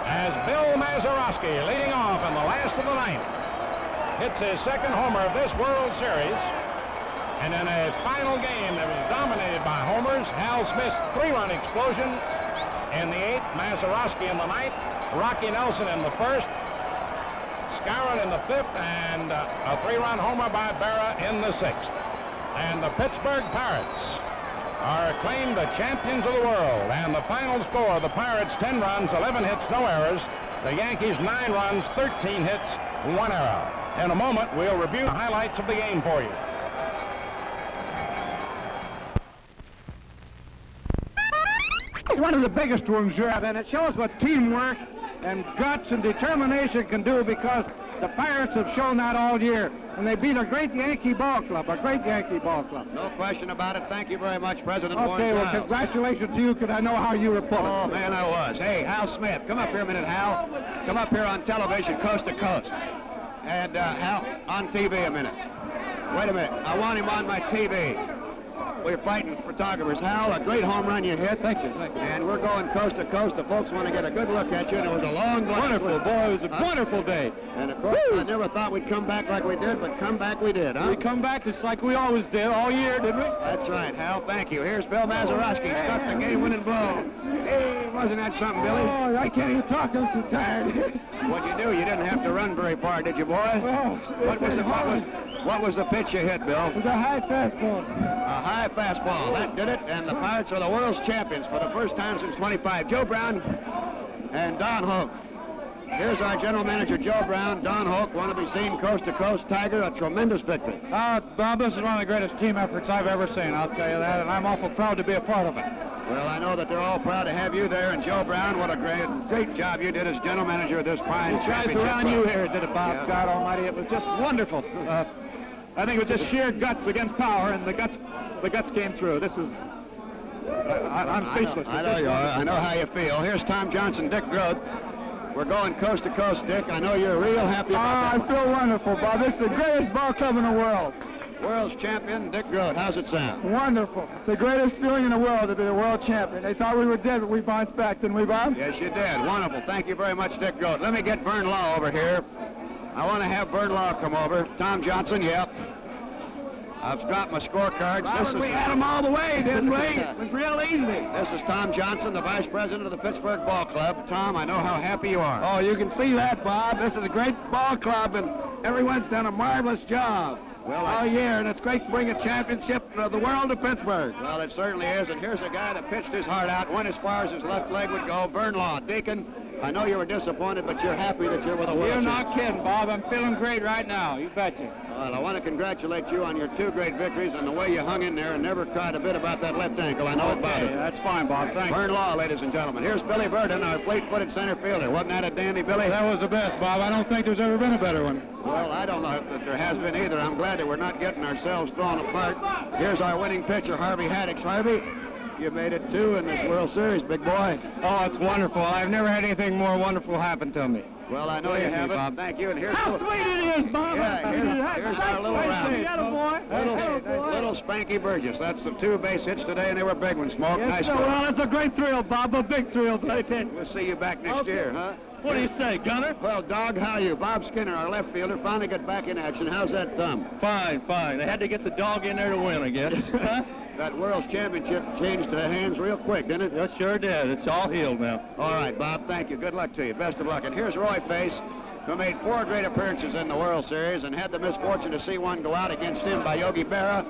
[SPEAKER 1] as Bill Mazeroski, leading off in the last of the ninth, hits his second homer of this World Series. And in a final game that was dominated by homers, Hal Smith's 3-run explosion in the 8th, Mazeroski in the 9th, Rocky Nelson in the 1st, Skowron in the 5th, and a 3-run homer by Berra in the 6th. And the Pittsburgh Pirates are acclaimed the champions of the world. And the final score, the Pirates 10 runs, 11 hits, no errors. The Yankees 9 runs, 13 hits, 1 error. In a moment, we'll review the highlights of the game for you.
[SPEAKER 5] It's one of the biggest ones you have, and it shows what teamwork and guts and determination can do, because the Pirates have shown that all year. And they beat a great Yankee ball club, a great Yankee ball club.
[SPEAKER 2] No question about it. Thank you very much, President Warren.
[SPEAKER 5] Okay, well,
[SPEAKER 2] Giles.
[SPEAKER 5] congratulations to you, because I know how you were pulling.
[SPEAKER 2] Oh, man, I was. Hey, Hal Smith, come up here a minute, Hal. Come up here on television, coast to coast. And Hal, on TV a minute. Wait a minute. I want him on my TV. we're fighting photographers. Hal, a great home run you hit.
[SPEAKER 5] Thank you, thank you.
[SPEAKER 2] And we're going coast to coast. The folks want to get a good look at you, and it was a long glass.
[SPEAKER 5] Wonderful, boy. It was a wonderful day.
[SPEAKER 2] And of course, I never thought we'd come back like we did, but come back we did, huh?
[SPEAKER 5] We come back just like we always did all year, didn't we?
[SPEAKER 2] That's right, Hal. Thank you. Here's Bill Mazeroski. Struck the game-winning blow. Hey, wasn't that something, Billy?
[SPEAKER 5] Oh, I can't even talk. I'm so tired.
[SPEAKER 2] What'd you do? You didn't have to run very far, did you, boy? What was the pitch you hit, Bill?
[SPEAKER 5] It was a high fastball.
[SPEAKER 2] A high fastball. That did it, and the Pirates are the world's champions for the first time since 25. Joe Brown and Don Hoke. Here's our general manager, Joe Brown. Don Hoke, want to be seen coast to coast. Tiger, a tremendous victory.
[SPEAKER 5] Bob, this is one of the greatest team efforts I've ever seen, I'll tell you that, and I'm awful proud to be a part of it.
[SPEAKER 2] Well, I know that they're all proud to have you there, and Joe Brown, what a great job you did as general manager of this fine
[SPEAKER 5] Guys
[SPEAKER 2] championship.
[SPEAKER 5] around you here did it, Bob.
[SPEAKER 2] Yeah.
[SPEAKER 5] God Almighty, it was just wonderful. I think it was just sheer guts against power, and the guts came through. This is, I'm speechless.
[SPEAKER 2] I know you are. I know how you feel. Here's Tom Johnson, Dick Groat. We're going coast to coast, Dick. I know you're real happy about that.
[SPEAKER 5] I feel wonderful, Bob. This is the greatest ball club in the world.
[SPEAKER 2] World's champion, Dick Groat. How's it sound?
[SPEAKER 5] Wonderful. It's the greatest feeling in the world to be the world champion. They thought we were dead, but we bounced back, didn't we, Bob?
[SPEAKER 2] Yes, you did. Wonderful. Thank you very much, Dick Groat. Let me get Vern Law over here. I want to have Vern Law come over. Tom Johnson, yep. I've dropped my scorecards.
[SPEAKER 5] We had them all the way, didn't we? It was real easy.
[SPEAKER 2] This is Tom Johnson, the vice president of the Pittsburgh Ball Club. Tom, I know how happy you are.
[SPEAKER 5] Oh, you can see that, Bob. This is a great ball club, and everyone's done a marvelous job all year, and it's great to bring a championship of the world to Pittsburgh.
[SPEAKER 2] Well, it certainly is, and here's a guy that pitched his heart out, went as far as his left leg would go. Vern Law. Deacon, I know you were disappointed, but you're happy that you're with a world
[SPEAKER 5] You're
[SPEAKER 2] champion.
[SPEAKER 5] not kidding, Bob. I'm feeling great right now. You betcha.
[SPEAKER 2] Well, I want to congratulate you on your two great victories and the way you hung in there and never cried a bit about that left ankle. I know it bothered you.
[SPEAKER 5] That's fine, Bob. Thanks.
[SPEAKER 2] Vern Law, ladies and gentlemen. Here's Billy Burden, our fleet-footed center fielder. Wasn't that a dandy, Billy?
[SPEAKER 5] That was the best, Bob. I don't think there's ever been a better one.
[SPEAKER 2] Well, I don't know if there has been either. I'm glad that we're not getting ourselves thrown apart. Here's our winning pitcher, Harvey Haddix. Harvey, you made it two in this World Series, big boy.
[SPEAKER 5] Oh, it's wonderful. I've never had anything more wonderful happen to me.
[SPEAKER 2] Well, I know you haven't.
[SPEAKER 5] Bob.
[SPEAKER 2] Thank you. And here's
[SPEAKER 5] How sweet it is, Bob.
[SPEAKER 2] Yeah, here's our little round. Little Spanky Burgess. That's the two base hits today, and they were big ones, Smoke.
[SPEAKER 5] Yes,
[SPEAKER 2] Nice
[SPEAKER 5] sir.
[SPEAKER 2] one.
[SPEAKER 5] Well, it's a great thrill, Bob. A big thrill.
[SPEAKER 2] We'll see you back next year, huh?
[SPEAKER 5] What do you say, Gunner?
[SPEAKER 2] Well, Dog, how are you? Bob Skinner, our left fielder, finally got back in action. How's that thumb?
[SPEAKER 5] Fine, fine. They had to get the dog in there to win, I guess.
[SPEAKER 2] That World's Championship changed hands real quick, didn't it?
[SPEAKER 5] Yes, sure did. It's all healed now.
[SPEAKER 2] All right, Bob, thank you. Good luck to you. Best of luck. And here's Roy Face, who made 4 great appearances in the World Series and had the misfortune to see one go out against him by Yogi Berra.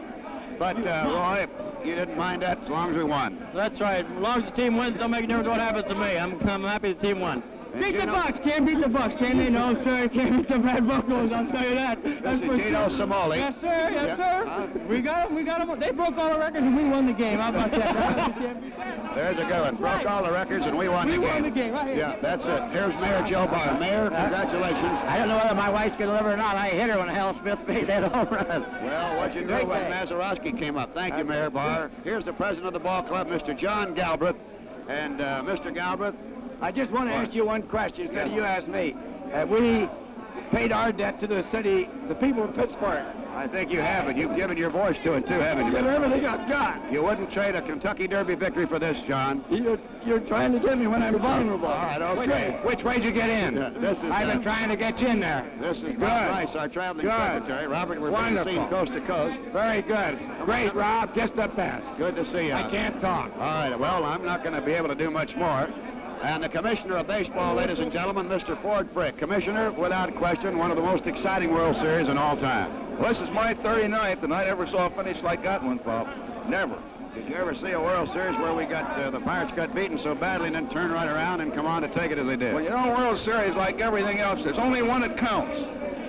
[SPEAKER 2] But, Roy, you didn't mind that as long as we won.
[SPEAKER 5] That's right. As long as the team wins, don't make a difference what happens to me. I'm happy the team won.
[SPEAKER 2] And
[SPEAKER 5] Beat the
[SPEAKER 2] Gino-
[SPEAKER 5] Bucks. Can't beat the Bucks, can they? No, sir. Can't beat the Red Buckles. I'll tell you that.
[SPEAKER 2] This is Gino Simoli.
[SPEAKER 5] Yes, sir. Yes, sir.
[SPEAKER 2] Huh?
[SPEAKER 5] We got them. They broke all the records and we won the game. How about that?
[SPEAKER 2] There's a good one. Broke all the records and we won the game.
[SPEAKER 5] We won the game, right here.
[SPEAKER 2] Yeah, that's it. Here's Mayor Joe Barr. Mayor, congratulations.
[SPEAKER 6] I don't know whether my wife's going to deliver or not. I hit her when Hal Smith made that home run.
[SPEAKER 2] Well, what'd you do
[SPEAKER 6] Great
[SPEAKER 2] when
[SPEAKER 6] day.
[SPEAKER 2] Mazeroski came up? Thank you, Mayor Barr. Here's the president of the ball club, Mr. John Galbraith. And, Mr. Galbraith,
[SPEAKER 6] I just want to ask you one question instead of you ask me. We paid our debt to the city, the people of Pittsburgh.
[SPEAKER 2] I think you have it. You've given your voice to it, too, haven't you?
[SPEAKER 6] Give everything I've got.
[SPEAKER 2] You wouldn't trade a Kentucky Derby victory for this, John.
[SPEAKER 6] You're trying to get me when I'm vulnerable.
[SPEAKER 2] All right, okay.
[SPEAKER 5] Which way'd you get in?
[SPEAKER 2] Yeah, this is,
[SPEAKER 5] I've been trying to get you in there.
[SPEAKER 2] This is Bob Rice, our traveling secretary. Robert, we're being
[SPEAKER 5] Wonderful.
[SPEAKER 2] seen coast to coast.
[SPEAKER 5] Very good. Great, Rob. Just the best.
[SPEAKER 2] Good to see you.
[SPEAKER 5] I can't talk.
[SPEAKER 2] All right, well, I'm not going to be able to do much more. And the Commissioner of Baseball, ladies and gentlemen, Mr. Ford Frick. Commissioner, without question, one of the most exciting World Series in all time.
[SPEAKER 7] Well, this is my 39th, and I never saw a finish like that one, Bob. Never.
[SPEAKER 2] Did you ever see a World Series where we got the Pirates got beaten so badly and then turned right around and come on to take it as they did?
[SPEAKER 7] Well, you know, World Series, like everything else, there's only one that counts.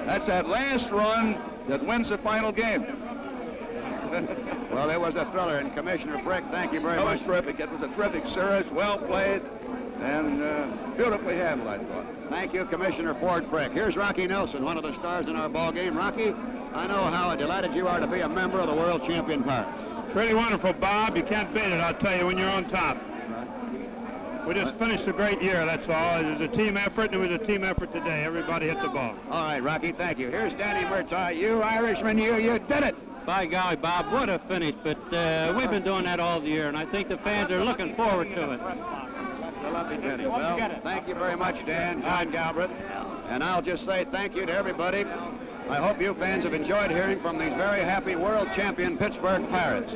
[SPEAKER 7] That's that last run that wins the final game.
[SPEAKER 2] Well, it was a thriller, and Commissioner Frick, thank you very
[SPEAKER 7] That
[SPEAKER 2] much.
[SPEAKER 7] was terrific. It was a terrific series, well played, and beautifully handled, I thought.
[SPEAKER 2] Thank you, Commissioner Ford Frick. Here's Rocky Nelson, one of the stars in our ball game. Rocky, I know how delighted you are to be a member of the world champion Pirates.
[SPEAKER 5] Pretty wonderful, Bob. You can't beat it, I'll tell you, when you're on top. We just finished a great year, that's all. It was a team effort, and it was a team effort today. Everybody hit the ball.
[SPEAKER 2] All right, Rocky, thank you. Here's Danny Murtaugh. You Irishman, you did it.
[SPEAKER 8] By golly, Bob, what a finish. But we've been doing that all year, and I think the fans are looking forward to it.
[SPEAKER 2] The lovely Teddy. Well, thank you very much, Dan, John Galbraith. And I'll just say thank you to everybody. I hope you fans have enjoyed hearing from these very happy world champion Pittsburgh Pirates.